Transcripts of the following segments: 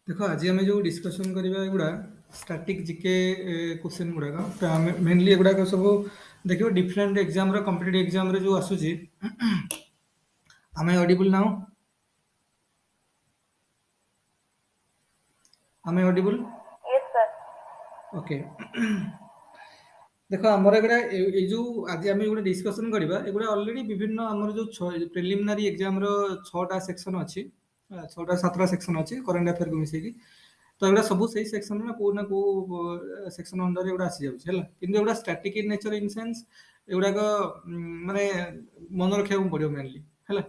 देख आज आम जो डिस्कसन करवा एगुड़ा स्टैटिक जीके क्वेश्चन गुड़ाक मेनली एगुड़ाक सब देखो डिफरेंट एग्जाम कॉम्पिटिटिव एग्जाम रे जो आसूची आम ऑडिबल नाउ आम ऑडिबल Yes, sir. ओके देख आमर एगुड़ा जो आज आम गोटे डिस्कसन करवा एगुड़ा अलरेडी विभिन्न आमर जो प्रिलिमिनारी एग्जाम छटा सेक्शन अच्छी छटा सातटा सेक्शन अच्छी करेन्ट अफेयर को मिसेकी तो एगुड़ा सब सही सेक्शन में को ना को सेक्शन अंडर एगुड़ा आसी जाउछ हैला किंतु एगुड़ा static in nature in sense एगुड़ाक माने मन रखा पड़ो मेनली है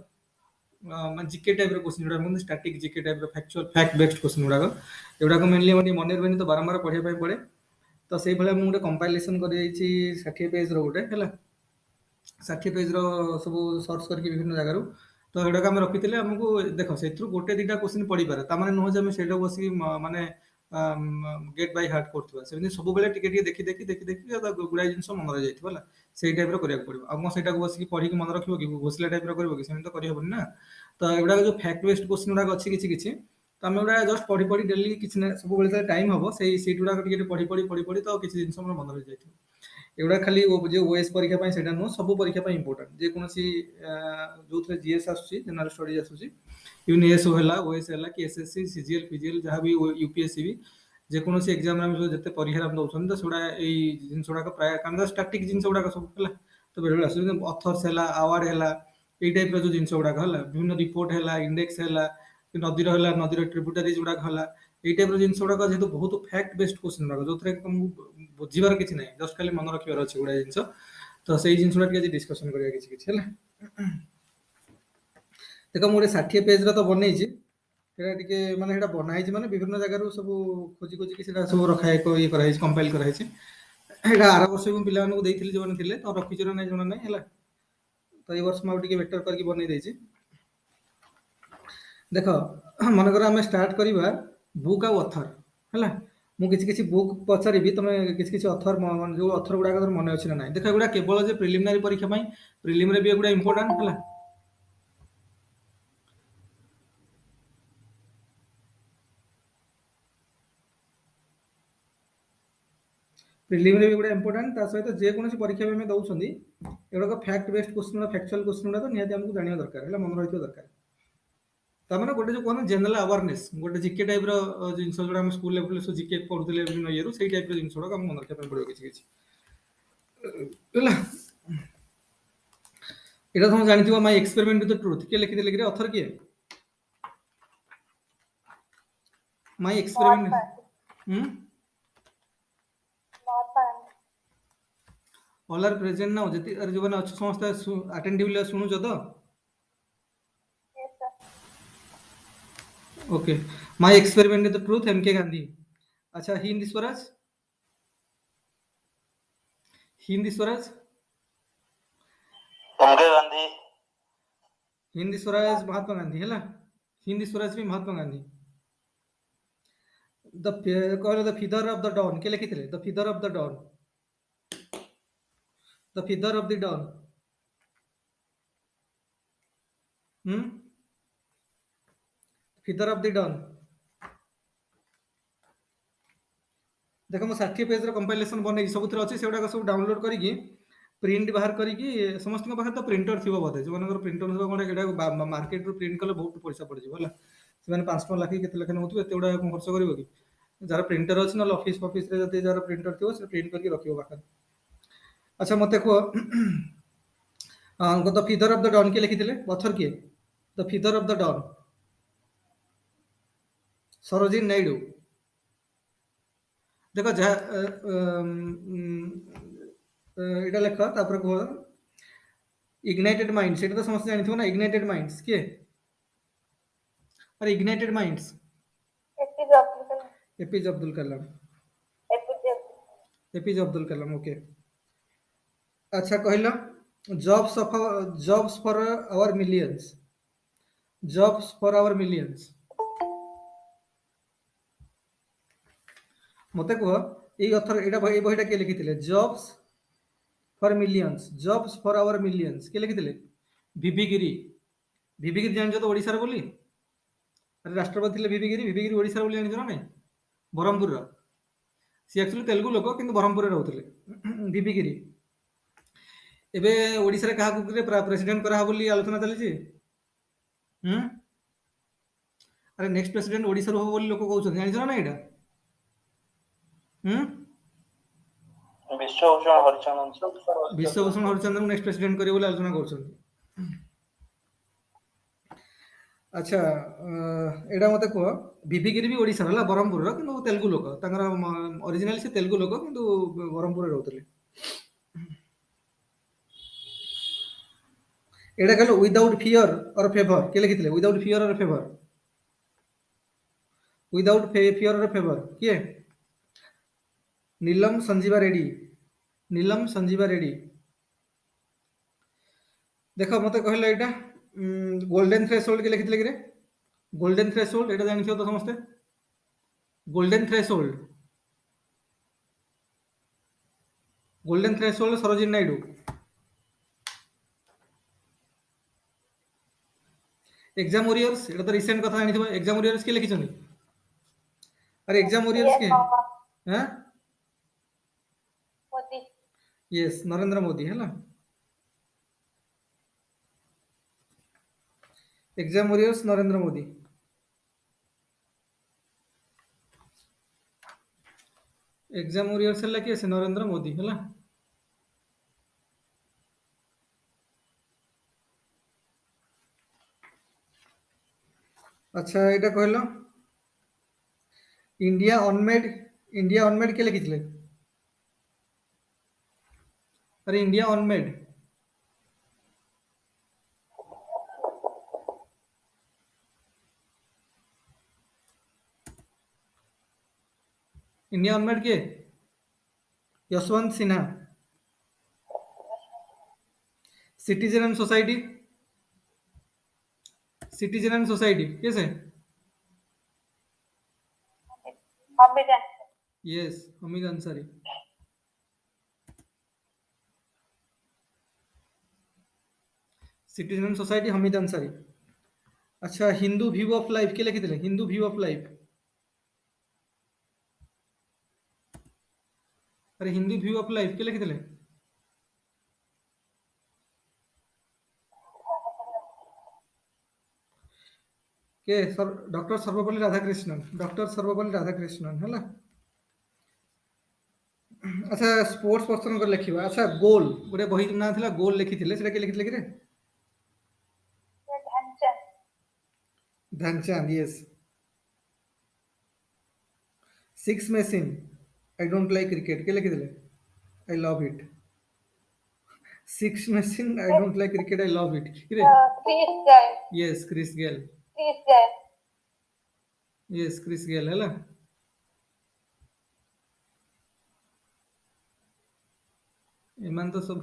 जीके टाइप क्वेश्चन गुड़ा static GK type factual fact based question गुड़ाक एगुड़ाक मेनली मन रही तो बारंबार पढ़ाई पड़े तो से भाई मुझे कंपाइलेसन कर 60 पेज रोटे है 60 पेज सब सर्च करके विभिन्न जगार तो एगुड़ाक आम रखी आमको देख से गोटे दुटा क्वेश्चन पढ़ी पारे तार नुह जे से बस माने गेट बाय हार्ट करथुवा सेमि सब बेले टिके देखि देखि देखि देखि गुड़ाई जिनस मन रही जाइथिबा से टाइप करिया पड़ो आ सेटा बस पढ़ी मन रखिबो कि घोषला टाइप करिवो कि सेमि तो करहबनि ना तो एगुड़ा जो फैक्ट बेस्ड क्वेश्चन गुड़ाक अच्छी किछि किछि तो आम गुड़ा जस्ट पढ़ी पढ़ी डेली किसी सब टाइम हम से सीट गुड़ाक पढ़ी पढ़ी पढ़ी पढ़ी तो किसी जिन मन रही जाए एगुड़ा खाली जो ओएस परीक्षा से नुह सब परीक्षा इंपोर्टाट जेकोसी जो जीएस आसूसी जनरल स्टडीज आसूसी यूनिएस है ओएस है कि एसएससी सीजीएल फिजिएल जहाँ भी यूपीएससी भी जेकोसी एग्जाम जिते परीक्षा दौरान तो सेगुड़ा जिनस गुड़ाक प्राय कारण स्टाटिक जिन गुड़ाक सब है तो बेले बेले आस अथर्स है आवार्ड है ये टाइप जो जिन गुड़ाक है विभिन्न रिपोर्ट है इंडेक्स है नदीर है नदीर ट्रिब्यूटारीज गुड़ाक है ये टाइप जिन गुड़ाक जेहतु बहुत फैक्ट बेस्ड क्वेश्चन गुड़ाक जो तुमको बुझीबार किसी ना जस्ट खाली मन रखार अच्छे गुड़ा जिन तो से जिन गुड़ा डिस्कसन करा कि देख मुझे 60 पेज तो बनई माने बनाई माने विभिन्न जगह सब खोजी खोजी सब रखा ये कंपाइल कराई आर वर्ष भी पिला जो मैंने तो रखी ना जना ना है तो ये वर्ष मुझे बेटर करके बनई देछि देख मनकर आम स्टार्ट करवा बुक आउ अथर है मुझे बुक पचारि तुम किसी अथर जो अथर गुड़ाक मन अच्छे ना देख एगुड़ा केवल प्रिलिमिनारी परीक्षा प्रिलिम भी एगुड़ा इंपोर्टाट है प्रिलिम भी गुड़ा इंपोर्टाट सहित जेकोसी परीक्षा भी दौरान एगुड़ा fact based question factual question गुड़ा तो निहत आमको जाना दरकार है मन रही दरकार तार गोटे जो कहना जेनराल अवेयरनेस गोटे जीके टाइप जिन जो स्कूल लेवल जीके पढ़ुले विभिन्न ये से टाइप जिन गुड़ा मन रखा पड़ो किसी ये तुम जानी माई एक्सपेरिमेंट विथ ट्रुथ किए लिखी कि अथर किए my experiment all are present now जति जो मैंने अच्छे समस्त अटेंटिवली सुनुच तो Yes, sir. Okay my experiment with truth M के गांधी अच्छा हिंदी स्वराज हिंदी स्वराज एमके गांधी हिंदी स्वराज महात्मा गांधी है हिंदी स्वराज भी महात्मा गांधी कहले the feather of the don के लिखी the feather of the don the feather of the don feather of the don देख मो 60 पेज कंपाइलेसन बन सब अच्छे से गुड़ाक सब डाउनलोड करके प्रिंट बाहर करके समस्त पाखे तो प्रिंटर थी बोधे जो मैंने प्रिंटर थोड़ा मार्केट प्रिंट कले बहुत पैसा पड़ जाए से 5 टका लाख के लेखा नौ एत गुड़ा खर्च कर कि जार प्रिंटर अच्छे ना ऑफिस फफिस जार प्रिंटर थी से प्रिंट करके रखियो पाखे अच्छा मत कह the feather of the don किए लिखी अथर किए the feather of the don Sarojini Naidu देख यहाँ लेख तापर कह इग्नाइटेड माइंड्स ये तो समस्त जानी ना इग्नाइटेड माइंड्स किए अरे इग्नाइटेड माइंड्स एपीजे अब्दुल कलाम एपीजे अब्दुल कलाम ओके अच्छा कहल jobs for our millions jobs for our millions मत कह ये अथर ये बहीटा किए लिखी jobs for millions jobs for our millions किए लिखी वीवी गिरी ଭିଭି ଗିରି ଜାଣିଛ ତ ଓଡ଼ିଶାର ବୋଲି? ଆରେ ରାଷ୍ଟ୍ରପତି ଥିଲେ ଭିଭି ଗିରି ଓଡ଼ିଶାର ବୋଲି ଜାଣିଛ ନା ନାଇଁ? ବ୍ରହ୍ମପୁରର। ସିଏ ଆକ୍ଚୁଆଲି ତେଲୁଗୁ ଲୋକ କିନ୍ତୁ ବ୍ରହ୍ମପୁରରେ ରହୁଥିଲେ। ଭିଭି ଗିରି। ଏବେ ଓଡ଼ିଶାରେ କାହାକୁ ପ୍ରେସିଡେଣ୍ଟ କରାହବ ବୋଲି ଆଲୋଚନା ଚାଲିଛି। ହୁଁ? ଆରେ ନେକ୍ସଟ ପ୍ରେସିଡେଣ୍ଟ ଓଡ଼ିଶାରୁ ହବ ବୋଲି ଲୋକ କହୁଛନ୍ତି, ଜାଣିଛ ନା ନାଇଁ ଏଇଟା? ହୁଁ? ବିଶ୍ୱଭୂଷଣ ହରିଚନ୍ଦନ। ବିଶ୍ୱଭୂଷଣ ହରିଚନ୍ଦନକୁ ନେକ୍ସଟ ପ୍ରେସିଡେଣ୍ଟ କରିବେ ବୋଲି ଆଲୋଚନା କରୁଛନ୍ତି। ଆଚ୍ଛା, ଏଇଟା ମତେ କୁହ, ଭିଭି ଗିରି ବି ଓଡ଼ିଶାର ହେଲା, ବ୍ରହ୍ମପୁରର, କିନ୍ତୁ ତେଲୁଗୁ ଲୋକ। ତାଙ୍କର ଅରିଜିନାଲି ସେ ତେଲୁଗୁ ଲୋକ କିନ୍ତୁ ବ୍ରହ୍ମପୁରରେ ରହୁଥିଲେ। ଏଇଟା କହିଲ ୱିଦାଉଟ୍ ଫିୟର ଅର ଫେଭର, କିଏ ଲେଖିଥିଲେ? ୱିଦାଉଟ୍ ଫିୟର ଅର ଫେଭର? ୱିଦାଉଟ୍ ଫିୟର ଅର ଫେଭର କିଏ? ନୀଲମ ସଞ୍ଜୀବା ରେଡ୍ଡି। ନୀଲମ ସଞ୍ଜୀବା ରେଡ୍ଡି। ଦେଖ ମତେ କହିଲ ଏଇଟା ଗୋଲ୍ଡେନ ଥ୍ରେଶୋଲ୍ଡ କିଏ ଲେଖିଥିଲେ କିରେ? ଗୋଲ୍ଡେନ ଥ୍ରେଶୋଲ୍ଡ ଏଇଟା ଜାଣିଥିବ ତ ସମସ୍ତେ? Golden threshold. Golden threshold Sarojini Naidu. Exam warriors, ଏଇଟା ତ ରିସେଣ୍ଟ କଥା ଜାଣିଥିବ। ଏକ୍ସାମ ୱାରିୟର୍ସ କିଏ ଲେଖିଛନ୍ତି? ଆରେ ଏକ୍ସାମ ୱାରିୟର୍ସ କିଏ? ହାଁ? मोदी। यस, नरेंद्र मोदी है ना। Exam warriors Narendra Modi. Exam warriors है किए से नरेंद्र मोदी है ना। अच्छा एटा कहलो इंडिया अनमेड के लिखिଥିଲେ? अरे इंडिया अनमेड। इंडिया अनमेड के Yashwant Sinha. Citizen and society, citizen and society कैसे? Hamid yes, Hamid Ansari. Citizen and society Hamid Ansari. अच्छा हिंदू व्यू ऑफ लाइफ के लिखिଥିଲେ? Hindu view of life. अरे हिंदू व्यू ऑफ लाइफ के लिखिଥିଲେ? के डॉक्टर सर्वपल्ली राधाकृष्णन। डॉक्टर सर्वपल्ली राधाकृष्णन है ना। अच्छा स्पोर्ट्स पर्सन को लिखिबा। अच्छा गोल गोटे बही ना थिला गोल लिखिଥିଲେ सेटा के लिखिଥିଲେ कि रे? Dhyan Chand. Dhyan Chand yes. Six machine I don't like cricket के लिखिଥିଲେ? I love it. Six machine I don't like cricket I love it कि रे? Chris Gayle. Yes Chris Gayle. Chris Gayle. Yes Chris Gayle है ना। एमान तो सब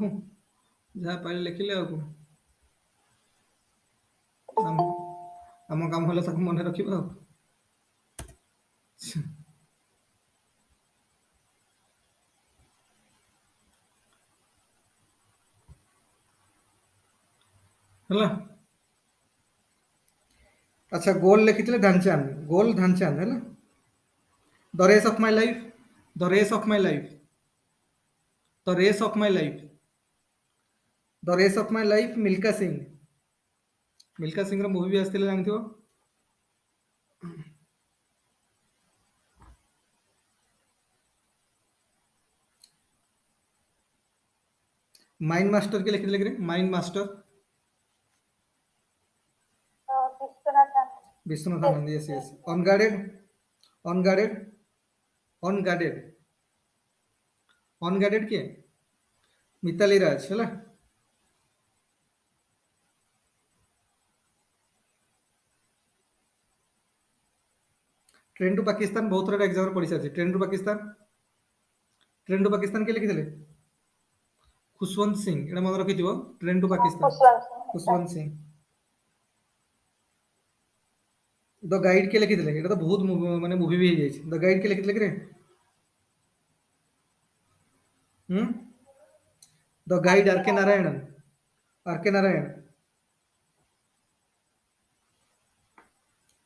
जहाँ पारे लिखिले आ आम काम हला सब मन रखिबा। ହେଲା। अच्छा गोल लिखिଥିଲେ ध्यानचंद। गोल ध्यानचंद है ना। The race of my life, the race of my life, the race of my life, the race of my life Milkha Singh. Milkha Singh ର ମୁଭି ବି ଆସିଥିଲା ଜାଣିଥିବ। माइंड मास्टर के लिखिଥିଲେ कि mind master? Vishwanath Anand yes yes. Unguarded, unguarded, unguarded, unguarded किए? मिताली राज है। Train to Pakistan बहुत थोड़ा एग्जाम पढ़ी सारी। Train to Pakistan, train to Pakistan के लिखिଥିଲେ? खुशवंत सिंह। एटा मन रखिथिबो। Train to Pakistan Khushwant Singh. The guide के लिखिଥିଲେ? एटा तो बहुत माने मूवी भी हो जाइए। द गाइड के लिखिଥିଲେ कि रे? द गाइड आर के नारायणन। आर के नारायण।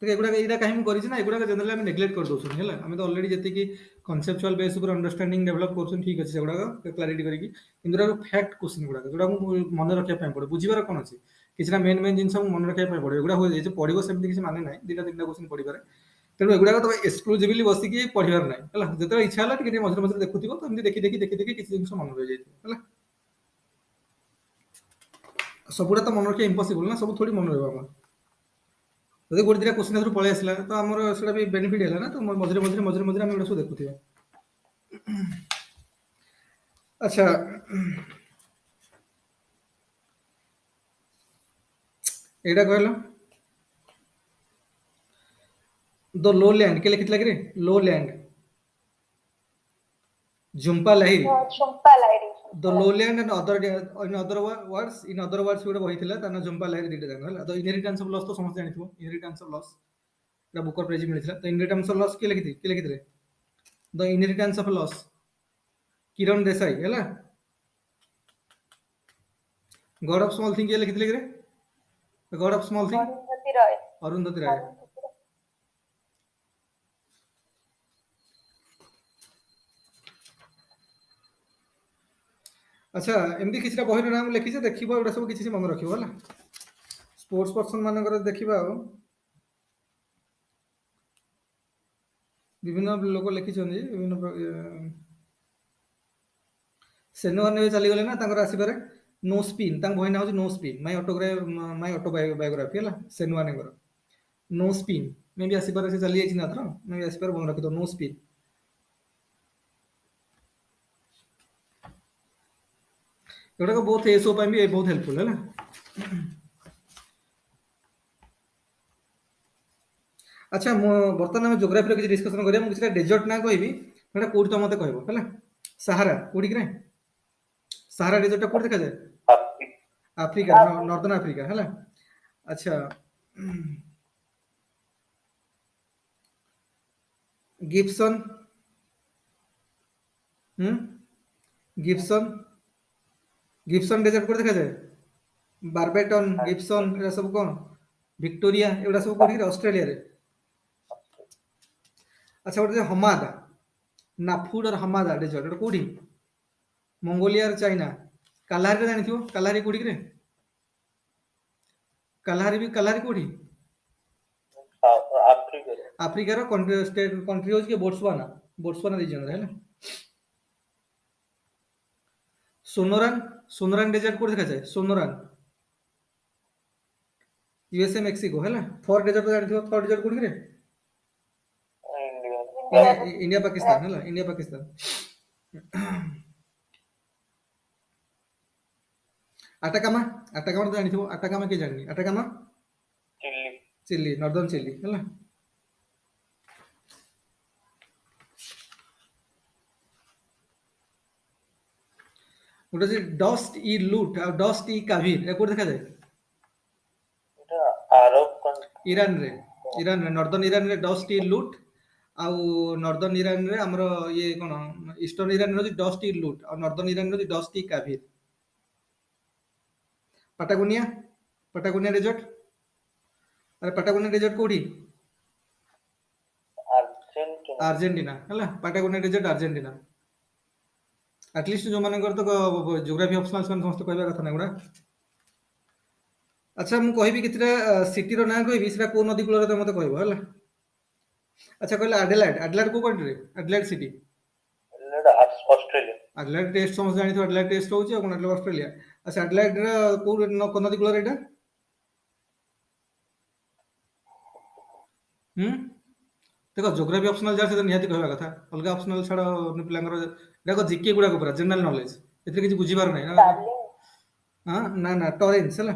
तो एगुड़ा एटा कहीं करी ना एगुड़ा जनरली आम नेग्लेक्ट कर दौर है आम तो अलरेडी जी कनसेप्चुआल बेस अंडरस्टैंडिंग डेभलप कर ठीक अच्छे सेगुड़ा क्लारिटी करके फैक्ट क्वेश्चन गुड़ा जोड़ा मन रखा पड़े बुझार कौन अच्छे किसी मेन मेन जिन मन रखा पड़े एगुड़ा हुए पढ़ो सेमती किसी माने ना दुटा तीन क्वेश्चन पढ़ी तेणु एगुड़ा तो एक्सक्लूसिवली बसिक पढ़ार ना जो इच्छा है कि मझे मझे देखुव तो देखी देखी देखी देखी किसी जिन मन रही है सबुटा तो मन रखा इम्पसिबल ना सब थोड़ी मन रहा जब गोटे दुटा क्वेश्चन पलि आसला तो आमर से बेनिफिट है ना तो मझे मझे मझे मझे आम सब देखुए अच्छा एटा कहल द लो लैंड के लिखी कि लो land Jhumpa Lahiri Jhumpa Lahiri the low land and other words गोटे बही था झुंपा लाहिरी दुटा जान है तो इनहेरिटेंस ऑफ लॉस तो समस्त जानिथिबो inheritance of loss Booker prize मिलता तो इनहेरिटेंस ऑफ लॉस किए लिखी the inheritance of loss Kiran Desai है गॉड ऑफ स्मॉल थिंग किए लिखी god of small thing Arundhati Roy अच्छा एमती किसी बही नाम लिखी देखो एटा सब किसी मन रखियो है स्पोर्ट्स पर्सन मान देखा विभिन्न लोक लिखिं विभिन्न सेनुआन चलीगले ना आसपे नो स्पिन बही ना हूँ नो स्पिन माई ऑटोबायोग्राफी है सेनुआन नो स्पिन मे भी आसपारे से चली जाइए ना मे भी आसपारे मन रखी नो स्पिन एगुड़ा बहुत एसओ भी बहुत हेल्पफुल है अच्छा बर्तमान आम जोग्राफी किसी डिस्कसन करिया किसी डेजर्ट ना कहबी कौट तो मत कह सहारा कौटी कि सहारा डेजर्ट कौट देखा जाए आफ्रिका नॉर्दर्न आफ्रिका है अच्छा Gibson Gibson Gibson desert Kaut देखा जाए बारबेटन गिब्सन एरा सब कौन विक्टोरिया एगुड़ा सब कौट ऑस्ट्रेलिया रे अच्छा गोटे हमादा नाफुड और हमादा डेजर्ट एटा कौटी मंगोलिया और चाइना कालाहारी जानी कालाहारी कौटी कि कालाहारी कौटी आफ्रिकार कंट्री हूँ कि बोट्सवाना रीजन है सोनोरान डेजर्ट कौट देखा जाए सोनोरान यूएसए मेक्सिको है थर डेजर्ट जानी थर डेजर्ट कौट कि इंडिया पाकिस्तान है इंडिया पाकिस्तान आटाकामा आटाकामा तो जानी आटाकामा किए जानी आटाकामा चिली नॉर्दर्न चिली है गोटे डस्ट इ लूट आ डस्ट इ काविर कौट देखा जाए ईरान रे नॉर्दर्न ईरान रे डस्ट इ लूट आउ नॉर्दर्न ईरान रे हमर ये कोन ईस्टर्न ईरान रे डस्ट इ लूट और नॉर्दर्न ईरान रे डस्ट इ काविर पटागोनिया डेजर्ट अरे पटागोनिया डेजर्ट कौटी अर्जेंटीना है पटागोनिया डेजर्ट अर्जेंटीना एटलिस्ट जो मान तो जोग्राफी ऑप्शनल समस्त कहवा कथा ना गुड़ा अच्छा मुझे कहबी कितना सिटी ना कहबी से कौ नदी कूल मत कह है अच्छा कहले एडिलेड एडिलेड को country Adelaide city Adelaide test समस्त जानी एडिलेड टेस्ट होची कोन एडिलेड ऑस्ट्रेलिया अच्छा एडिलेड को नदी कूल एटा देखो जोग्राफी ऑप्शनल जहाँ से निहाती कहवा कथा अलग ऑप्शनल छाड़ पिला जिके गुड़ा पूरा जनरल नॉलेज ए किसी बुझीबार ना हाँ ना ना टरेन्स है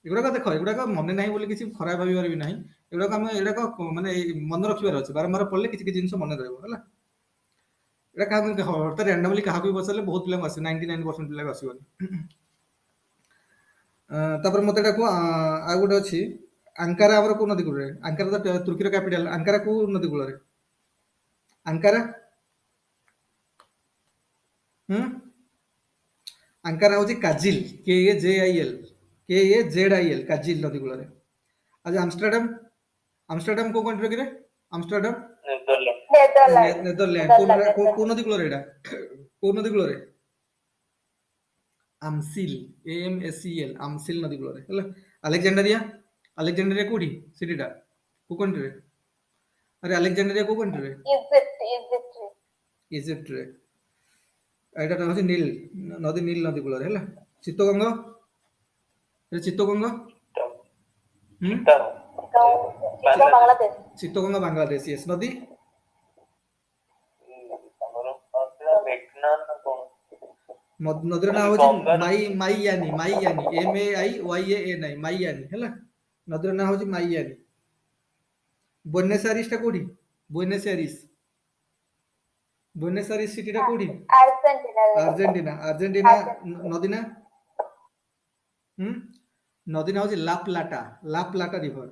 एगुड़ा देख एगुड़ा मन ना बोली किसी खराब भावर भी ना एगुड़ा आम एगुड़ा मानने मन रखार अच्छे बारंबार पढ़ले किसी जिन मन रहा हटात रैंडमली क्या पचारे बहुत पिला आस 99% पिला आसबनी मत आ गए अच्छी आंकारा आमर कौ नदी कूल आंकारा तो तुर्की कैपिटाल आंकारा कौ नदी कूल आंकारा आंकारा हूँ काजिल KAZIL काजिल नदी कूल आज आमस्टरडाम আমস্টারডাম କୋଉ कंट्री रे আমস্টারডাম नेदरलैंड नेदरलैंड କୋଉ ନଦୀ କୂଳରେ ଏଇଟା କୋଉ ନଦୀ କୂଳରେ আমসিল AMSEL আমসিল ନଦୀ କୂଳରେ ହେଲା ଆଲେକ୍ଜାଣ୍ଡାରିଆ କୋଉଠି ସିଟିଟା କୋଉ कंट्री ଆରେ ଆଲେକ୍ଜାଣ୍ଡାରିଆ କୋଉ कंट्री इजिप्ट ଇଜିପ୍ଟରେ ଏଇଟା ହଉଛି ନୀଲ ନଦୀ ନଦୀ କୂଳରେ ହେଲା ଚିତ୍ତଗଙ୍ଗ ଚିତ୍ତଗଙ୍ଗ ହୁଁ बांग्लादेश ଚିତ୍ତଗଙ୍ଗ ବାଂଲାଦେଶ ୟେସ୍ ନଦୀ ନଦୀର ନାଁ ହଉଛି ମାଇୟାନି MAIYANI ମାଇୟାନି ହେଲା ନଦୀର ନାଁ ହଉଛି ମାଇୟାନି ବୁଏନସ୍ ଆଇରିସ୍ ଟା କୋଉଠି ବୁଏନସ୍ ଆଇରିସ୍ ସିଟିଟା କୋଉଠି ଆର୍ଜେଣ୍ଟିନା ନଦୀ ନା ନଦୀ ନା ହଉଛି ଲାପ୍ଲାଟା ରିଭର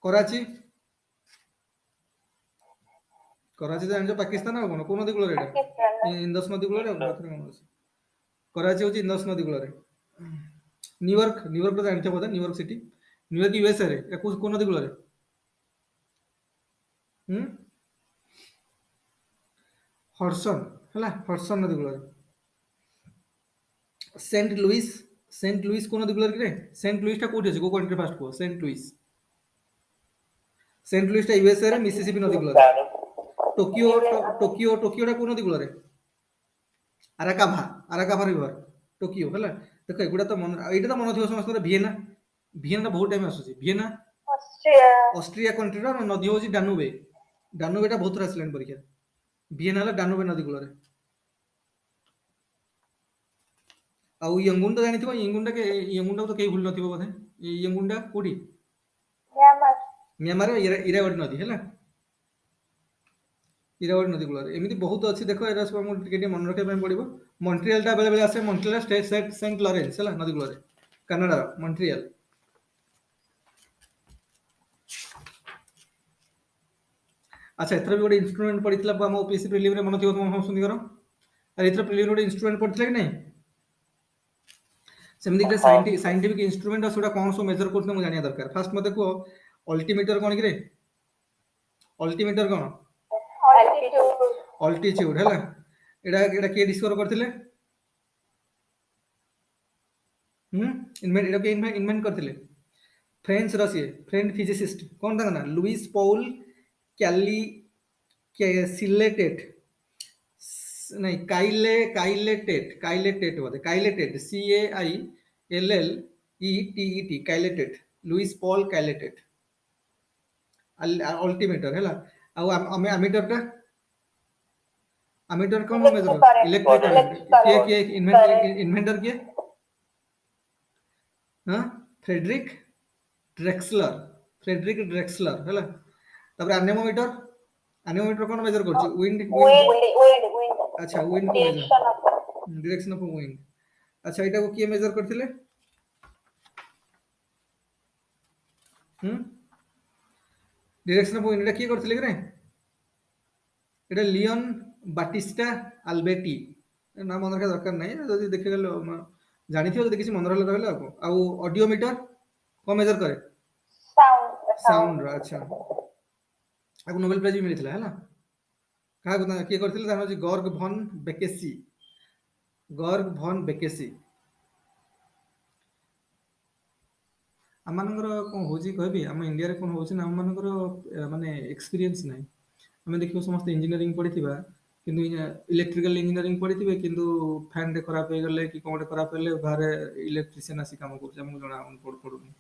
କରାଚି ଜାଣିଛ ପାକିସ୍ତାନ ଆଉ କଣ କୋଉ ନଦୀ କୂଳରେ ଏଇଟା ଇନ୍ଦସ୍ ନଦୀ କୂଳରେ କରାଚି ହଉଛି ଇନ୍ଦସ୍ ନଦୀ କୂଳରେ ନ୍ୟୁୟର୍କ ତ ଜାଣିଛ ବୋଧେ ନ୍ୟୁୟର୍କ ସିଟି ନ୍ୟୁୟର୍କ USA ରେ କୋଉ ନଦୀ କୂଳରେ ହଡସନ ନଦୀ କୂଳରେ ସେଣ୍ଟ ଲୁଇସ୍ କୋଉ ନଦୀ କୂଳରେ କିରେ ସେଣ୍ଟ ଲୁଇସ୍ ଟା କୋଉଠି ଅଛି କୋଉ कंट्री ଫାଷ୍ଟ କୁହ ସେଣ୍ଟ ଲୁଇସ୍ ଟା USA ରେ ମିସିସିପି ନଦୀ କୂଳରେ ଟୋକିଓ ଟା କୋଉ ନଦୀ କୂଳରେ ଆରାକାଭା ରିଭର ଟୋକିଓ ହେଲା ଦେଖ ଏଗୁଡା ତ ଏଇଟା ତ ମନେ ଥିବ ସମସ୍ତଙ୍କର ଭିଏନା ଟା ବହୁତ ଟାଇମ ଆସୁଛି ଭିଏନା ଅଷ୍ଟ୍ରିଆ कंट्रीର ନଦୀ ହଉଛି ଡାନୁବେ ଟା ବହୁତ ଥର ଆସିଲାଣି ପରୀକ୍ଷା ଭିଏନା ହେଲା ଡାନୁବେ ନଦୀ କୂଳରେ ଆଉ ୟଙ୍ଗୁନ ତ ଜାଣିଥିବ ୟଙ୍ଗୁନ ତ କେହି ଭୁଲି ନଥିବ ବୋଧେ ୟଙ୍ଗୁନ ଟା କୋଉଠି म्यांमार ଇରାୱତୀ ନଦୀ ହେଲା ଇରାୱତୀ ନଦୀ କୂଳରେ ଏମିତି ବହୁତ ଅଛି ଦେଖ ଏରା ସବୁ ଆମକୁ ଟିକେ ମନେ ରଖିବା ପାଇଁ ପଡିବ ମଣ୍ଟ୍ରିଆଲ ଟା ବେଳେ ଆସେ ମଣ୍ଟ୍ରିଆଲ ସେଣ୍ଟ ଲରେନ୍ସ ହେଲା ନଦୀ କୂଳରେ କାନାଡାର ମଣ୍ଟ୍ରିଆଲ ଆଚ୍ଛା ଏଥର ବି ଗୋଟେ ଇନଷ୍ଟ୍ରୁମେଣ୍ଟ ପଡିଥିଲା ଆମ OPSC ପ୍ରିଲିମ୍ ରେ ମନେ ଥିବ ତମ ସମସ୍ତଙ୍କର ଆରେ ଏଥର ପ୍ରିଲିମ୍ ଗୋଟେ ଇନଷ୍ଟ୍ରୁମେଣ୍ଟ ପଡିଥିଲା କି ନାହିଁ ସେମିତି ଗୋଟେ ସାଇଣ୍ଟିଫିକ ଇନଷ୍ଟ୍ରୁମେଣ୍ଟ ସେଟା କଣ ସବୁ ମେଜର କରୁଛନ୍ତି ମୁଁ ଜାଣିବା ଦରକାର ଫାଷ୍ଟ ମତେ କୁହ ଅଲ୍ଟିମିଟର କଣ କିରେ ଅଲ୍ଟିମିଟର କଣ ଅଲ୍ଟିଚ୍ୟୁଡ ହେଲା ଏଟା କିଏ ଡିସ୍କଭର କରିଥିଲେ ଏଟା କିଏ ଇନଭେଣ୍ଟ କରିଥିଲେ ଫ୍ରେଞ୍ଚ ଫିଜିସିଷ୍ଟ କଣ ତାଙ୍କ ନା ଲୁଇସ୍ ପଉଲ ସିଲେଟେଟ୍ नहीं काइलेटेट बोलते काइलेटेट CAILLETET काइलेटेट लुइस पॉल काइलेटेट अल्टीमीटर है अमीटर कौन मेजर इलेक्ट्रिक करंट किए इन्वेंटर किए फ्रेडरिक ड्रेक्सलर है तापर एनेमोमीटर कौन मेजर करछि विंड अच्छा विंड को मेजर डायरेक्शन ऑफ विंड अच्छा एटा को किए मेजर करथिले डायरेक्शन ऑफ विंड एटा किए करथिले कि रे एटा लियोन बाटिस्टा अल्बर्टी ना मन रखा दरकार नहीं जदि देखे गलो जानि थियो जदि किछि मन रहला आ ऑडियोमीटर को मेजर करे साउंड अच्छा आगु नोबेल प्राइज भी मिलिथिला हैला कहा किए करथिले तानो जे गॉर्ग भन बेकेसी आमମାନଙ୍କର କଣ ହଉଛି କହିବି ଆମ ଇଣ୍ଡିଆରେ କଣ ହଉଛି ନା ଆମମାନଙ୍କର ମାନେ ଏକ୍ସପିରିଏନ୍ସ ନାହିଁ ଆମେ ଦେଖିବ ସମସ୍ତେ ଇଞ୍ଜିନିୟରିଂ ପଢିଥିବା କିନ୍ତୁ ଇଲେକ୍ଟ୍ରିକାଲ ଇଞ୍ଜିନିୟରିଂ ପଢିଥିବେ କିନ୍ତୁ ଫ୍ୟାନ ଟେ ଖରାପ ହେଇଗଲେ କି କଣ ଟେ ଖରାପ ହେଲେ ବାହାରେ ଇଲେକ୍ଟ୍ରିସିଆନ ଆସି କାମ କରୁଛି ଆମକୁ ଜଣା ପଡୁନି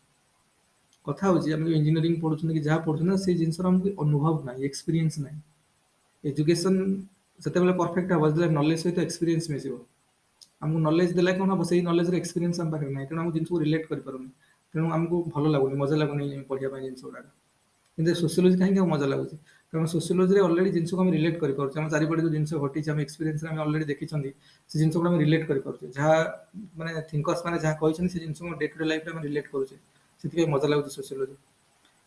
କଥା ହଉଛି ଆମେ ଇଞ୍ଜିନିୟରିଂ ପଢୁଛନ୍ତି କି ଯାହା ପଢୁଛନ୍ତି ସେଇ ଜିନିଷର ଆମକୁ ଅନୁଭବ ନାହିଁ ଏକ୍ସପିରିଏନ୍ସ ନାହିଁ एजुकेशन ସେତେବେଳେ ପରଫେକ୍ଟ ହବ ଯେତେବେଳେ ନଲେଜ ସହିତ ଏକ୍ସପିରିଏନ୍ସ ମିଶିବ ଆମକୁ ନଲେଜ ଦେଲା କଣ ହବ ସେଇ ନଲେଜର ଏକ୍ସପିରିଏନ୍ସ ଆମ ପାଖରେ ନାହିଁ ତେଣୁ ଆମ ଜିନିଷକୁ ରିଲେଟ୍ କରିପାରୁନି ତେଣୁ ଆମକୁ ଭଲ ଲାଗୁନି ମଜା ଲାଗୁନି ପଢିବା ପାଇଁ ଜିନିଷ ଗୁଡାକ କିନ୍ତୁ ସୋସିଓଲୋଜି କାହିଁକି ମଜା ଲାଗୁଛି କାରଣ ସୋସିଓଲୋଜିରେ ଅଲରେଡି ଜିନିଷକୁ ଆମେ ରିଲେଟ୍ କରିପାରୁଛେ ଆମ ଚାରିପଟେ ଯୋଉ ଜିନିଷ ଘଟିଛି ଆମ ଏକ୍ସପିରିଏନ୍ସରେ ଆମେ ଅଲରେଡି ଦେଖିଛନ୍ତି ସେ ଜିନିଷକୁ ଆମେ ରିଲେଟ୍ କରିପାରୁଛେ ଯାହା ମାନେ ଥିଙ୍କର୍ସ ମାନେ ଯାହା କହିଛନ୍ତି ସେ ଜିନିଷକୁ ଡେ ଟୁ ଡେ ଲାଇଫରେ ଆମେ ରିଲେଟ୍ କରୁଛେ ସେଥିପାଇଁ ମଜା ଲାଗୁଛି ସୋସିଓଲୋଜି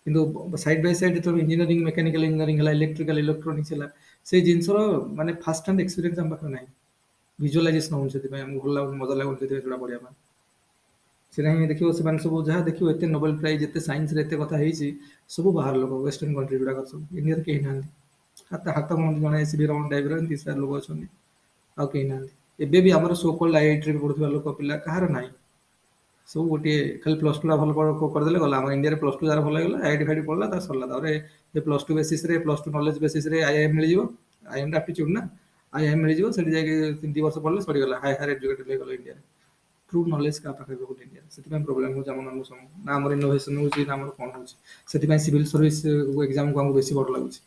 କିନ୍ତୁ ସାଇଡ୍ ବାଇ ସାଇଡ୍ ଯେତେବେଳେ ଇଞ୍ଜିନିୟରିଂ ମେକାନିକାଲ ଇଞ୍ଜିନିୟରିଂ ହେଲା ଇଲେକ୍ଟ୍ରିକାଲ ଇଲେକ୍ଟ୍ରୋନିକ୍ସ ହେଲା ସେ ଜିନିଷର ମାନେ ଫାର୍ଷ୍ଟ ହ୍ୟାଣ୍ଡ ଏକ୍ସପିରିଏନ୍ସ ଆମ ପାଖରେ ନାହିଁ ଭିଜୁଆଲାଇଜେସନ ହଉନି ସେଥିପାଇଁ ଆମକୁ ଭଲ ଲାଗୁନି ମଜା ଲାଗୁନି ସେଥିପାଇଁ ଯୋଉଟା ପଢିବା ପାଇଁ ସେଟା ହିଁ ଦେଖିବ ସେମାନେ ସବୁ ଯାହା ଦେଖିବ ଏତେ ନୋବେଲ ପ୍ରାଇଜ ଏତେ ସାଇନ୍ସରେ ଏତେ କଥା ହେଇଛି ସବୁ ବାହାର ଲୋକ ୱେଷ୍ଟର୍ଣ୍ଣ କଣ୍ଟ୍ରି ଗୁଡାକ ସବୁ ଇଣ୍ଡିଆରେ କେହି ନାହାନ୍ତି। ହାତ ହାତ ଗଣତି ଜଣେ ସିଭି ରମଣ ଟାଇପର ଏମିତି ସାର୍ ଲୋକ ଅଛନ୍ତି ଆଉ କେହି ନାହାନ୍ତି। ଏବେ ବି ଆମର ସୋ କଲ୍ଡ ଆଇଆଇଟିରେ ପଢୁଥିବା ଲୋକ ପିଲା କାହାର ନାହିଁ। ସବୁ ଗୋଟିଏ ଖାଲି ପ୍ଲସ ଟୁ ଟା ଭଲ କରିଦେଲେ ଗଲା। ଆମ ଇଣ୍ଡିଆରେ ପ୍ଲସ ଟୁ ଯାହାର ଭଲ ହେଇଗଲା ଆଇଆଇଟି ଫାଇଆଇଟି ପଢିଲା ତାର ସରିଲା। ତାପରେ ପ୍ଲସ ଟୁ ବେସିସରେ ପ୍ଲସ ଟୁ ନଲେଜ ବେସିସରେ ଆଇଆଇଏମ ମିଳିଯିବ। ଆଇଆଇଏମ ଟା ଆପ୍ଟିଚ୍ୟୁଡ ନା ଆଇଆଇଏମ ମିଳିଯିବ ସେଠି ଯାଇକି 3 ବର୍ଷ ପଢିଲେ ସରିଗଲା ହାୟର ଏଜୁକେଟେଡ ହେଇଗଲ ଇଣ୍ଡିଆରେ। ଟ୍ରୁ ନଲେଜ କାହା ପାଖରେ ରହୁନି ଇଣ୍ଡିଆରେ। ସେଥିପାଇଁ ପ୍ରୋବ୍ଲେମ ହଉଛି ଆମ ମାନଙ୍କୁ ସବୁ। ନା ଆମର ଇନୋଭେସନ ହଉଛି ନା ଆମର କଣ ହଉଛି। ସେଥିପାଇଁ ସିଭିଲ ସର୍ଭିସ ଏକ୍ଜାମକୁ ଆମକୁ ବେଶୀ ବଡ ଲାଗୁଛି।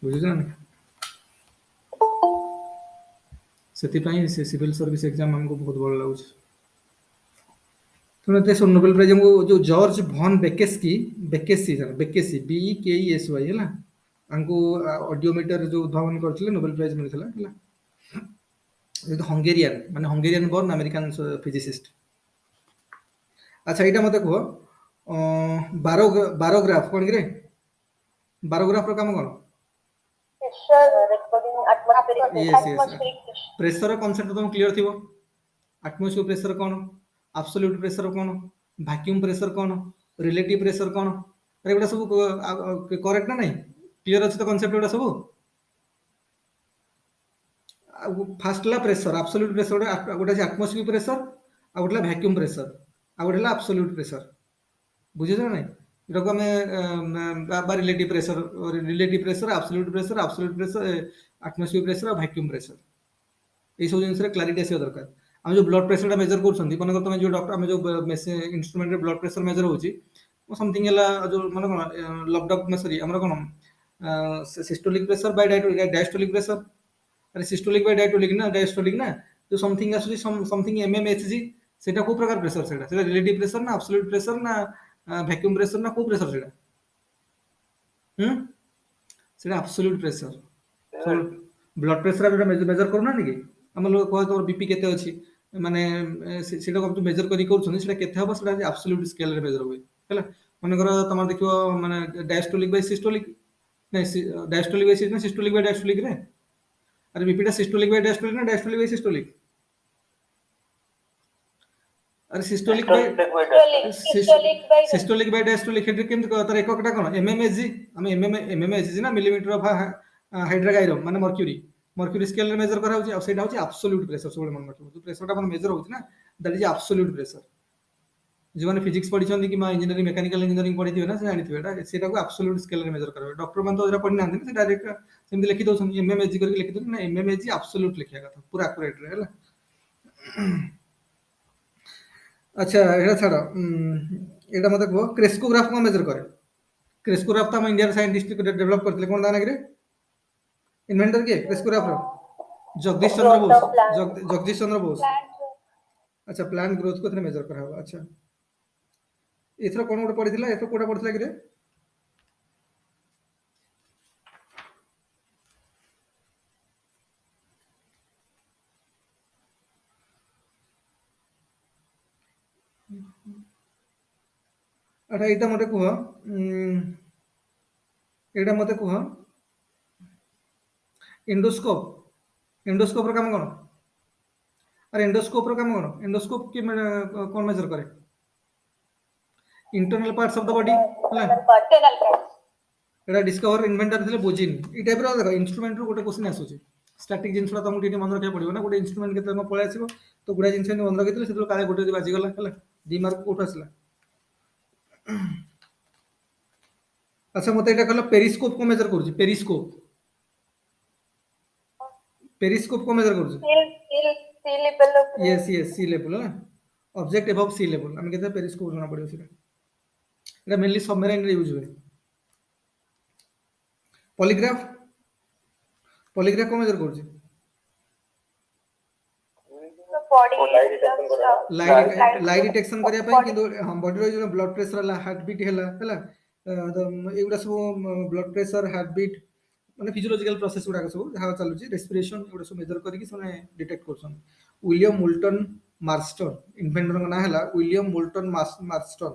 ବୁଝୁଛ ନା ନାଇଁ? ସେଥିପାଇଁ ସେ ସିଭିଲ ସର୍ଭିସ ଏକ୍ଜାମ ଆମକୁ ବହୁତ ଭଲ ଲାଗୁଛି। ତେଣୁ ଏତେ ସବୁ ନୋବେଲ ପ୍ରାଇଜ ଆମକୁ ଯୋଉ ଜର୍ଜ ଭନ୍ ବେକେସି BEKESY ହେଲା ତାଙ୍କୁ ଅଡିଓମିଟର ଯୋଉ ଉଦ୍ଭାବନ କରିଥିଲେ ନୋବେଲ ପ୍ରାଇଜ ମିଳିଥିଲା ହେଲା। ହଙ୍ଗେରିଆନ ମାନେ ହଙ୍ଗେରିଆନ ବର୍ନ ଆମେରିକାନ ଫିଜିସିଷ୍ଟ। ଆଚ୍ଛା ଏଇଟା ମତେ କୁହ ବାରୋଗ୍ରାଫ କଣ କିରେ? ବାରୋଗ୍ରାଫର କାମ କଣ? pressure recording atmospheric Yes, yes. atmospheric pressure. Pressure concept ତମକୁ କ୍ଲିୟର ଥିବ। ଆଟମୋସ୍ଫିୟର ପ୍ରେସର କଣ? ଆବସୋଲ୍ୟୁଟ ପ୍ରେସର କଣ? ଭାକ୍ୟୁମ ପ୍ରେସର କଣ? ରିଲେଟିଭ ପ୍ରେସର କଣ? ଏଗୁଡ଼ା ସବୁ କରେକ୍ଟ ନା ନାଇଁ? କ୍ଲିୟର ଅଛି ତ କନସେପ୍ଟ ଏଗୁଡ଼ା ସବୁ? ଫାଷ୍ଟ ହେଲା ପ୍ରେସର ଆବସୋଲ୍ୟୁଟ ପ୍ରେସର ଗୋଟେ ଅଛି ଆଟମୋସ୍ଫିୟର ପ୍ରେସର ଆଉ ଗୋଟେ ହେଲା ଭାକ୍ୟୁମ ପ୍ରେସର ଆଉ ଗୋଟେ ହେଲା ଆବସୋଲ୍ୟୁଟ ପ୍ରେସର। ବୁଝିଛ ନା ନାଇଁ? ଏଟାକୁ ଆମେ relative pressure absolute pressure atmosphere pressure ଆଉ ଭାକ୍ୟୁମ ପ୍ରେସର। এই ସବୁ ଜିନିଷରେ କ୍ଲାରିଟି ଆସିବା ଦରକାର। ଆମେ ଯୋଉ ବ୍ଲଡ ପ୍ରେସରଟା ମେଜର କରୁଛନ୍ତି ମନେକର ତମେ ଯୋଉ ଡକ୍ଟର ଆମେ ଯୋଉ ଇନଷ୍ଟ୍ରୁମେଣ୍ଟରେ ବ୍ଲଡ ପ୍ରେସର ମେଜର ହଉଛି ସମଥିଙ୍ଗ ହେଲା ଯୋଉ ମାନେ କଣ ଲକଡାଉନ ସରି ଆମର କଣ systolic pressure Bai diastolic pressure. ଆରେ ସିଷ୍ଟୋଲିକ ବାଇ ଡାଇଷ୍ଟୋଲିକ ନା ଡାଇଷ୍ଟୋଲିକ ନା ଯୋଉ ସମଥିଙ୍ଗ ଆସୁଛି ସମଥିଙ୍ଗ MMHg ସେଟା କୋଉ ପ୍ରକାର ପ୍ରେସର? ସେଟା ରିଲେଟିଭ ପ୍ରେସର ନା ଆବସୋଲ୍ୟୁଟ ପ୍ରେସର ନା ଭ୍ୟାକ୍ୟୁମ ପ୍ରେସର ନା କୋଉ ପ୍ରେସର ସେଟା? ସେଟା ଆବସୋଲ୍ୟୁଟ ପ୍ରେସର। ବ୍ଲଡ ପ୍ରେସର ଯୋଉଟା ମେଜର କରୁନାହାନ୍ତି କି ଆମ ଲୋକ କହେ ତମର ବିପି କେତେ ଅଛି ମାନେ ସେଟା ମେଜର କରି କରୁଛନ୍ତି ସେଟା କେତେ ହବ ସେଟା ଆବସୋଲ୍ୟୁଟ ସ୍କେଲରେ ମେଜର ହୁଏ ହେଲା। ମନେକର ତମର ଦେଖିବ ମାନେ ଡାଇଷ୍ଟୋଲିକ ବାଇ ସିଷ୍ଟୋଲିକ ନାଇଁ ଡାଇଷ୍ଟୋଲିକ ବାଇ ନା ସିଷ୍ଟୋଲିକ ବାଇ ଡାଇଷ୍ଟୋଲିକ ରେ ଆରେ ବିପିଟା ସିଷ୍ଟୋଲିକ ବାଇ ଡାଇଷ୍ଟୋଲିକ ନା ଡାଇଷ୍ଟୋଲିକ ବାଇ ସିଷ୍ଟୋଲିକ? ଆରେ systolic by Systolic by systolic by diastolic ହେଡରେ କେମିତି ତାର ଏକକଟା କଣ? MMHg। ଆମେ MMHg ନା ମିଲିମିଟର ଅଫ ହାଇଡ୍ରାଗାଇରମ ମାନେ ମର୍କ୍ୟୁରି ସ୍କେଲରେ ମେଜର କରାହଉଛି ଆଉ ସେଇଟା ହଉଛି ଆବସୋଲ୍ୟୁଟ ପ୍ରେସର। ସବୁବେଳେ ମନେ ରଖିବ ଯୋଉ ପ୍ରେସରଟା ଆମର ମେଜର ହଉଛି ନା ଦ୍ୟାଟ ଇଜ ଆବସୋଲ୍ୟୁଟ ପ୍ରେସର। ଯେଉଁମାନେ ଫିଜିକ୍ସ ପଢିଛନ୍ତି କିମ୍ବା ଇଞ୍ଜିନିୟରିଂ ମେକାନିକାଲ ଇଞ୍ଜିନିୟରିଂ ପଢିଥିବେ ନା ସେ ଜାଣିଥିବେ ସେଟାକୁ ଆବସୋଲ୍ୟୁଟ ସ୍କେଲରେ ମେଜର କରାହୁଏ। ଡକ୍ଟର ମାନେ ତ ଏଟା ପଢିନାହାନ୍ତି ନା ସେ ଡାଇରେକ୍ଟ ସେମିତି ଲେଖି ଦଉଛନ୍ତି MMHg କରିକି ଲେଖି ଦଉଛନ୍ତି ନା MMHg ଆବସୋଲ୍ୟୁଟ ଲେଖିବା କଥା ପୁରା ଆକୁରେଟରେ ହେଲା। ଆଚ୍ଛା ଏଇଟା ଛାଡ ଏଇଟା ମତେ କୁହ କ୍ରେସ୍କୋଗ୍ରାଫ କଣ ମେଜର କରେ? କ୍ରେସ୍କୋଗ୍ରାଫ ତ ଆମ ଇଣ୍ଡିଆର ସାଇଣ୍ଟିଷ୍ଟ ଡେଭଲପ କରିଥିଲେ କଣ ତା ନା କିରେ? ଇନଭେଣ୍ଟର କିଏ କ୍ରେସ୍କୋଗ୍ରାଫର? ଜଗଦୀଶ ଚନ୍ଦ୍ର growth Bose. of plant. Jagdish Chandra Bose. Plant ଆଚ୍ଛା ପ୍ଲାଣ୍ଟ ଗ୍ରୋଥ କୁ ମେଜର କରାହବ। ଆଚ୍ଛା ଏଥର କଣ ଗୋଟେ ପଡିଥିଲା ଏଥର କୋଉଟା ପଡିଥିଲା କିରେ? ଆଚ୍ଛା ଏଇଟା ମତେ କୁହ ଏଇଟା ମତେ କୁହ ଏଣ୍ଡୋସ୍କୋପ ର କାମ କଣ? ଆରେ ଏଣ୍ଡୋସ୍କୋପ ର କାମ କଣ? ଏଣ୍ଡୋସ୍କୋପ କଣ ମେଜର କରେ? Internal parts of the body ହେଲା। internal parts. ଏଟା ଡିସ୍କଭର ଇନଭେଣ୍ଟର ଥିଲେ ବୋଜିନ୍। ଏଇ ଟାଇପର ଦେଖ ଇନଷ୍ଟ୍ରୁମେଣ୍ଟ ରୁ ଗୋଟେ କ୍ୱେଶ୍ଚନ ଆସୁଛି। ଷ୍ଟାଟିକ ଜିନିଷଟା ତମକୁ ଟିକେ ମନେ ରଖିବାକୁ ପଡିବ ନା ଗୋଟେ ଇନଷ୍ଟ୍ରୁମେଣ୍ଟ କେତେ ସମୟ ପଳେଇ ଆସିବ ତ ଗୁଡାଏ ଜିନିଷ ଏମିତି ମନେ ରଖିଥିଲେ ସେଥିରୁ କାଳେ ଗୋଟେ ଯଦି ବାଜିଗଲା ହେଲା 2 ମାର୍କ କୋଉଠୁ ଆସିଲା? ଆଚ୍ଛା ମତେ ଏଇଟା କହିଲ ପେରିସ୍କୋପ କଣ ମେଜର କରୁଛି? ପେରିସ୍କୋପ କଣ ମେଜର କରୁଛି? Sea level of Yes C ଲେବୁଲ ହେଲା ଅବଜେକ୍ଟ ଏଭବ ସି ଲେବୁଲ ଆମେ କେତେ ପେରିସ୍କୋପ ଜଣା ପଡିବ ସେଟା। ଏଟା ମେନଲି ସବମେରାଇନରେ ୟୁଜ ହୁଏ। ପଲିଗ୍ରାଫ କଣ ମେଜର କରୁଛି? the body stuff. ଲାଇ ଡିଟେକ୍ସନ କରିବା ପାଇଁ କିନ୍ତୁ ବଡିର ଯୋଉ ବ୍ଲଡ ପ୍ରେସର ହେଲା ହାର୍ଟ ବିଟ୍ ହେଲା ଏଗୁଡା ସବୁ ବ୍ଲଡ ପ୍ରେସର ହାର୍ଟ ବିଟ୍ ମାନେ ଫିଜିଓଲୋଜିକାଲ ପ୍ରୋସେସ ଗୁଡାକ ସବୁ ଯାହା ଚାଲୁଛି ରେସ୍ପିରେସନ ଏଗୁଡା ସବୁ ମେଜର କରିକି ସେମାନେ ଡିଟେକ୍ଟ କରୁଛନ୍ତି। ୱିଲିୟମ ମୋଲ୍ଟନ ମାର୍ଷ୍ଟନ ଇନଭେଣ୍ଟରଙ୍କ ନାଁ ହେଲା ୱିଲିୟମ ମୋଲ୍ଟନ ମାର୍ଷ୍ଟନ।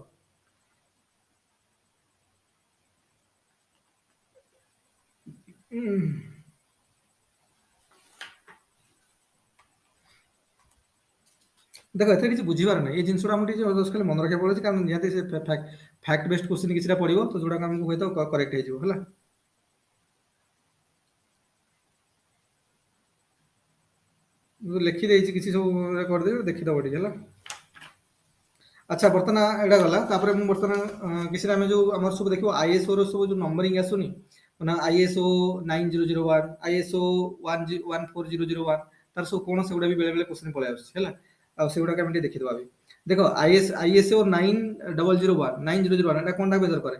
देखो एथे किसी बुझिबार नै ए जिंसटा हम खाली मन रखिया पड़े कारण निहाती से फैक्ट बेस्ड क्वेश्चन किछटा पड़िबो तो जोडा हमको होय तो करेक्ट हे जिवो हला लिखि देछि किछि सब कर दे देखि दबो ठीक हला अच्छा बर्तमान एडा गला तापर मु बर्तमान किछि हम जो हमर सब देखिबो आईएसओ रो सब जो नंबरिंग आसुनी माने आईएसओ 9001 आईएसओ 14001 तार सब कोन से गुडा भी बेले बेले क्वेश्चन पळे आछी हला आ से गुडा के देखि दबा देखो आईएसओ 9001 9001 एटा कोनटा मेजर करे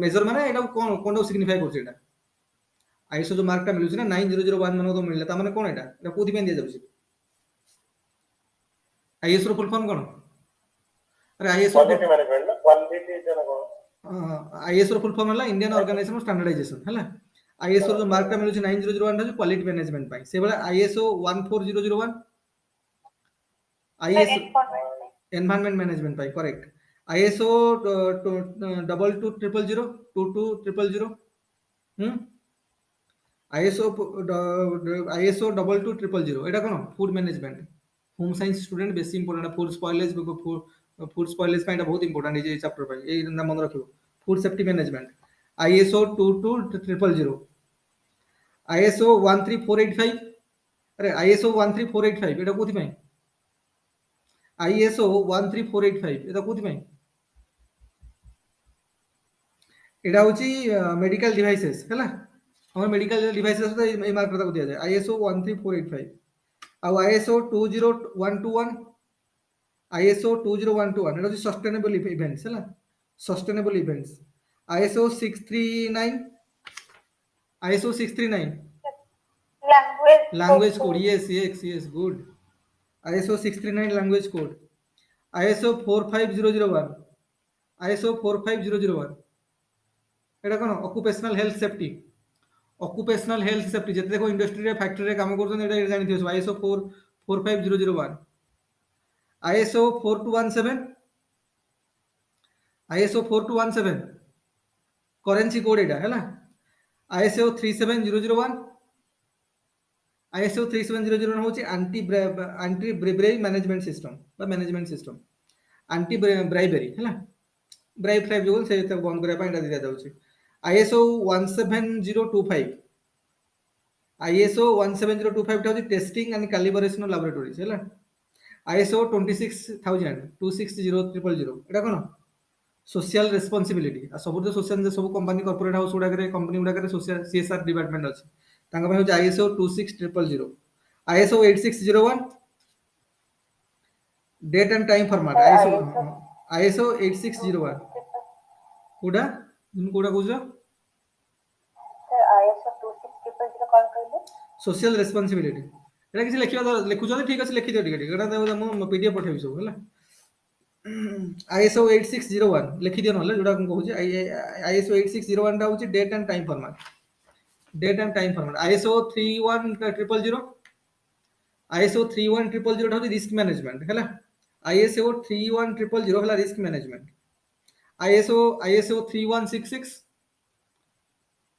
मेजर माने एटा कोन कोन सिग्निफाई करछ एटा आईएसओ जो मार्कटा मिलुछ ना 9001 माने तो मिलला ता माने कोन एटा कोथि पे दिया जाउछ आईएसओ रो फुल फॉर्म कोन अरे आईएसओ क्वालिटी मैनेजमेंट ना क्वालिटी जन को आईएसओ रो फुल फॉर्म हला इंडियन ऑर्गेनाइजेशन ऑफ स्टैंडर्डाइजेशन हला आईएसओ जो मार्कटा मिलुछ 9001 जो क्वालिटी मैनेजमेंट पाई से बेला आईएसओ 14001 आईएसओ एनवायरनमेंट मैनेजमेंट पाई करेक्ट आईएसओ 22000 22000 आईएसओ आईएसओ 22000 एटा कोन food management home science student बेसी इंपोर्टेंट फूड स्पॉइलेज पाइंट बहुत इंपोर्टेंट है चैप्टर पाई ए ना मन रखियो food safety management ISO 22000 ISO 13485 अरे आईएसओ 13485 एटा कोथि पाई आईएसओ 13485 एटा कोथि पाई एटा होची मेडिकल डिवाइसेस हला हमर मेडिकल डिवाइसेस ए मार्क पता को दिया जाय आईएसओ 13485 आ आईएसओ 20121 आईएसओ 20121 एटा सस्टेनेबल इवेंट्स है sustainable events ISO 639 ISO 639 language code yes good ISO 639 language code ISO 45001 ISO 45001 एटा कोन ऑक्युपेशनल हेल्थ सेफ्टी जते देखो इंडस्ट्री रे फैक्ट्री रे काम करछन एटा जानि थियो ISO 45001 ISO 4217 ISO 4217 currency code एटा हैला आईएसओ 37001 आईएसओ 37001 होची एंटी ब्राइबरी मैनेजमेंट सिस्टम बा मैनेजमेंट सिस्टम एंटी ब्राइबरी हैला ब्राइब फ्राइब जो से त बंद करे पाइंडा दिया जाउची आईएसओ 17025 आईएसओ 17025 टा होची टेस्टिंग एंड कैलिब्रेशन लैबोरेटरीज हैला आईएसओ 26000 260000 एटा कोन सोशल रिस्पांसिबिलिटी आ सब तो सोशल सब कंपनी कॉर्पोरेट हाउस गुडा करे कंपनी गुडा करे सोशल सीएसआर डिपार्टमेंट अछि तांगा भाई ISO 26000 ISO 8601 date and time format ISO 8601 कोडा तुम कोडा बुझो सर आईएसओ 26000 कौन कहले सोशल रिस्पांसिबिलिटी एटा किसी लिखु जदि ठीक अछि लिखि दियो टिके एटा हम पीडीएफ पठेबी सब हला आईएसओ 8601 लिखि दियो नले जोडा हम कहूची आईएसओ 8601 टा होची date and time format ISO 31000 ISO 31000 टा होची रिस्क मैनेजमेंट हला आईएसओ 31000 हला रिस्क मैनेजमेंट आईएसओ 3166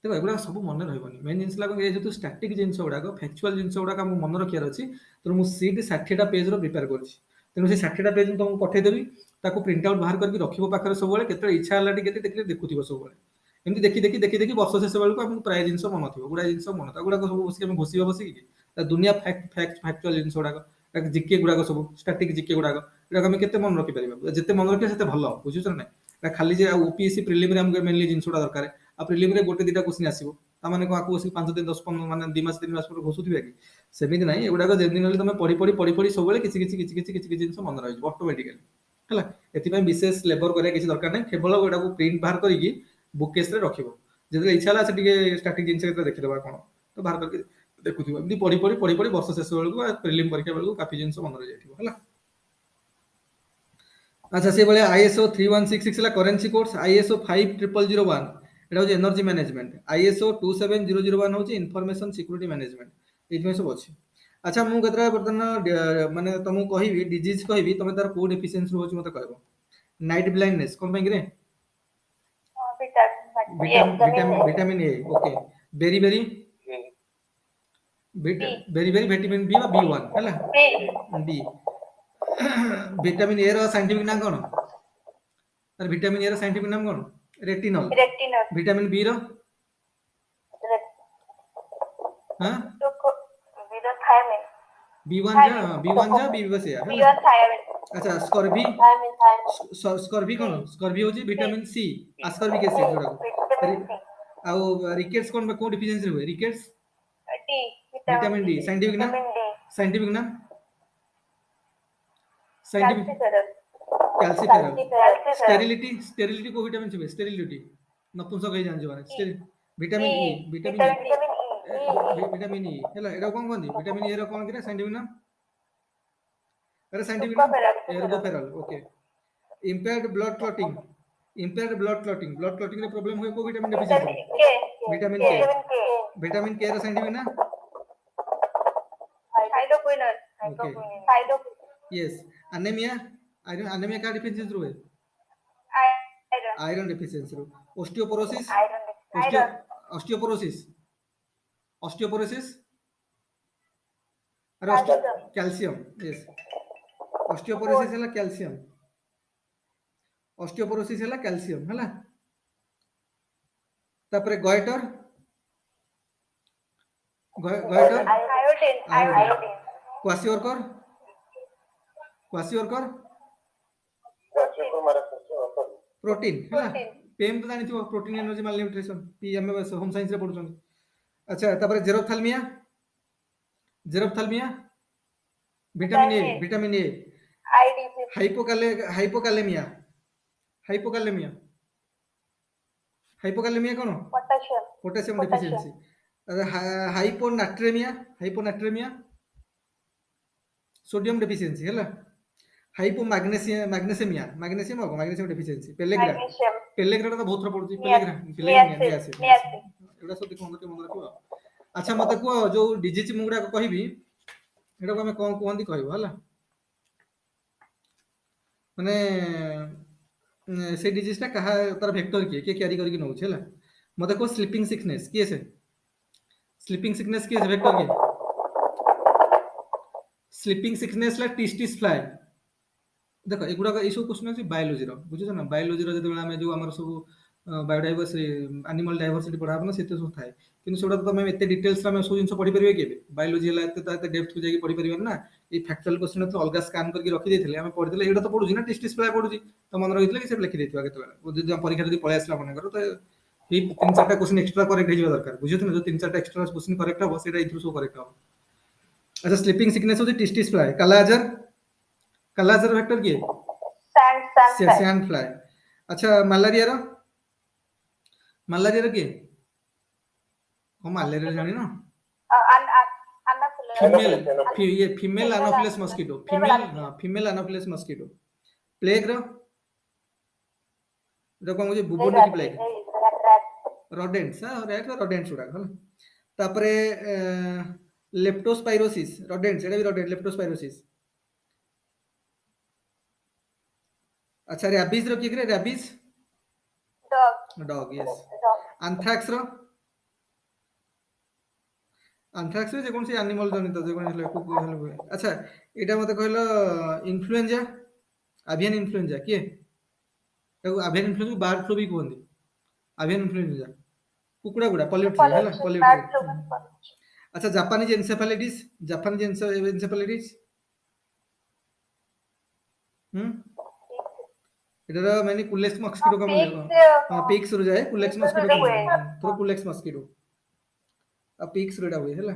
देखो एगुडा सब मन रहबनी मेन जिंस लागो ए जेतु स्टैटिक जिंस गुडा फैक्चुअल जिंस गुडा हम मन रखियार अछि तो मु सीट 60 टा पेज रो प्रिपेयर करछि तेनु से 60 टा पेज तुमको पठे देबी ताको प्रिंट आउट बाहर करके रखिबो पाखरे सब बेले केते इच्छा हलाटी केते देखले देखुथिबो सब बेले एमति देखि वर्ष शेष बेलको हमको प्राय जिंस मन थिबो गुडा जिंस मन ता गुडा सब बसी हम घोसीबा बसी कि दुनिया फैक्चुअल जिंस गुडा जीके गुडा सब स्टैटिक जीके गुडा एटा हम केते मन रखि परिबा जते मन रखि सेते भलो बुझुछ ना एटा खाली जे ओपीएससी प्रीलिम रे हमके मेनली जिंस गुडा दरकार आ प्रीलिम रे गोटे दिटा क्वेश्चन आसीबो ता माने को आकु बसी 5 दिन 10 15 माने 2 मास 3 मास पर घोसुथिबे कि सेमिति नाही एगुडा जे दिन तमे पढ़ी सब बेले किछि जिंस मन रहि ऑटोमेटिकली हला एति पय विशेष लेबर करे किछि दरकार नै केवल एटा को प्रिंट बाहर करिकि बुक केस रे रखिबो जदि इच्छा हला से टिके स्टैटिक जिंस के देखि देबा कोन तो बाहर करके देखुथिबो एमति पढ़ी वर्ष शेष बेलको प्रीलिम परीक्षा बेलको काफी जिंस मन रहि जाइथिबो हला अच्छा से बेले आईएसओ 3166 ला करेंसी कोड्स आईएसओ 5001 एटा हो एनर्जी मैनेजमेंट आईएसओ 27001 हो इंफॉर्मेशन सिक्योरिटी मैनेजमेंट एथमे सब अछि अच्छा मु कतरा बर्तन माने तुमको कहिबी डिजीज कहिबी तमे तार कोड एफिशिएंसी होछ मते कहबो नाइट ब्लाइंडनेस कोन पे रे vitamin A okay very very vitamin B B one हला बी विटामिन ए रो साइंटिफिक नाम कोन अरे विटामिन ए रो साइंटिफिक नाम कोन रेटिनॉल रेटिनॉल विटामिन बी रो हां विरो थायमिन B1 जा B बस या विरो थायमिन अच्छा स्कॉर्बी थायमिन स्कॉर्बी कोन स्कॉर्बी होची विटामिन सी आस्कॉर्बिक एसिड जोड़ा विटामिन सी आउ रिकेट्स कोन को डिफिशिएंसी हुए rickets D vitamin D scientific नाम विटामिन डी साइंटिफिक नाम साइंटिफिक कैल्सिफेरल कैल्सिफेरल स्टेरिलिटी को विटामिन छबे स्टेरिलिटी नपुंसक हे जान जबार विटामिन ई विटामिन ई हैला एडा कोन कोन विटामिन ए रो कोन करे साइंटिफिक नाम अरे साइंटिफिक नाम एर्गोफेरल okay impaired blood clotting blood clotting रे प्रॉब्लम हुए को विटामिन डेफिशिएंसी विटामिन के रो साइंटिफिक नाम हाइड्रोक्विनोन यस एनीमिया का डिफिशिएंसी रुए आयरन डेफिशिएंसी रो ओस्टियोपोरोसिस अरे कैल्शियम यस ऑस्टियोपोरोसिस है कैल्शियम है तापर गॉइटर आयोडीन क्वासिओरकर प्रोटीन है पेम तो जानि थो protein energy malnutrition PM home science रे पढुछन अच्छा तापर जेरोफ्थाल्मिया विटामिन ए हाइपोकालेमिया कोन potassium deficiency hyponatraemia sodium deficiency हैला मैग्नीशियम डेफिशिएंसी पेलेग्रा तो बहुत पड़ुची पेलेग्रा एडा सब देखो मन रखो अच्छा मते को जो डिजीज मुगडा को कहबी एडा को हमें कोन कोहंदी कहबो हला माने से डिजीज ता कहा तार वेक्टर के कैरी करके नउछ हला मते को स्लीपिंग सिकनेस के से वेक्टर के स्लीपिंग सिकनेस ला टिस्टिस फ्लाई देखो एगुडा का इशू क्वेश्चन अछि बायोलॉजी रो बुझियो ना बायोलॉजी रो जते हमें जो हमर सब बायोडाइवर्सिटी एनिमल डाइवर्सिटी पढाबना सेते सब थाए किंतु सेडा तो हम एते डिटेल्स में सब जिंस पढी परिबे केबे बायोलॉजी ला एते डेप्थ को जाके पढी परिबे ना ए फैक्चुअल क्वेश्चन तो अलगा स्कैन करके रखि देथिले हम पढितले एडा तो पढुजी ना टिस्टिस फ्लाई पढुजी तो मन रहितले कि से लिखि देथिबा केते बेला जब परीक्षा जदी पळे आसला मन करो तो ए तीन चारटा क्वेश्चन एक्स्ट्रा करेक्ट हेजिबा दरकार बुझियो ना जो तीन चारटा एक्स्ट्रा क्वेश्चन करेक्ट हो सेडा इथु सब करेक्ट हो अच्छा स्लीपिंग सिकनेस होती टिस्टिस फ्लाई कालाजार वेक्टर के सैंड फ्लाई अच्छा मलेरिया के हो मलेरिया जानी ना फीमेल एनोफिलस मस्कीटो प्लेग रो देखो मुझे बुबोनिक प्लेग रोडेंट्स रोडेंट्स उडा हला तापरे लेप्टोस्पाइरोसिस रोडेंट्स एटा भी रोडेंट लेप्टोस्पाइरोसिस अच्छा रैबिस रो की करे रैबिस डॉग यस एंथ्रैक्स रे जे कोन से एनिमल जनित जे कोन ले कुकु हल हुए अच्छा एटा मते कहलो इन्फ्लुएंजा एवियन इन्फ्लुएंजा के एगो एवियन इन्फ्लुएंजा बर्ड फ्लू भी कोहंदी एवियन इन्फ्लुएंजा कुकुडा गुडा पॉल्यूटेड अच्छा जापानीज एन्सेफेलाइटिस एटा माने कुलेक्स मस्किटो का बोले हां पिक्स रो जाए कुलेक्स मस्किटो तो कुलेक्स मस्किटो आ पिक्स रेडा हुए हैला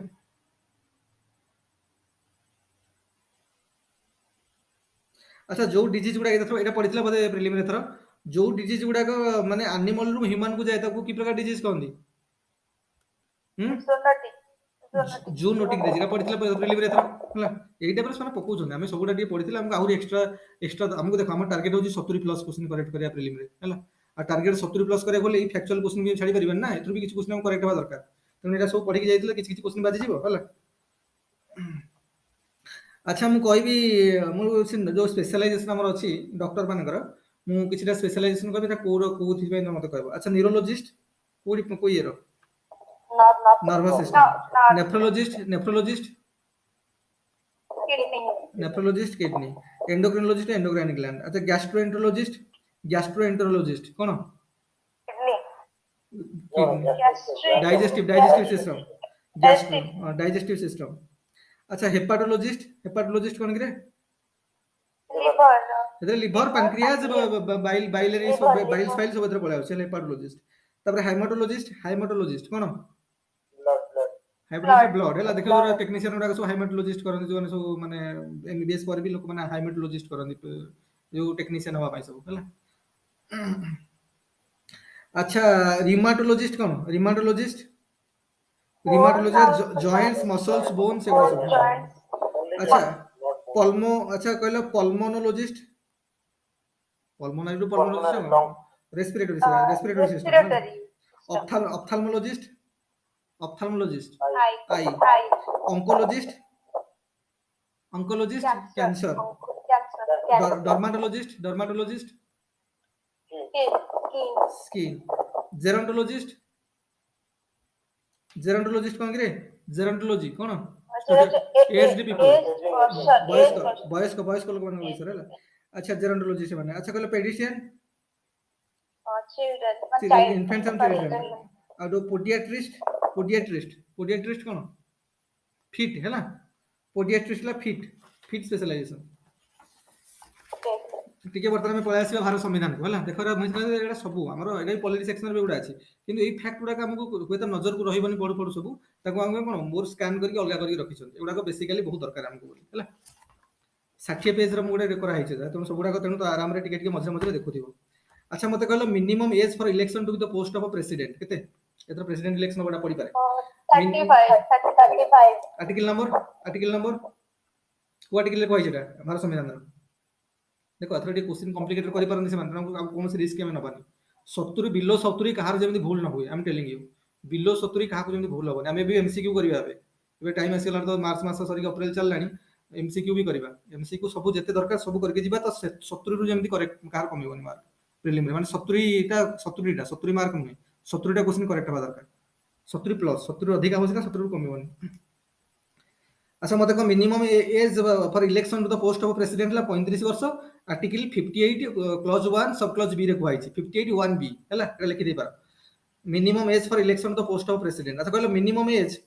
अच्छा जो डिजीज गुडा एटा पढितला बदे प्रिलिमिनरी थरो जो डिजीज गुडा को माने एनिमल रु ह्यूमन को जाय ताको की प्रकार डिजीज कहंदी जूनोटिक डिजीज पढितला प्रिलिमिनरी थरो हैला एटा पर सना पकौ छन हम सबुडा डी पढितला हमको आहुरी एक्स्ट्रा हमको देखो हम टारगेट होची 70 प्लस क्वेश्चन करेक्ट करिया प्रिलिमिनरी हैला आ टारगेट 70 प्लस करे बोले ई फैक्चुअल क्वेश्चन भी छाडी परिबन ना एथुर भी किछ क्वेश्चन हम करेक्ट होबा दरकार तने एटा सब पढि के जाइतले किछ किछ क्वेश्चन बाजी जीवो हैला अच्छा मु कहबी मु जो स्पेशलाइजेशन हमर अछि डॉक्टर मानकर मु किछटा स्पेशलाइजेशन कहबी ता को थि पे मते कहबो अच्छा न्यूरोलॉजिस्ट कोई arrow nervous system nephrologist kidney endocrinologist endocrine gland. अच्छा गैस्ट्रोएंटरोलॉजिस्ट कौन? Kidney. Kidney. Gastric. Digestive system gastro Gastric. Digestive system. अच्छा हेपाटोलॉजिस्ट कौन करे? Liver. एतरे लिवर पैनक्रियाज बाइलरी सब Liver. बाइल्स फाइल सब एतरे पळे आछे हेपाटोलॉजिस्ट। तापर हाइमेटोलॉजिस्ट कौन? हाइमेटोलॉजिस्ट ब्लड हैला देखो जो टेक्नीशियन गुडा सब हाइमेटोलॉजिस्ट करन जो सब माने एमबीबीएस पर भी लोक माने हाइमेटोलॉजिस्ट करन जो टेक्नीशियन हवा पाई सब हैला। अच्छा रिमाटोलॉजिस्ट कौन? रिमाटोलॉजिस्ट जॉइंट्स मसल्स बोन्स एगुड़ा सब। Joints. अच्छा अच्छा कहलो pulmonologist respiratory system. Respiratory. Ophthalmologist Eye. Eye. Eye. Oncologist Cancer. Cancer. Cancer. Dermatologist Skin. Skin. Gerontologist कौन करे? जेरोंटोलॉजी कौन? एज्ड पीपल वयस्क लोक मान विषय हैला। अच्छा जेरोंटोलॉजिस्ट माने। अच्छा कहलो paediatrician Children. Infants and children. आ दो पोडियाट्रिस्ट कौन? फिट हैला। पोडियाट्रिस्ट ला फिट स्पेशलाइजेशन। टिके वर्तमान में पळा आसीबा भारत संविधान को हैला। देखो रा एटा सब हमर एटा पॉलिटी सेक्शन रे उडा अछि किंतु एई फैक्ट उडा हमको होय त नजर को रहइबनी पडु सब ताको हम कोन मोर स्कैन करके अलगा करके रखिछन। एउडा को बेसिकली बहुत दरकार हमको बोली हैला। 60 पेज रे मुडे करा हिचे त सब उडा को तेनु तो आराम रे टिके मझे मझे देखुथिबो। अच्छा मते कहलो minimum age for election to the post of president केते? एतर प्रेसिडेंट इलेक्शन बडा पड़ी पारे 35. आर्टिकल नंबर को आर्टिकल को हिचेटा भारत संविधान रे देखो अथॉरिटी क्वेश्चन कॉम्प्लिकेटेड करि परन से मान हमको कोन से रिस्क में नबानी 70 बिलो 70 कहार जेमि भूल न होय। I am telling you below 70 कहा को जेमि भूल होबनी। हमें भी एमसीक्यू करिबा एबे टाइम आसीला तो मार्च मास सरी अप्रैल चल लानी एमसीक्यू भी करिबा। एमसीक्यू सब जेते दरकार सब करके जिबा तो 70 रु जेमि करेक्ट कहार कमिबनी मार्क प्रीलिम रे माने 70 मार्क नुहे 70 टा क्वेश्चन करेक्ट हबा दरकार 70 प्लस 70 अधिक हो 70 रु कमिबनी। अच्छा मते को minimum age for election to the post of president ला 35 वर्ष। Article 58 clause 1 sub clause B रे को आइछि 58 1 बी हैला लिखि दे पार minimum age for election to the post of president. अच्छा कहलो minimum age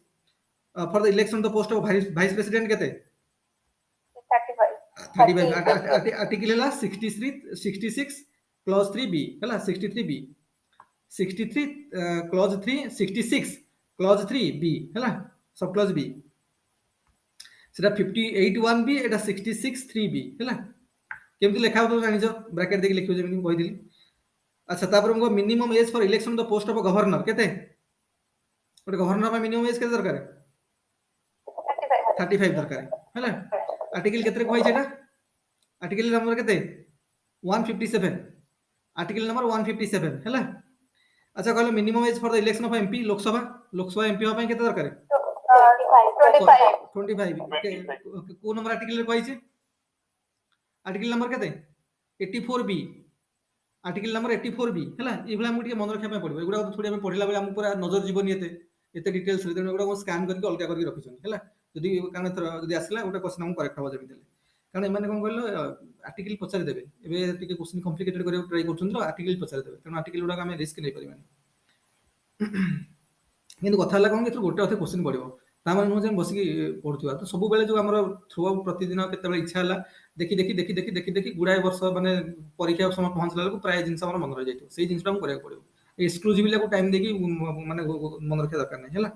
for the election to the post of vice president केते? 35 आर्टिकल हैला 66 क्लॉज 3 बी हैला 63 बी 63 क्लॉज 3 66 क्लॉज 3 बी हैला सब क्लॉज बी सेटा 58 1 बी एटा 66 3 B हैला केमति लेखा हो तो जानिजो ब्रैकेट देके लिखियो जेमि कहि दिली। अच्छा तापर हमको minimum age for election the post of governor केते? ओटे गवर्नर में मिनिमम एज केते दरकार? 35 दरकार हैला। आर्टिकल केते कहै छेटा? आर्टिकल नंबर केते? 157 आर्टिकल नंबर 157 हैला। अच्छा कहलो minimum age for the election of MP Lok Sabha MP होबा केते दरकार? 25 को नंबर आर्टिकल रे कहै छै? आर्टिकल नंबर केते? 84 बी आर्टिकल नंबर 84 बी हैला। एबला हम टिके मन रखा पे पड़बो एगुडा थोड़ी हम पढिला बेला हम पूरा नजर जीवन एते डिटेल्स रे एगुडा को स्कैन करके अलगा करके रखिछन हैला। जदी कान जदी आसला ओटा क्वेश्चन हम करेक्ट हो जेमि देले कारण एमाने कोन कहलो आर्टिकल पचार देबे एबे टिके क्वेश्चन कॉम्प्लिकेटेड करे ट्राई करछन तो आर्टिकल पचार देबे कारण आर्टिकल उडा हम रिस्क नै परिबानी। किंतु कथा हला कोन कि गोटे अथे क्वेश्चन पड़िबो तामान नु जेम बसिकी पढुथिबा तो सब बेले जो हमर थ्रू आउट प्रतिदिन केते बेले इच्छा हला देखि गुडाय वर्ष माने परीक्षा समय पहुंचला को प्राय जिंस हमर मन रह जाइतो सेही जिंसटा हम करे पड़िबो एक्सक्लूसिवली को टाइम देकी माने मन रखे दरकार नै हैला।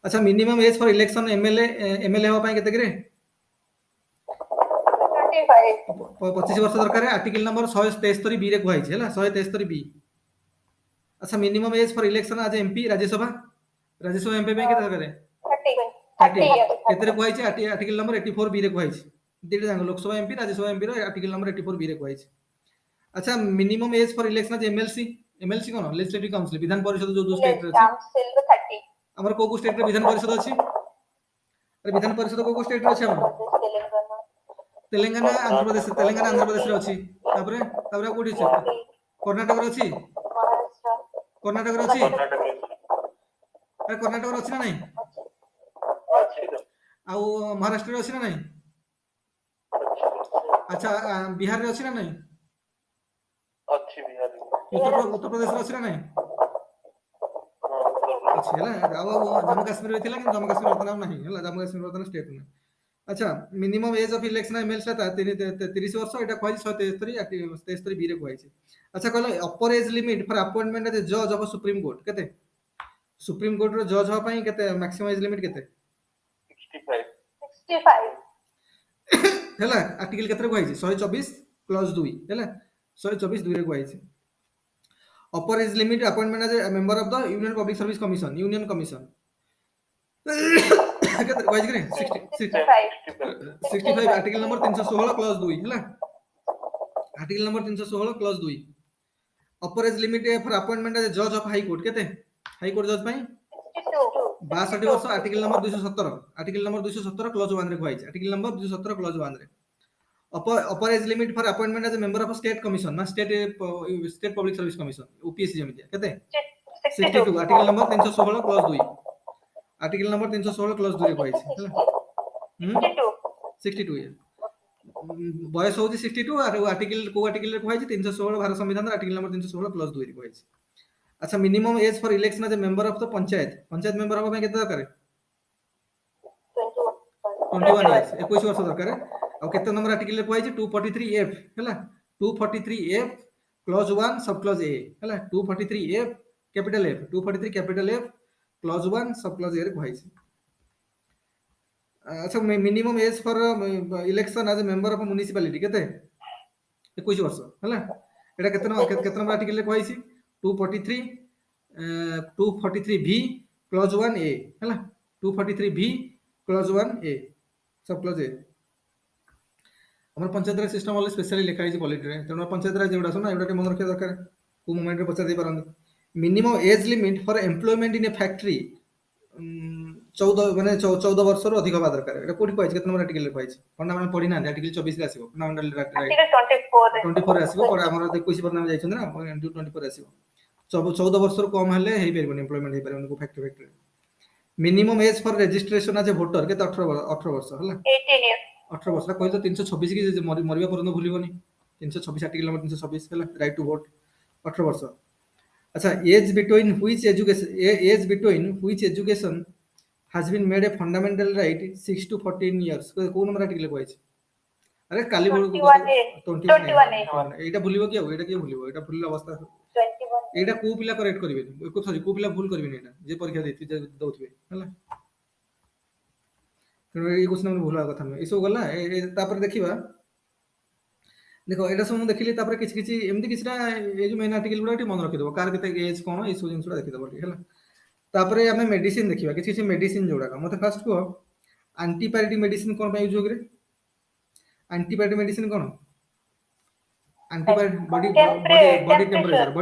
अच्छा minimum age for election MLA हो पाए केते करे? 25 वर्ष दरकार है। आर्टिकल नंबर 173 बी रे कहै छै हैला 173 बी। अच्छा मिनिमम एज फॉर इलेक्शन आज एमपी राज्यसभा एमपी पे केते दरकार है? 30 केते रे कहै छै? आर्टिकल नंबर 84 बी रे कहै छै दिटा जांग लोकसभा एमपी राज्यसभा एमपी रो आर्टिकल नंबर 84 बी रे कहै छै। अच्छा मिनिमम एज फॉर इलेक्शन आज एमएलसी कोन लेजिस्लेटिव काउंसिल विधान परिषद जो स्टेट रे अछि हमर को स्टेट रे विधान परिषद अछि? अरे विधान परिषद को स्टेट रे अछि हमर? तेलंगाना आंध्र प्रदेश रे अछि। तापरे कोठी छै? कर्नाटक रे अछि? कर्नाटक रे अछि? अरे कर्नाटक रे अछि ना नै? आ महाराष्ट्र रे अछि ना नै? अच्छा बिहार रे अछि ना नहीं अच्छी बिहार उत्तर प्रदेश रे अछि ना नहीं हाँ अच्छी है ना अब जम्मू काश्मीर में थिला कि जम्मू काश्मीर वर्तमान नहीं है जम्मू काश्मीर वर्तमान स्टेट में अच्छा minimum age of election MLC था 30 वर्ष एटा कहै 173 73 बी रे कहै अच्छा कहले अपर age limit for appointment as जज ऑफ सुप्रीम कोर्ट केते सुप्रीम कोर्ट रो जज हो पई केते मैक्सिमम एज लिमिट केते 65 65 हैला आर्टिकल केते कहै 124 क्लॉज 2 हैला 124 2 रे कहै अपर age limit appointment as a member of the union public service commission union commission केते कहै कि 65 65 आर्टिकल नंबर 316 क्लॉज 2 हैला article number 316 clause 2 upper age limit for appointment as जज ऑफ हाई कोर्ट केते हाई कोर्ट जज पई 62 वर्ष article number 217 article number 217 clause 1 रे कहै आर्टिकल नंबर 217 क्लॉज 1 रे upper age limit for appointment as a member of state commission ना state public service commission OPSC जेमिति केते 62 article number 316 clause 2 article number 316 clause 2 रे कहै हैला 62 ये बयस होची 62 और आर्टिकल को आर्टिकल रे कहै 316 भारत संविधान आर्टिकल नंबर 316 प्लस 2 रे कहै अच्छा minimum age for election as a member of the panchayat member होबा केते दरकार 21 इयर्स 21 वर्ष दरकार और केते नंबर आर्टिकल रे कहै 243 एफ हैला 243 F clause 1 sub clause A हैला 243 F capital F 243 capital F clause 1 sub clause A रे कहै अच्छा minimum age for election as a member of municipality केते 21 वर्ष हैला एटा केते नंबर आर्टिकल रे कहै 243 243 भी क्लॉज 1 ए हैला 243 भी clause 1 A sub clause A हमर पंचायत राज सिस्टम वाले स्पेशली लिखा है पॉलिटी रे तेनो पंचायत राज जेउडा सुना एउडा के मन रखिया दरकार को मोमेंट रे पचा दे परन minimum age limit for employment in A factory 14 माने 14 वर्ष रो अधिक बा दरकार एटा कोठी कहै केते नंबर आर्टिकल रे कहै फंडा माने पढी ना आर्टिकल 24 रे आसीबो फंडामेंटल राइट आर्टिकल 24 आसीबो पर हमर 21 पर नाम जाइछन ना 24 आसीबो 14 वर्ष रो कम हेले हेइ परबो एम्प्लॉयमेंट हेइ परबो को factory minimum age for registration as a voter केते 18 वर्ष हला 18 इयर्स 18 वर्ष कहै तो 326 की मरिबा परन भूलिबोनी 326 आर्टिकल नंबर 326 हला राइट टू वोट 18 वर्ष अच्छा age between which education has been made a fundamental right 6 to 14 years को नंबर आर्टिकल कहै अरे काली 21 एटा भूलिबो कि एटा के भूलिबो एटा भूलिला अवस्था 21 एटा को पिला करेक्ट करिवे को सॉरी को पिला भूल करिवे एटा जे परीक्षा देथि दउथबे हला तो ए क्वेश्चन हम भूलवा कथा नै इसो गला तापर देखिबा देखो एटा सब देखिली तापर किछ किछ एमदी किछरा ए जो मेन आर्टिकल गुडा मन रखि दबो कार केते एज कोन ए सब जिंसुडा देखि दबो हला तापर हमें मेडिसिन देखिबा किछ किछ मेडिसिन जोडा का मते फर्स्ट को एंटीबायोटिक मेडिसिन कोन पे यूज होगरे एंटीबायोटिक मेडिसिन कोन एंटीबायोटिक बॉडी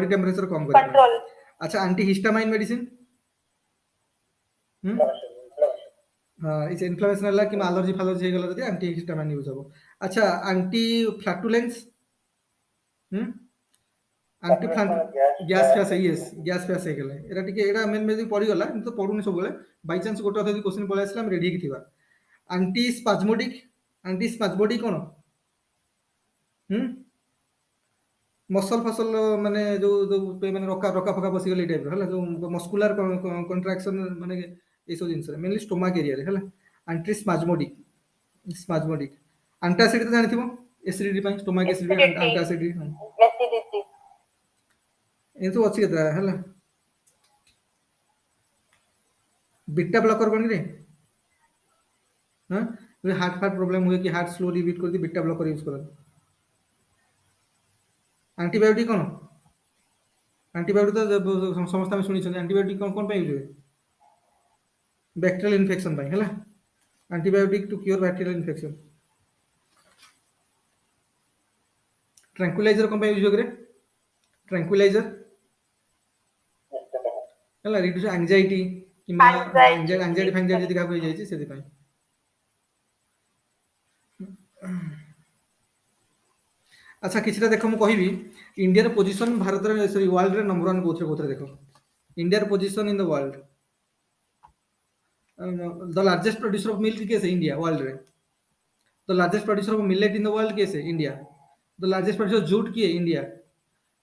टेम्परेचर कम करे कंट्रोल अच्छा एंटी हिस्टामाइन मेडिसिन हां इस इन्फ्लेमेशन हला कि एलर्जी फैलर्जी हे गला जदी एंटी हिस्टामाइन यूज हो अच्छा एंटी फ्लैटुलेंस एंटी गैस फैस यस गैस फैस हे गले एरा टिके एरा मेन मेन पड़ी गला तो पढुनी सब बेले बाय चांस गोटे अथि क्वेश्चन पळे आसला हम रेडी कि थिबा एंटी स्पाज्मोडिक कोन मसल फसल माने जो माने रका फका बसी गले टाइप हला जो मस्कुलर कंट्रैक्शन माने ए सब जिंस मेनली स्टोमक एरिया रे हला एंटी स्पाज्मोडिक एंटासिड तो जानिथिबो एसिडिटी ପାଇଁ स्टोमक एसिडिटी एंटासिड एसिडिटी ए तो अछि केता हला बीटा ब्लॉकर कोन रे हां हार्ट प्रॉब्लम हुए कि हार्ट स्लोली बीट करती बीटा ब्लॉकर यूज करन एंटीबायोटिक कोन एंटीबायोटिक तो समस्त में सुनी छन एंटीबायोटिक कोन कोन पे यूज हुए बैक्टीरियल इन्फेक्शन ପାଇଁ हला antibiotic to cure bacterial infection tranquilliser कोन पे यूज होगरे ट्रैंक्विलाइजर हला रिड्यूस एंजाइटी कि एंजाइटी फैंजाइटी जदी का हो जाई छी सेति ପାଇଁ अच्छा किछटा देखो मु कहिबी इंडिया रो पोजीशन भारत रे सॉरी वर्ल्ड रे नंबर 1 कोथरे देखो इंडिया रो position in the world the largest producer of milk केस इंडिया वर्ल्ड रे the largest producer of millet in the world किए से India. The largest producer jute किए India.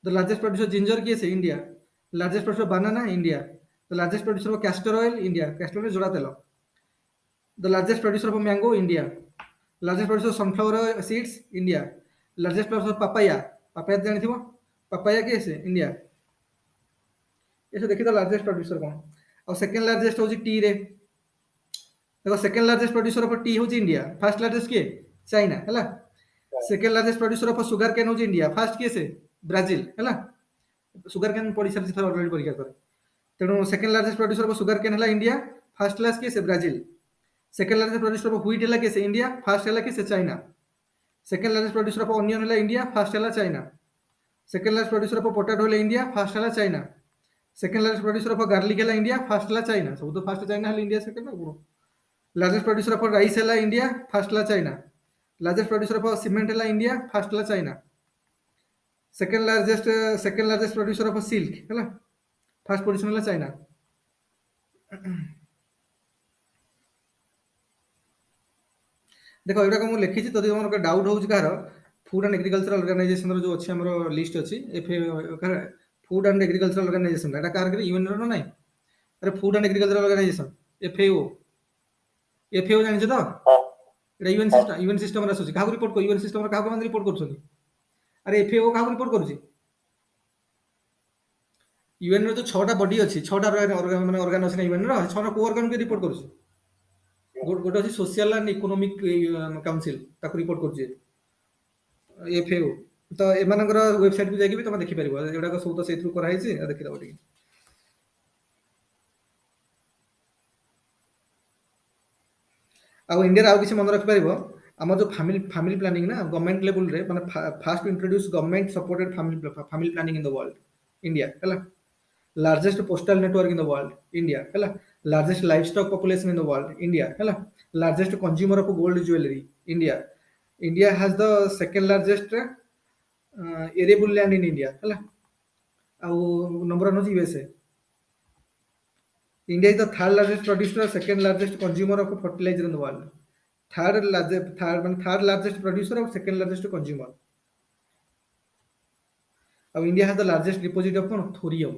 The largest producer ginger किए से India. Largest producer banana India. The largest producer of castor oil India, castor oil जोड़ा तेल। The largest producer of mango India. Largest producer of sunflower seeds India. Largest producer of papaya, papaya जानिथिबो, papaya किए से India. ये देखि तो largest producer कौन। और सेकंड लार्जेस्ट होची टी रे, देखो second largest producer of T होची इंडिया, फर्स्ट लार्जेस्ट किए चाइना हैला। Second largest producer of sugar cane होची इंडिया, फर्स्ट किए से ब्राजील हैला। सुगर केन पड़ी सब थर ऑलरेडी परीक्षा करे, तेणु second largest producer of sugar cane हैला इंडिया, फर्स्ट क्लास किए से Brazil. Second largest producer of wheat हैला किए से इंडिया, फर्स्ट हैला किए से China. Second largest producer of onion हैला इंडिया, फर्स्ट हैला China. Second largest producer of potato हैला इंडिया, फर्स्ट हैला China. Second largest producer of garlic हैला इंडिया, फर्स्ट हैला चाइना। सब तो फर्स्ट चाइना हैला, इंडिया सेकंड ना। लार्जेस्ट प्रोड्यूसर ऑफ राइस हैला इंडिया, फर्स्ट हैला China. Largest producer of cement हैला इंडिया, फर्स्ट हैला China. Second largest producer of silk हैला, फर्स्ट पोजीशन हैला चाइना। देखो एटा को मु लिखि छि, तदि हमर डाउट होउछ कार फूड एंड एग्रीकल्चर ऑर्गेनाइजेशन रो जो अछि हमरो लिस्ट अछि फूड एंड एग्रीकल्चर ऑर्गेनाइजेशन, एटा कार के यूएन रो नै। अरे food and agriculture organisation FAO, FAO जानि छ तो हाँ यूएन सिस्टम रे आसुछि। काहू रिपोर्ट को यूएन सिस्टम रे काहू को रिपोर्ट करछथि। अरे एफएओ काहू रिपोर्ट करूछि। यूएन रो जो 6टा बॉडी अछि, 6टा ऑर्गन माने ऑर्गन अछि यूएन रो, 6टा को ऑर्गन के रिपोर्ट करूछि। गोटे अछि सोशल एंड इकोनॉमिक काउंसिल, ताको रिपोर्ट करूछि एफएओ। तो एमानकर वेबसाइट पे जाके भी तुम देखि परिबो, एडा को सब तो सेथु कराइ छि, देखि दबो टिक। आ इंडिया आउ किसी मन रख परिबो, हमर जो फैमिली प्लानिंग ना गवर्नमेंट लेवल रे माने first introduce government supported family planning in the world India हैला। Largest postal network in the world India हैला। Largest livestock population in the world India हैला। Largest consumer of gold jewellery India. India has the second largest arable land in India हैला। आ number 1 USA. India is the third largest producer, second largest consumer of fertilizer in the world. Third largest producer और second largest consumer. अब India has the largest deposit of thorium.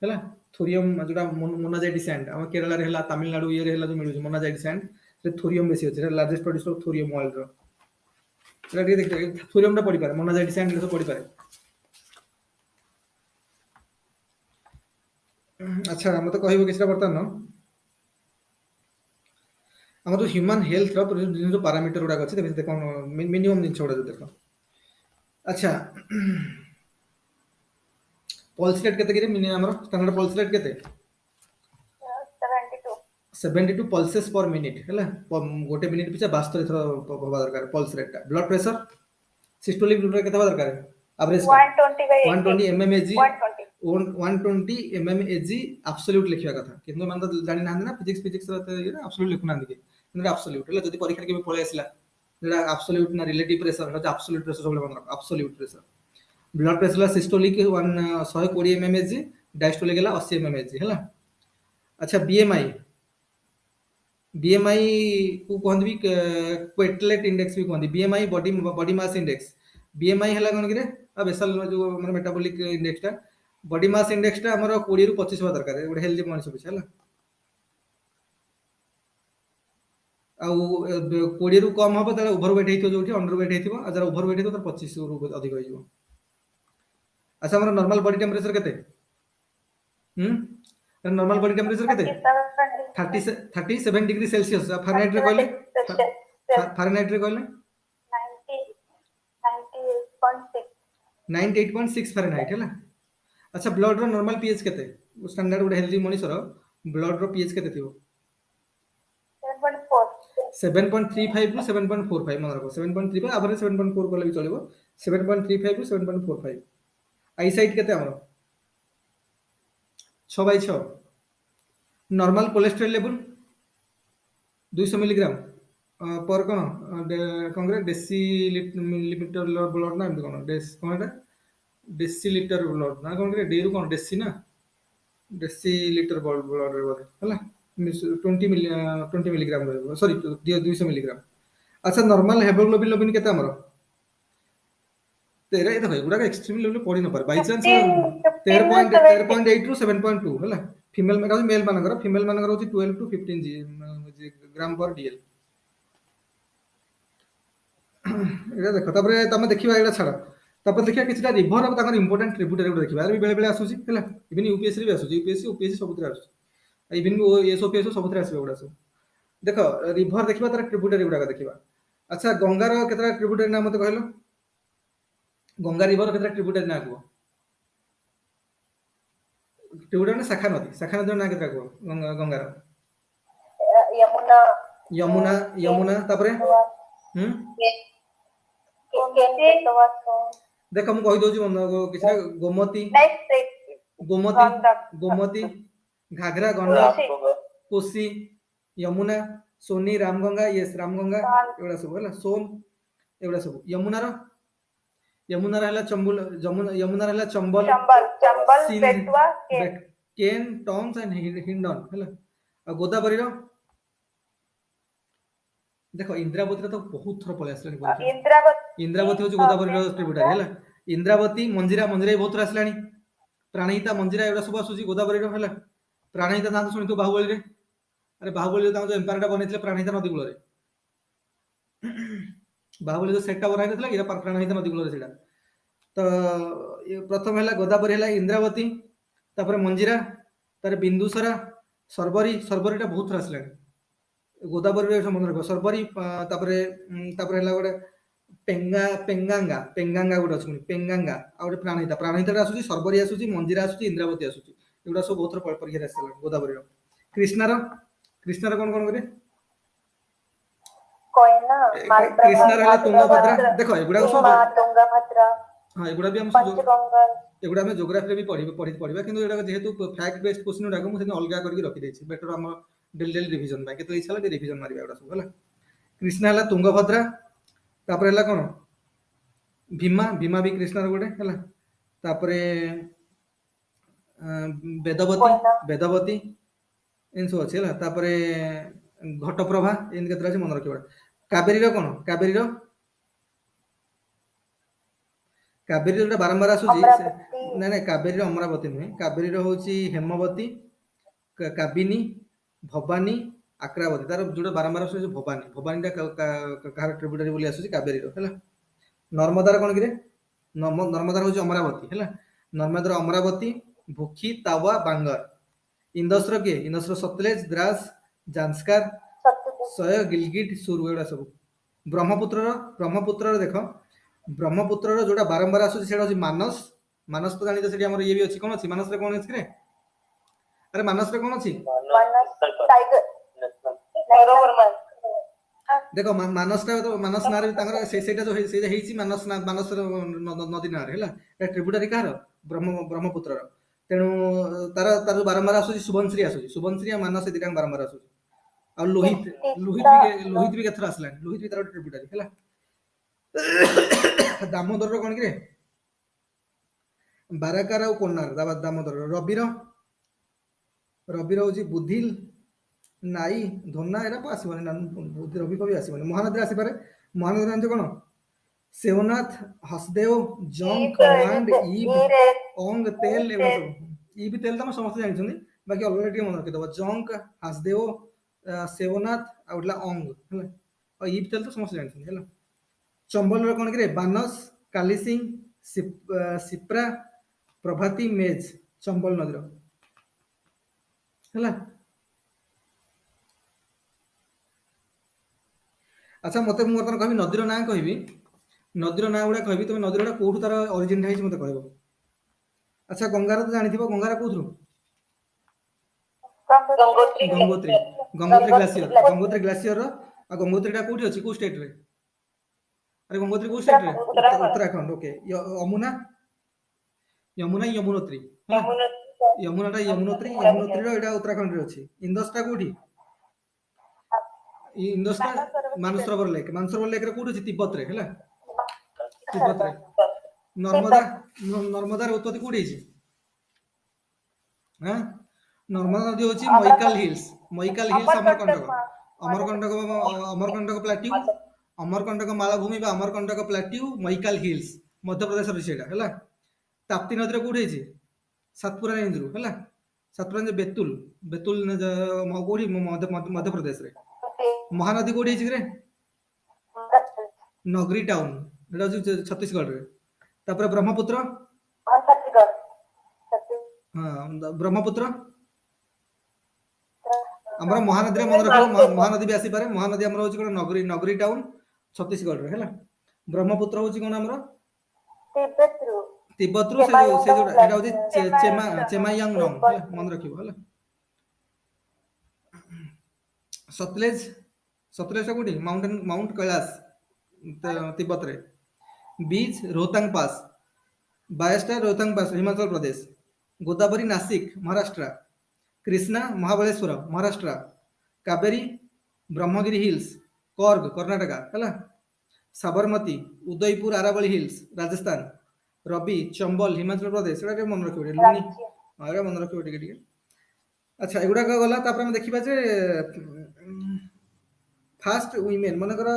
हैला, thorium जोटा monazite sand हम केरला रे हैला, तमिलनाडु ये रे हैला जो मिलु मोनाजाइट सैंड से थोरियम बेसी अछि। Largest producer of thorium world रो। एटा देख थोरियम टा पड़ी पारे, मोनाजाइट सैंड सब पड़ी पारे। अच्छा मत कहबो किछरा बर्तन हम जो ह्यूमन हेल्थ रो जो पैरामीटर उडा अछि देखो मिनिमम दिन छोड़ा देखो। अच्छा पल्स रेट केते कि मिनिमम हमर स्टैंडर्ड पल्स रेट केते 72 पल्सेस पर मिनिट हैला। गोटे मिनिट पिछा 72 थर होबा दरकार पल्स रेट टा। ब्लड प्रेशर सिस्टोलिक ब्लड केते होबा दरकार एवरेज 120 mmHg 120 mmHg एब्सोल्यूट लिखिया कथा, किंतु मन तो जानि ना फिजिक्स रहते ये एब्सोल्यूट लिखु ना कि एब्सोल्यूट हैला। जदि परीक्षा के पळे आसिला जेडा एब्सोल्यूट ना रिलेटिव प्रेशर है, एब्सोल्यूट प्रेशर सब मन absolute pressure. Blood pressure systolic 120 mmHg, diastolic हैला 80 mmHg हैला। अच्छा बीएमआई को कहंदी भी क्वेटलेट इंडेक्स भी कहंदी, BMI body mass index. BMI हैला कोन कि रे बेसल जो हमर मेटाबॉलिक इंडेक्स टा, बॉडी मास इंडेक्स टा हमर 20 रु 25 होबा दरकार है, हेल्दी मनुष्य पिछा हैला। आ 20 रु कम होबा त ओवरवेट हेइतो, जोठी अंडरवेट हेइतो, आ जरा ओवरवेट हेइतो त 25 रु अधिक होई जो। अच्छा हमर नॉर्मल बॉडी टेंपरेचर केते नॉर्मल बॉडी टेंपरेचर केते 37 डिग्री सेल्सियस। फारेनहाइट रे कहले फारेनहाइट रे कहले 98.6 फारेनहाइट हैला। अच्छा ब्लड रो नॉर्मल पीएच केते, स्टैंडर्ड गुड हेल्दी मनुष्य रो ब्लड रो पीएच केते थिबो 7.35 रु 7.45 मन रखो। 7.35 एवरेज 7.4 कोले भी चलिबो, 7.35 रु 7.45। आई साइट केते हमरो 6/6। नॉर्मल कोलेस्ट्रॉल लेवल 200 मिलीग्राम पर कोन डेसी मिलीमीटर ब्लड ना कोन डेसी लीटर ब्लड ना कोन डेरु कोन डेसी ना डेसी लीटर ब्लड रे हैला 20 मिलीग्राम रहबो, सॉरी 200 मिलीग्राम। अच्छा नॉर्मल हेमोग्लोबिन केते हमर तेरे देखो एगुडा एक्सट्रीम लेवल पड़ी न पारे बाय चांस 15 to 17 13.8 रू 7.2 होला फीमेल में मेल मानकर फीमेल मानकर होची 12 टू 15 ग्राम पर डीएल एटा देखो तापर तमे देखिबा एटा छाड़ तापर देखिया किछटा रिवर अब ताकर इंपोर्टेंट ट्रिब्यूटरी गुड देखिबा अरे बेले बेले आसुची हैला इवन यूपीएससी भी आसुची यूपीएससी ओपीएससी सबुतिर आसुची इवन एसओपीएस सबुतिर आसीबा गुडा सब देखो रिवर देखिबा तार ट्रिब्यूटरी गुडा देखिबा अच्छा गंगार केतरा ट्रिब्यूटरी नाम मते कहलो गंगा रिवर केतरा ट्रिब्यूटरी ना को ट्रिब्यूटरी शाखा नदी ना केतरा को गंगार यमुना यमुना यमुना तापर हम देखो मु कहि दोची किछटा गोमती गोमती गोमती घाघरा गंडक कोसी यमुना सोनी रामगंगा यस रामगंगा एवडा सब होला सोन एवडा सब यमुना रहला चंबल यमुना रहला चंबल चंबल सिंध बेतवा केन टॉन्स एंड हिंडन हैला आ गोदावरी रो देखो इंद्रावती रे तो बहुत थर पळे आसलानी इंद्रावती होची गोदावरी रो ट्रिब्यूटरी हैला इंद्रावती मंजिरा मंजिरा बहुत थर आसलानी प्राणहिता मंजिरा एवडा सब आसुची गोदावरी रो हैला प्राणहिता नाम सुनि तो बाहुबली रे अरे बाहुबली जो एम्पायरटा बनैथिले प्राणहिता नदी कूल रे बाहुबली जो सेटटा बना हैथला इरा प्राणहिता नदी कूल रे सेटा तो प्रथम हैला गोदावरी हैला इंद्रावती तापर मंजिरा तार बिंदुसरा सरबरीटा बहुत थर आसलानी गोदावरी रे संबंध रखो सरबरी तापरे तापर हैला गोटे पेंगांगा गोटे अछि पेंगांगा आ गोटे प्राणहिता आसुची सरबरी आसुची मंजिरा आसुची इंद्रावती आसुची एगुडा सब बहुत थर परीक्षा आसला गोदावरी रो कृष्णार कोन कोन करे कोयना कृष्णार हैला तुंगभद्रा देखो एगुडा सब तुंगभद्रा हां एगुडा भी हम पंचगंगा एगुडा हम ज्योग्राफी रे भी पढ़िबा किंतु एडा जेहेतु फैक्ट बेस्ड क्वेश्चन उडा को सेने अलगा करके रखि देछि बेटर हम डेली रिवीजन बाकी तो इच्छा लगे रिवीजन मारिबा एडा सब होला कृष्णा हैला तुंगभद्रा तापर हैला कोन भीमा भी कृष्णार गोटे हैला तापर वेदवती इन सब अछि हैला तापर घटप्रभा इन केतरा अछि मन रखिबा कावेरी रो कोन कावेरी जोटा बारंबार आसुची ना ना कावेरी अमरावती नुहे कावेरी होची हेमवती काबिनी भवानी आक्रावती तार जोटा बारंबार आसुची भवानीटा कहार ट्रिब्यूटरी बोली आसुची कावेरी हैला नर्मदार कोन किरे नर्मदार होची अमरावती हैला नर्मदार अमरावती भूखी तावा बांगर इंदस्र सतलेज द्रास जांस्कार सय गिलगिट सुरु एडा सब ब्रह्मपुत्र देखो ब्रह्मपुत्र जोटा बारंबार आसुची सेटा होची मानस तो जानि तो सेठी हमर ये भी अछि कोन अछि मानस रे कोन अछि रे अरे मानस रे कोन अछि टाइगर देखो मानस नारे तांगर सेटा जो से हेची मानस नदी नारे हैला ए ट्रिब्यूटरी कहार ब्रह्मपुत्र रो तेनु तार बारंबार आसुची सुबनश्री आ मानस दिटा बारंबार आसुची आ लोहित भी केथरा आसला लोहित भी तार ट्रिब्यूटरी हैला दामोदर रो कोन कि रे बाराकार आ कोन्नार दामोदर रबीर होची बुधिल नाई धोना एरा को आसीबनी बुद्धि रवि को भी आसीबनी महानदी आसी पारे महानदी जानते कोन सेवनाथ हसदेव जंक कमांड ईब ओंग तेल एवं सब ईब तेल तो समस्त जानि छथि बाकी ऑलरेडी मन रखि दबा जंक हसदेव सेवनाथ आउटला ओंग हैला और ईब तेल तो समस्त जानि छथि हैला चंबल रो कोन कि रे बानस कालीसिंह सिप्रा प्रभाती मेज चंबल नदी रो हैला अच्छा मते मु वर्तमान कहबी नदीर ना कहबी नदीर ना गुडा कहबी तुम नदीर गुडा कोठु तार ओरिजिन है मते कहबो अच्छा गंगार तो जानिथिबो गंगार कोथु गंगोत्री ग्लेशियर आ गंगोत्रीटा कोठी अछि को स्टेट रे अरे गंगोत्री को स्टेट रे उत्तराखंड ओके यमुनोत्री यमुनोत्री रो एटा उत्तराखंड रे अछि इंदसटा कोठी इंदसटा मानसरोवर लेक रे कोठी अछि तिब्बत रे हैला तिब्बत रे नर्मदा रे उत्पत्ति कोठी अछि हां नर्मदा नदी होची मैकाल हिल्स अमरकंटक प्लाट्यू अमरकंटक मालभूमि बा अमरकंटक प्लाट्यू मैकाल हिल्स मध्य प्रदेश रे सेटा हला ताप्ती नदी रे कोठी अछि सातपुरा रेंज रू हला सातपुरा रेंज बेतुल बेतुल कोठी मध्य प्रदेश रे महानदी कोठी अछि रे नगरी टाउन एटा अछि छत्तीसगढ़ रे तापर ब्रह्मपुत्र छत्तीसगढ़ हां ब्रह्मपुत्र हमर महानदी रे मन रखो महानदी भी आसी पारे महानदी हमर होछि कोन नगरी नगरी टाउन छत्तीसगढ़ रे हला ब्रह्मपुत्र होछि कोन हमर तिब्बत रू से जो एटा होछि चेमायांग नंग हला मन रखिबो हला सतलेज सतलेज कोठी माउंट कैलाश तिब्बत रे बीच रोहतांग पास 22 रोहतांग पास हिमाचल प्रदेश गोदावरी नासिक महाराष्ट्र कृष्णा महाबलेश्वर महाराष्ट्र कावेरी ब्रह्मगिरी हिल्स कर्ग कर्नाटका हला साबरमती उदयपुर आरावली हिल्स राजस्थान रवि चंबल हिमाचल प्रदेश एटा मन रखिबो लुनी अरे मन रखिबो टिके अच्छा एगुडा गला तापर हम देखिबा जे फास्ट वुमेन मनकर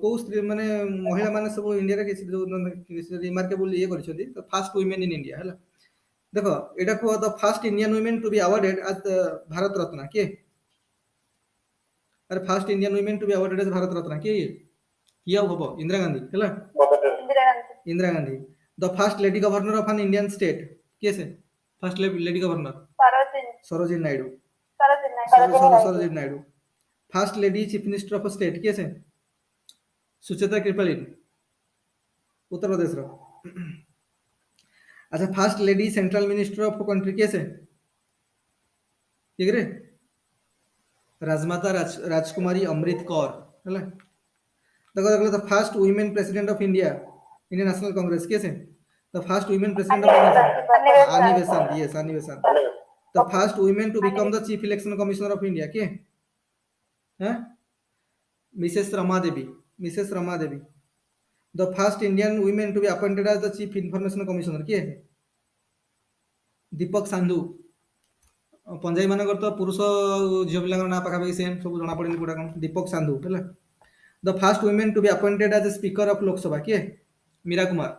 को स्त्री माने महिला माने सब इंडिया रे किसी रिमार्केबल ये करछथि तो फास्ट वुमेन इन इंडिया हला देखो एटा को the first Indian women to be awarded as Bharat Ratna के अरे first Indian women to be awarded as Bharat Ratna के किया होबो इंदिरा गांधी हला Indira Gandhi the first lady governor of an Indian state के से फर्स्ट लेडी गवर्नर Sarojini Naidu Sarojini Naidu first lady chief minister of state के से सुचेता कृपलानी उत्तर प्रदेश रो अच्छा first lady central minister of country के से ठीक रे राजमाता राजकुमारी अमृत कौर हला देखो देखो the first women president of India Indian national Congress के से the first women president of आनी बेसेंट यस आनी Besant the first women to become the chief election commissioner of India के हैं Mrs Rama Devi the first Indian women to be appointed as the chief information commissioner के दीपक साधु पंजाबी मानकर तो पुरुष झियो पिलांकर ना पाखा पाखी सेम सब जना पड़िन कोडा कोन दीपक साधु हला the first women to be appointed as the speaker of Lok Sabha के Meera Kumar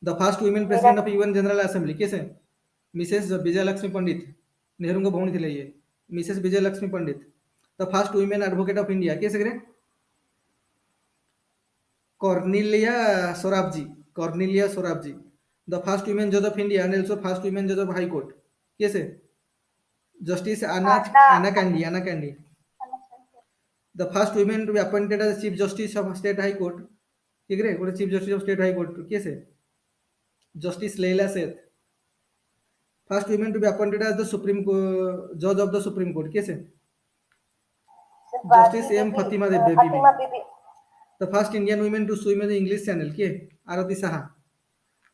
the first women president of UN general assembly के से मिसेस विजयलक्ष्मी पंडित नेहरू को भौणी थिले ये Mrs Vijayalakshmi Pandit the first women advocate of India के से Cornelia Sorabjee the first women जज of India and also first women जज ऑफ हाई कोर्ट के से जस्टिस आना candy the first women to be appointed as chief justice of state high court ठीक रे गोटे chief justice of state high court के से जस्टिस लैला सेठ first women to be appointed as the supreme जज ऑफ द सुप्रीम कोर्ट के से justice M Fathima Devi the first Indian women to swim in the English channel के Aarti Saha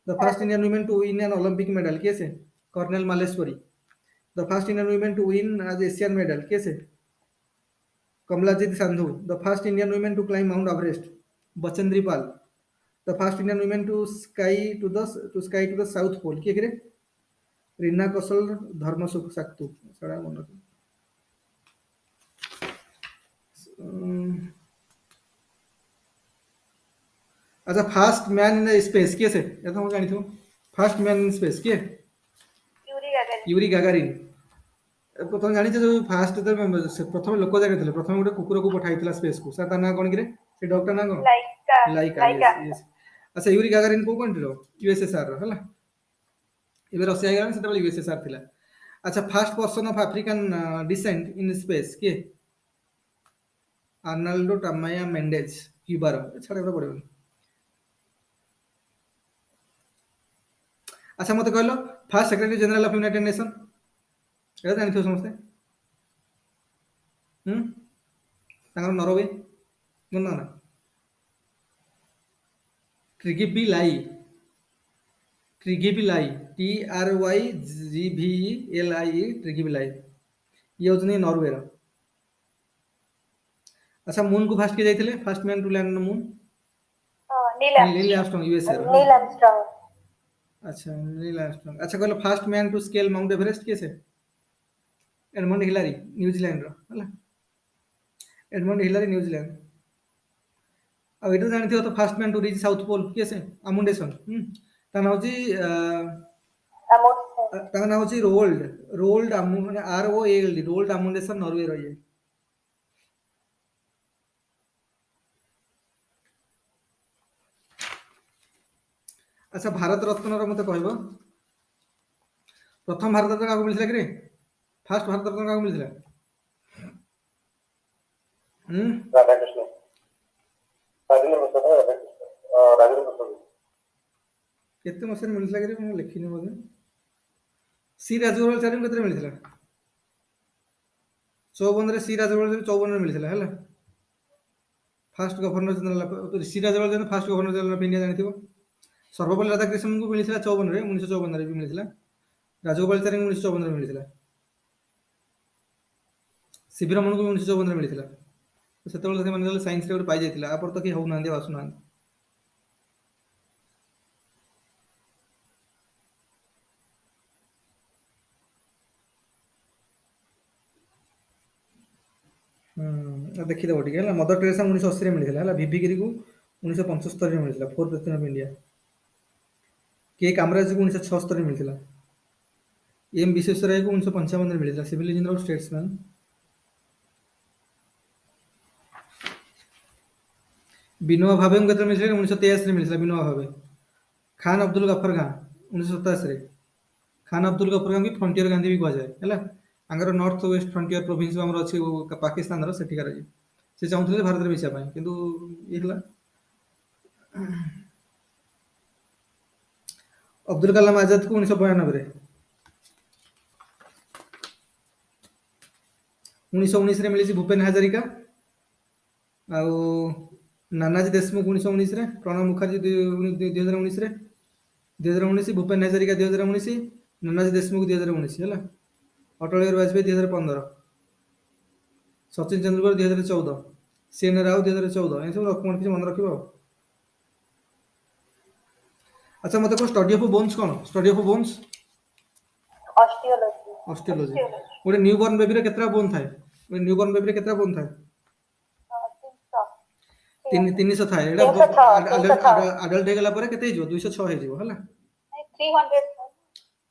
the first Indian women to win an Olympic medal के से Karnam Malleswari the first Indian women to win as Asian medal के से Kamaljit Sandhu the first Indian women to climb mount Everest Bachendri Pal the first Indian women to ski to the south pole के करे रीना कौशल धर्मसुख साक्तु सडा मन अच्छा first man in space के से ये तो हम जानी थो फर्स्ट मैन इन स्पेस के यूरी गागारिन प्रथम जानी जो फर्स्ट तो प्रथम लोक जानि थे प्रथम गोटे कुकुर को पठाइतला स्पेस को सर ना कोन गिरे से डॉक्टर ना कोन लाइका यस अच्छा यूरी गागारिन को कंट्री रो यूएसएसआर रो हला एबे रशिया गला से यूएसएसआर थिला अच्छा first person of African decent in space के आर्नाल्डो टामाया मेंडेज क्यूबा रो छाड़े पड़े अच्छा मत कहलो first secretary general of United nation एटा जानि थो समस्ते तांगर नॉर्वे मन ना ट्रिगिबी लाई TRYGVLI ट्रिगिबी ये होजनी नॉर्वे रो अच्छा मून को फर्स्ट के जाइथिले first man to land on moon Neil Armstrong USA रो नील आर्मस्ट्रांग अच्छा नील आर्मस्ट्रांग अच्छा कहलो first man to scale mount Everest के से एडमंड हिलारी न्यूजीलैंड रो हला एडमंड हिलारी न्यूजीलैंड ଆଉ ଏଇଟା ଜାଣିଥିବ ତ first man two rich south poll କିଏ ସେ ଆମୁଣ୍ଡେସନ୍ ତା ନାଁ ହେଉଛି Amundsen. ତାଙ୍କ ନାଁ ହେଉଛି ରୋଲ୍ଡ ମାନେ ROALD ରୋଲ୍ଡ ଆମୁଣ୍ଡେସନ୍ ନରୱେ ରହିବେ। ଆଚ୍ଛା ଭାରତ ରତ୍ନର ମତେ କହିବ ପ୍ରଥମ ଭାରତ ରତ୍ନ କାହାକୁ ମିଳିଥିଲା କି ରେ ଫାଷ୍ଟ ଭାରତ ରତ୍ନ କାହାକୁ ମିଳିଥିଲା? राधाकृष्ण राजेंद्र प्रसाद राजेंद्र प्रसाद କେତେ ମସିହାରେ ମିଳିଥିଲା କି ରେ ମୁଁ ଲେଖିନି ବୋଧେ। ସି ରାଜଗୋପାଳାଚାରୀଙ୍କୁ କେତେରେ ମିଳିଥିଲା? 54ରେ ସି ରାଜଗୋପାଳାଚାରୀ 54ରେ ମିଳିଥିଲା ହେଲା। First governor general C Rajagopalachari first governor general of India ଜାଣିଥିବ। ସର୍ବପଲ୍ଲୀ ରାଧାକ୍ରିଷ୍ଣନଙ୍କୁ ମିଳିଥିଲା 54ରେ 1954ରେ ବି ମିଳିଥିଲା। ରାଜଗୋପାଳାଚାରୀଙ୍କୁ 1954ରେ ମିଳିଥିଲା। ସିଭି ରମଣଙ୍କୁ 1954ରେ ମିଳିଥିଲା। ସେତେବେଳେ ସେମାନେ କହିଲେ ସାଇନ୍ସରେ ଗୋଟେ ପାଇଯାଇଥିଲା ଆପରେ ତ କେହି ହଉନାହାନ୍ତି ଆଉ ଆସୁନାହାନ୍ତି। ଦେଖିଦେବ ଟିକେ ହେଲା। ମଦର ଟେରେସା 1980ରେ ମିଳିଥିଲା ହେଲା। ଭିଭି ଗିରିକୁ 1975ରେ ମିଳିଥିଲା ଫୋର୍ ପ୍ରେସିଡେଣ୍ଟ ଅଫ୍ ଇଣ୍ଡିଆ। କେ କାମରାଜଙ୍କୁ 1976ରେ ମିଳିଥିଲା। ଏମ୍ ବିଶ୍ୱେଶ୍ୱରಯ್ୟାକୁ 1955ରେ ମିଳିଥିଲା ସିଭିଲ ଇଞ୍ଜିନିୟର ଷ୍ଟେଟ୍ସମ୍ୟାନ୍। ବିନୋବା ଭାବେଙ୍କୁ କେତେବେଳେ ମିଳିଥିଲା? 1983ରେ ମିଳିଥିଲା ବିନୋବା ଭାବେ। ଖାନ୍ ଅବଦୁଲ ଗଫର ଖାଁ 1987ରେ। ଖାନ୍ ଅବଦୁଲ ଗଫର ଖାଁ ବି ଫ୍ରଣ୍ଟିୟର ଗାନ୍ଧୀ ବି କୁହାଯାଏ ହେଲା। ତାଙ୍କର ନର୍ଥ ୱେଷ୍ଟ ଫ୍ରଣ୍ଟିୟର ପ୍ରୋଭିନ୍ସ ଆମର ଅଛି ପାକିସ୍ତାନର ସେଠିକାର ଇଏ। ସେ ଚାହୁଁଥିଲେ ଯେ ଭାରତରେ ମିଶିବା ପାଇଁ କିନ୍ତୁ ଇଏ ହେଲା। ଅବଦୁଲ କାଲାମ ଆଜାଦକୁ 1992ରେ। 1919ରେ ମିଳିଛି ଭୂପେନ ହାଜାରିକା। ଆଉ ନାନାଜୀ ଦେଶମୁଖ 1919ରେ। ପ୍ରଣବ ମୁଖାର୍ଜୀ 2019ରେ। 2019 ଭୂପେନ ହାଜାରିକା 2019 ନାନାଜୀ ଦେଶମୁଖ 2019 ହେଲା। ଅଟଳ ବିହାରୀ ବାଜପେୟୀ 2015। ସଚିନ ତେନ୍ଦୁଲକର 2014। ସିଏନ୍ ରାଓ 2014। ଏସବୁ ଡକୁମେଣ୍ଟ କିଛି ମନେ ରଖିବ ଆଉ। ଆଚ୍ଛା ମତେ କହ ଷ୍ଟଡି ଅଫ୍ ବୋନ୍ସ କଣ? Study of bones Osteology. ଅଷ୍ଟିଓଲୋଜି। ଗୋଟେ ନ୍ୟୁ ବର୍ନ ବେବିରେ କେତେଟା ବୋନ୍ ଥାଏ? ଗୋଟେ ନ୍ୟୁ ବର୍ନ ବେବିରେ କେତେଟା ବୋନ୍ ଥାଏ? 300 ଥାଏ। ଏଇଟା 306 ଆଡଲ୍ଟ ହେଇଗଲା ପରେ କେତେ ହେଇଯିବ? 206 ହେଇଯିବ ହେଲା। 300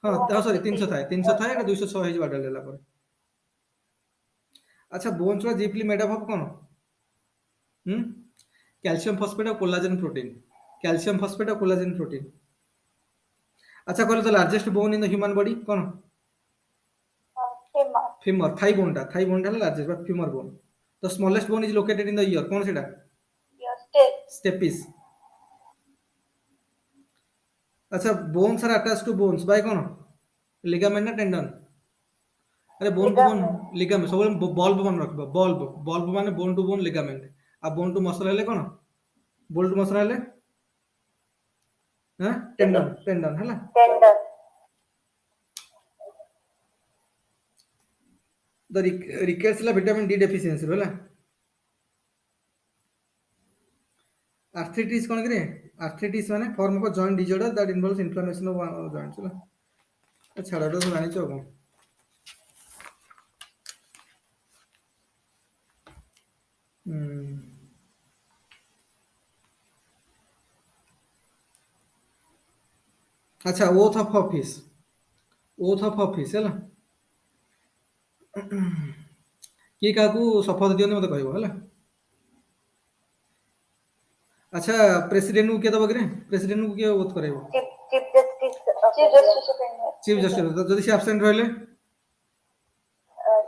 ହଁ ସରି 300 ଥାଏ। 300 ଥାଏ ଏଇଟା 206 ହେଇଯିବ ଆଡଲ୍ଟ ହେଲା ପରେ। ଆଚ୍ଛା ବୋନ୍ସ ର ଚିଫଲି ମେଡ୍ ଅଫ୍ କଣ? କ୍ୟାଲସିୟମ ଫସଫେଟ୍ ଆଉ କୋଲାଜେନ୍ ପ୍ରୋଟିନ୍। କ୍ୟାଲସିୟମ ଫସଫେଟ୍ ଆଉ କୋଲାଜେନ୍ ପ୍ରୋଟିନ୍। ଆଚ୍ଛା କହିଲେ the largest bone in the human body କଣ? ଫିମର। ଥାଇ ବୋନ୍ଟା ହେଲା ଲାର୍ଜେଷ୍ଟ ବା femur bone. The smallest bone is located in the ear କଣ ସେଟା? Stapes. ଆଚ୍ଛା bones are attach to bones by କଣ? ଲିଗାମେଣ୍ଟ ନା ଟେଣ୍ଡନ? ଆରେ ବୋନ୍ ଟୁ ବୋନ୍ ଲିଗାମେଣ୍ଟ। ସବୁବେଳେ ବଲ୍ବ ମନେ ରଖିବ। ବଲ୍ବ ମାନେ ବୋନ୍ ଟୁ ବୋନ୍ ଲିଗାମେଣ୍ଟ। ଆଉ ବୋନ୍ ଟୁ ମସଲ ହେଲେ କଣ? ବୋନ୍ ଟୁ ମସଲ ହେଲେ ଟେଣ୍ଡନ ହେଲା। Tendon. ଦ ରିକେଟ୍ସ ହେଲା ଭିଟାମିନ୍ ଡି ଡେଫିସିଏନ୍ସି ହେଲା। ଆର୍ଥ୍ରିଟିସ୍ କଣ କିରେ? ଆର୍ଥ୍ରିଟିସ୍ ମାନେ form of joint disorder that involves inflammation of joints ହେଲା। ଛାଡ଼ ଏଟା ତ ଜାଣିଛ ଆଉ କଣ। ଆଚ୍ଛା ଓଥ୍ ଅଫ୍ ଅଫିସ୍ ହେଲା। କିଏ କାହାକୁ ଶପଥ ଦିଅନ୍ତି ମତେ କହିବ ହେଲା। ଆଚ୍ଛା ପ୍ରେସିଡେଣ୍ଟକୁ କିଏ ଦବ କିରେ? ପ୍ରେସିଡେଣ୍ଟକୁ କିଏ ଓଥ୍ କରାଇବ? Chief Justice of India. Chief justice. ଯଦି ସେ ଆବସେଣ୍ଟ ରହିଲେ?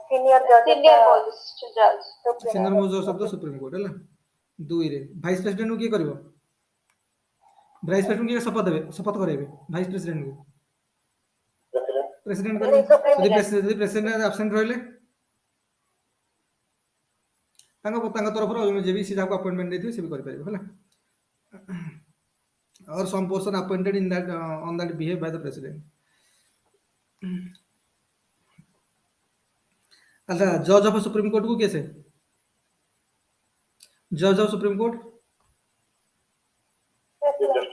Senior judge. ସିନିୟର ମୋଷ୍ଟ ଜଜ୍ ଅଫ୍ ଦ ସୁପ୍ରିମ କୋର୍ଟ ହେଲା। 2ରେ ଭାଇସ୍ ପ୍ରେସିଡେଣ୍ଟକୁ କିଏ କରିବ? ଭାଇସ୍ ପ୍ରେସିଡେଣ୍ଟ କିଏ ଶପଥ କରାଇବେ? ଭାଇସ୍ ପ୍ରେସିଡେଣ୍ଟକୁ ପ୍ରେସିଡେଣ୍ଟ କରିବେ। ଯଦି ପ୍ରେସିଡେଣ୍ଟ ଆବସେଣ୍ଟ ରହିଲେ ତାଙ୍କ ତରଫରୁ ଯିଏ ବି ସେ ଯାହାକୁ ଆପଏଣ୍ଟମେଣ୍ଟ ଦେଇଥିବେ ସେ ବି କରିପାରିବ ହେଲା। or some person appointed in that on that behalf by the president. अच्छा जज ऑफ सुप्रीम कोर्ट को कैसे? जज ऑफ सुप्रीम कोर्ट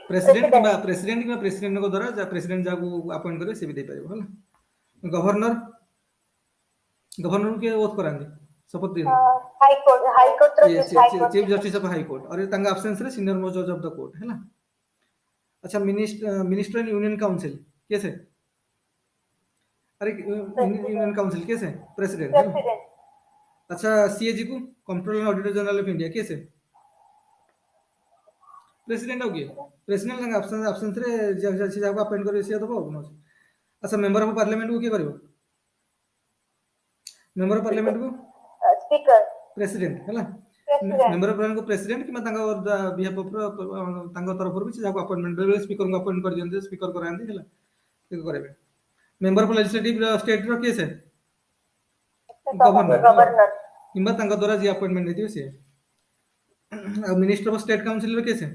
प्रेसिडेंट किंबा प्रेसिडेंट को द्वारा प्रेसिडेंट जाको अपॉइंट करे से भी दे पारिबो होला। गवर्नर के ओथ करांदी शपथ दियंदी High Court ର yes, High Court chief justice of high court और तांगा एब्सेंस रे सीनियर मोस्ट जज ऑफ द कोर्ट है ना। अच्छा मिनिस्टर एंड यूनियन काउंसिल कैसे? अरे यूनियन काउंसिल कैसे? प्रेसिडेंट है ना। President. अच्छा सीएजी को controller and auditor general of India कैसे? प्रेसिडेंट हो गए प्रेसिडेंट तांगा एब्सेंस रे जज जाको अपॉइंट करे से दबो न। अच्छा मेंबर ऑफ पार्लियामेंट को के करबो? मेंबर ऑफ पार्लियामेंट को Speaker. प्रेसिडेंट है ना। President. मेंबर ऑफ पार्लियामेंट को प्रेसिडेंट कि तांगा बिहाफ ऑफ तांगा तरफ भी जाको अपॉइंटमेंट देबे स्पीकर को अपॉइंट कर दियंते स्पीकर करांती है ठीक करबे। मेंबर ऑफ लेजिस्लेटिव स्टेट रो केस है गवर्नर Governor. किंबा तांगा द्वारा जी अपॉइंटमेंट देथियो से। मिनिस्टर ऑफ स्टेट काउंसिल रो केस है?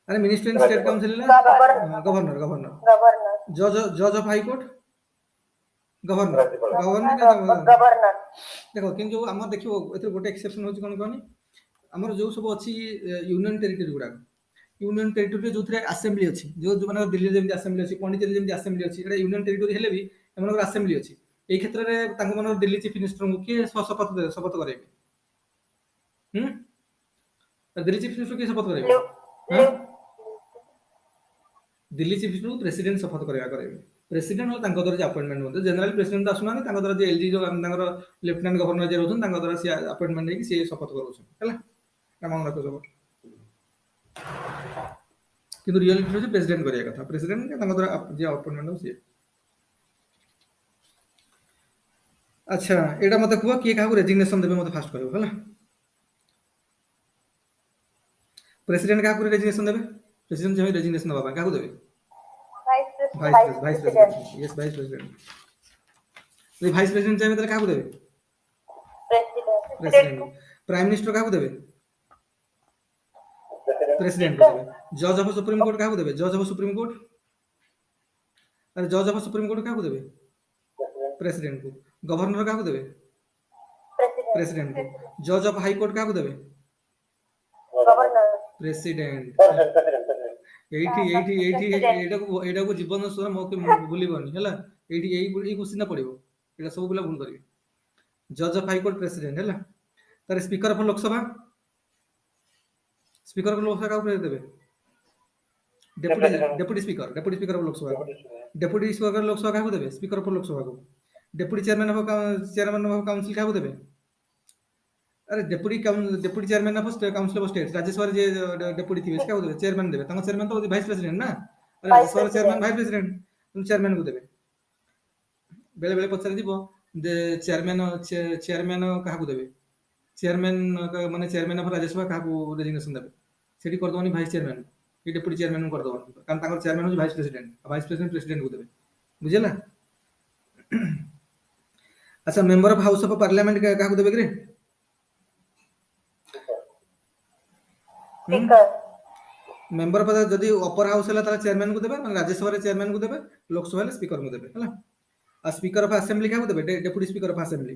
अरे minister in state council governor Governor. जज of high court governor governor Governor. देखो कि जो हमर देखियो एथि गोटे एक्सेप्शन होची कोन कोनी हमर जो सब अछि यूनियन टेरिटरी गुडा यूनियन टेरिटरी जो थरे असेंबली अछि जो माने दिल्ली जेम असेंबली अछि पॉन्डिचेरी जेम असेंबली अछि एटा यूनियन टेरिटरी हेले भी हमर असेंबली अछि एई क्षेत्र रे तांको मन दिल्ली चीफ मिनिस्टर को के शपथ करेबे दिल्ली चीफ मिनिस्टर के शपथ करेबे दिल्ली चीफ मिनिस्टर प्रेसिडेंट शपथ करेबे प्रेसिडेंट हो तांको द्वारा अपॉइंटमेंट होते जनरल प्रेसिडेंट आसुना तांको द्वारा जे एलजी जो तांकर लेफ्टिनेंट गवर्नर जे रहउछन तांको द्वारा से अपॉइंटमेंट नै कि से शपथ करूछन हला काम रखो सब किंतु रियलिटी हो प्रेसिडेंट करिया कथा प्रेसिडेंट के तांको द्वारा जे अपॉइंटमेंट हो से। अच्छा एटा मते कुआ के काहू रेजिग्नेशन देबे मते फास्ट कहबो हला प्रेसिडेंट काहू रेजिग्नेशन देबे प्रेसिडेंट जे रेजिग्नेशन बाबा काहू देबे Vice President. Yes vice president तो वाइस प्रेसिडेंट चाहिए तो काहू देबे President. प्रेसिडेंट प्राइम मिनिस्टर काहू देबे प्रेसिडेंट को देबे जज ऑफ सुप्रीम कोर्ट काहू देबे जज ऑफ सुप्रीम कोर्ट अरे जज ऑफ सुप्रीम कोर्ट काहू देबे प्रेसिडेंट को गवर्नर काहू देबे प्रेसिडेंट को जज ऑफ हाई कोर्ट काहू देबे Governor. प्रेसिडेंट एटा को जीवन स्वर मौके भूलिबनी हला एई क्वेश्चन ना पड़िबो एटा सब पिला भूल करिवे जज ऑफ हाई कोर्ट प्रेसिडेंट हला तार स्पीकर ऑफ लोकसभा का देबे deputy speaker of Lok Sabha deputy speaker of Lok Sabha का देबे स्पीकर ऑफ लोकसभा को डेप्यूटी चेयरमैन ऑफ काउंसिल का देबे अरे deputy chairman of council of state Rajya Sabha जे डेप्यूटी थिबे क्या देबे चेयरमैन देबे तांको चेयरमैन तो वाइस प्रेसिडेंट ना अरे राज्यसभा चेयरमैन वाइस प्रेसिडेंट तुम चेयरमैन को देबे बेले बेले पचार दिबो जे चेयरमैन काहा को देबे चेयरमैन माने चेयरमैन ऑफ राज्यसभा काहा को रेजिग्नेशन देबे सेठी कर दोनी वाइस चेयरमैन ये डेप्यूटी चेयरमैन को कर दो कारण तांको चेयरमैन हो वाइस प्रेसिडेंट प्रेसिडेंट को देबे बुझेला। अच्छा member of house of parliament काहा को देबे रे Speaker. मेंबर पद जदि अपर हाउस है ताला चेयरमैन को देबे माने राज्यसभा रे चेयरमैन को देबे लोकसभा रे स्पीकर को देबे हला आ स्पीकर ऑफ असेंबली का देबे deputy speaker of assembly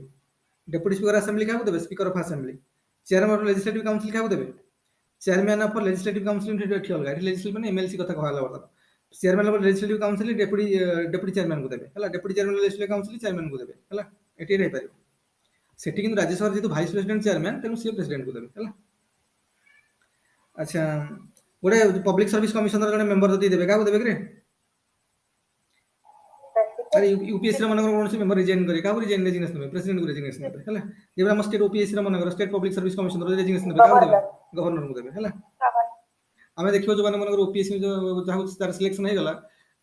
deputy speaker assembly का देबे speaker of assembly chairman of legislative council का देबे चेयरमैन ऑफ लेजिस्लेटिव काउंसिल ठीक होला लेजिस्लेटिव माने एमएलसी कथा कहला बता chairman of legislative council deputy chairman को देबे हला deputy chairman legislative council chairman को देबे हला एटी रही पारिबो सेठी किंतु राज्यसभा जेतु वाइस प्रेसिडेंट चेयरमैन तेनु सी प्रेसिडेंट को देबे हला। अच्छा गोटे पब्लिक सर्विस कमिशनर जने मेंबर जति देबे का देबे रे अरे यूपीएससी रे मनकर कोनसी मेंबर रिजाइन करे का रेजिग्नेशन देबे प्रेसिडेंट को रेजिग्नेशन देबे हला जेबरा हम स्टेट ओपीएससी रे मनकर state public service commissioner resignation देबे का देबे गवर्नर को देबे हला हमें देखियो जो माने मनकर ओपीएससी जो जाहु तार सिलेक्शन हे गला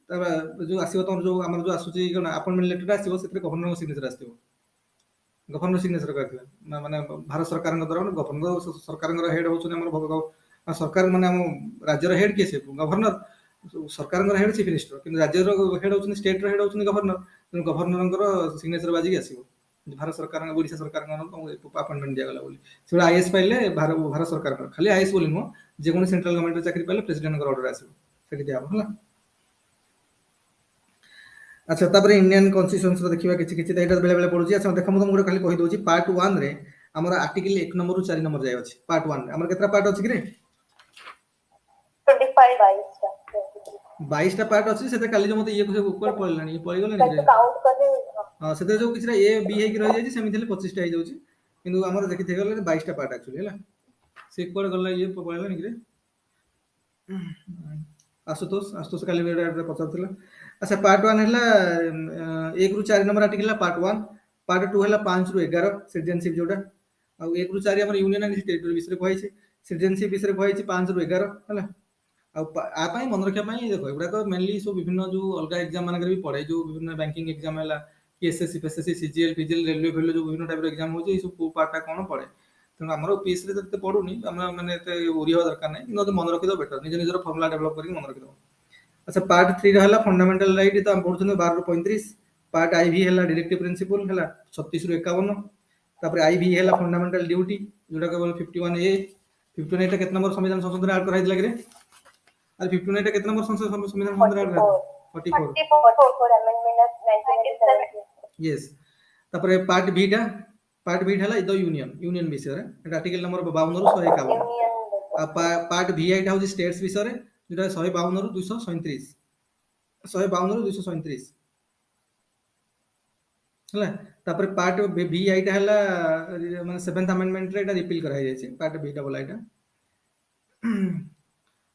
तब जो आसीबो तमर जो हमर जो आसुची अपॉइंटमेंट लेटर आसीबो सेते गवर्नर सिग्नेचर आसीबो गवर्नर सिग्नेचर करथिबे माने भारत सरकार द्वारा गवर्नर सरकार हेड होचने हमर सरकार माने हम राज्य रो हेड के से गवर्नर सरकार हेड चीफ मिनिस्टर कि राज्य हेड होचने स्टेट रो हेड होचने गवर्नर गवर्नर सिग्नेचर बाजी के आसीबो भारत सरकार ओडिशा सरकार अपॉइंटमेंट दिया गला बोली से आईएएस पाइले भारत सरकार खाली आईएएस बोली नो जे कोन सेंट्रल गवर्नमेंट चाकरी पाइले प्रेसिडेंट का ऑर्डर आसीबो सेठी दिया हला। अच्छा तापर इंडियन कॉन्स्टिट्यूशन देखिबा किछि किछि एटा बेले बेले पडुची अच्छा देखम तुम गोटे खाली कहि दोची पार्ट 1 रे हमर आर्टिकल 1 नंबर रु 4 नंबर जाय अछि पार्ट 1 हमर केतरा पार्ट अछि कि रे 22 टा पार्ट अछि सेते काली जो मते ये ऊपर पळलानी पळि गलानी रे काउंट करले हां सेते जो किछरा ए बी हे कि रहि जाय छि सेमिथले 25 टा हे जाउची किंतु हमर देखि थे गले 22 टा पार्ट एक्चुअली हला से कोड गला ये पळला नि रे आशुतोष काली बेड़ा पचारथिला अच्छा पार्ट 1 हला 1 रु 4 नंबर आर्टिकल पार्ट 1 पार्ट 2 हला 5 रु 11 सिटीजनशिप जोडा आ 1 रु 4 हमर यूनियन एंड टेरिटरी विषय कहै छै सिटीजनशिप विषय कहै छै 5 रु 11 हला आ पाई मन रखिया पाई देखो एगुडा तो मेनली सब विभिन्न जो अलगा एग्जाम मानकर भी पढ़े जो विभिन्न बैंकिंग एग्जाम है एसएससी एसएससी सीजीएल फिजिएल रेलवे फेलवे जो विभिन्न टाइप एग्जाम होची सब को पार्टा कोन पढ़े तेणु आमर पीएस रे तते पढुनी हम माने एते ओरी हो दरकार नै किंतु मन रखि दो बेटर निज निजर फार्मूला डेवलप करके मन रखि दो अच्छा पार्ट 3 रहला फंडामेंटल राइट तो हम पढुछन 12 रु 35 पार्ट आईवी हला डायरेक्टिव प्रिंसिपल हला 36 रु 51 तापर आईवी हला फंडामेंटल ड्यूटी जोडा केवल 51 ए 51 टा केतना नंबर संविधान संशोधन ऐड कराइ दिला रे अरे 59 टा केतना नंबर संविधान संशोधन ऐड करा 44 44 amendment of 1987 यस तापर पार्ट बी हला द यूनियन विषय रे एटा आर्टिकल नंबर 52 रु 151 union आ पार्ट वी आइटा हो स्टेट्स विषय रे जोटा 152 रु 237 152 रु 237 हला तापर पार्ट वी आइटा हला माने 7th अमेंडमेंट रे एटा रिपील करा जाय छै पार्ट बी डबल आइटा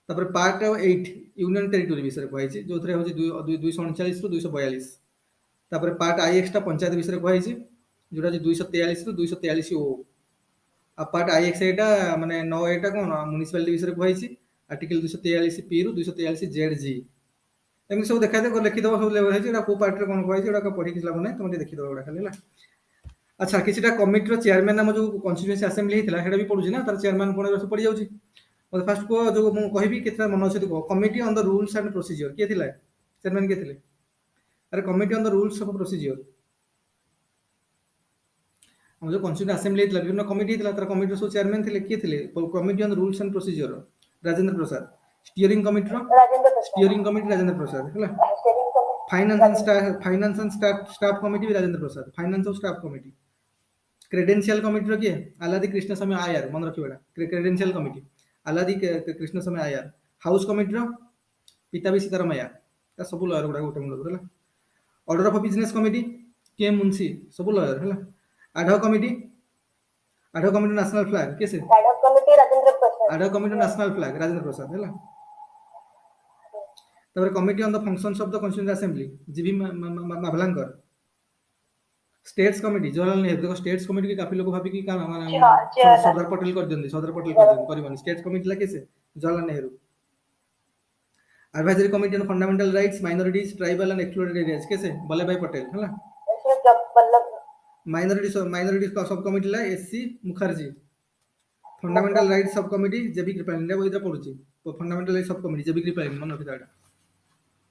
तापर पार्ट 8 यूनियन टेरिटरी विषय रे कहै छै जोथरे हो 239 रु 242 तापर पार्ट आईएक्स टा पंचायत विषय रे कहै छै जोटा 243 रु 243 ओ आ पार्ट आईएक्स एटा माने 9 एटा कोन म्युनिसिपैलिटी विषय रे कहै छै आर्टिकल 243 पी रु 243 जेड जी एमि सब देखा दे लिखि दो सब लेवल है एटा को पार्ट रे कोन कहै छै एटा को पढि किला बने तुम देखि दो एटा खाली ला अच्छा किछटा कमिटी रो चेयरमैन नाम जो कॉन्स्टिट्यूएंसी असेंबली हितला हेडा भी पढुछि ना तार चेयरमैन कोन रे पढि जाउछि और फर्स्ट को जो मु कहबी केतना मन अछि तो committee on the rules and procedure के थिला चेयरमैन के थिले अरे committee on the rules of procedure हम जो कॉन्स्टिट्यूएंसी असेंबली हितला विभिन्न कमिटी हितला तार कमिटी सो चेयरमैन थिले के थिले committee on the rules and procedure Rajendra Prasad steering committee रो Rajendra Prasad steering committee Rajendra Prasad हला steering committee finance and staff committee भी राजेंद्र प्रसाद फाइनेंस और स्टाफ कमिटी क्रेडेंशियल कमिटी रो के आलादी कृष्णस्वामी आयर मन रखिबेडा credential committee Alladi Krishnaswamy Ayyar house committee रो पिताबी सीतारामैया ता सब लॉयर गुडा गोटे मुंड हला ऑर्डर ऑफ बिजनेस कमिटी के मुंशी सब लॉयर हला आडहॉक कमिटी नेशनल फ्लैग कैसे ad hoc committee Rajendra Prasad ad hoc committee national flag Rajendra Prasad हला तापर committee on the functions of the constituent assembly G V Mavalankar states committee Jawaharlal Nehru देखो स्टेट्स कमिटी के काफी लोग भाभी की काम माने सरदार पटेल कर दियंदी सरदार पटेल कर दियंदी परिमाण स्टेट्स कमिटी ला कैसे Jawaharlal Nehru advisory committee on fundamental rights minorities tribal and excluded areas कैसे वल्लभ भाई पटेल हला माइनॉरिटी का सब कमिटी ला S C Mukherjee fundamental rights sub committee J B Kripalani ने इधर पढुची fundamental rights sub committee J B Kripalani मन रखिदा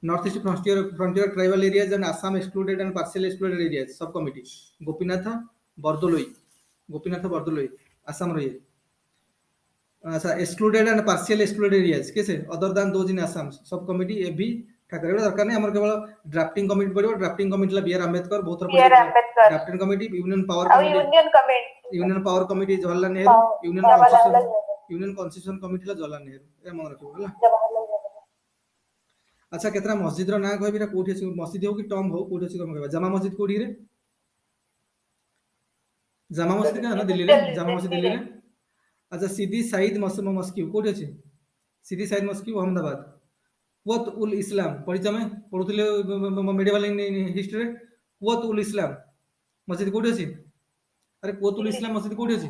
north east frontier tribal areas and Assam excluded and partial excluded areas sub committee Gopinath Bordoloi Assam रे अच्छा excluded and partial excluded areas कैसे other than those in Assam sub committee A B Thackeray एटा दरकार नै हमर केवल ड्राफ्टिंग कमिटी पड़ो ड्राफ्टिंग कमिटी ला बीआर अंबेडकर बहुत drafting committee union power committee Jawaharlal Nehru union constitution committee ला जवाहरलाल नेहरू ए मन रखिबो हला अच्छा केतरा मस्जिद रो ना कहबी रा कोठी अछि मस्जिद हो कि टॉम हो कोठी अछि कम कहबा जामा मस्जिद कोठी रे जामा मस्जिद का ना दिल्ली रे जामा मस्जिद दिल्ली रे अच्छा सीधी साइद मस्जिद कोठी अछि सीधी साइद मस्जिद अहमदाबाद कुवत उल इस्लाम पढिछ में पढुथिले मेडिवल हिस्ट्री रे कुवत उल इस्लाम मस्जिद कोठी अछि अरे कुवत उल इस्लाम मस्जिद कोठी अछि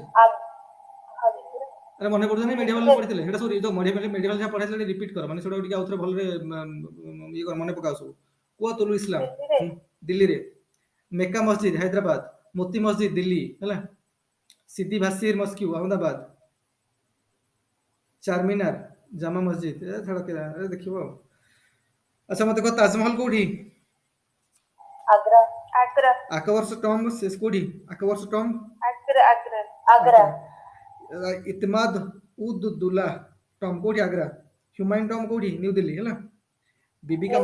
अरे मने पड़छ नै मेडिवल पढिथिले हेटा सॉरी तो मेडिवल जा पढाइले रिपीट कर माने सेटा टिके आउथरे भल रे ये कर मने पकाउ सब कुवत उल इस्लाम दिल्ली रे मेक्का मस्जिद हैदराबाद मोती मस्जिद दिल्ली हला सिद्धि भासीर मस्जिद अहमदाबाद चारमीनार जामा मस्जिद ए थोड़ा के अरे देखिबो अच्छा मते को ताजमहल कोठी Agra आकवर्ष टॉम से कोठी आकवर्ष टॉम Agra इतमाद उद दुल्ला टॉम कोठी आगरा ह्यूमन टॉम कोठी न्यू दिल्ली हला बीबी का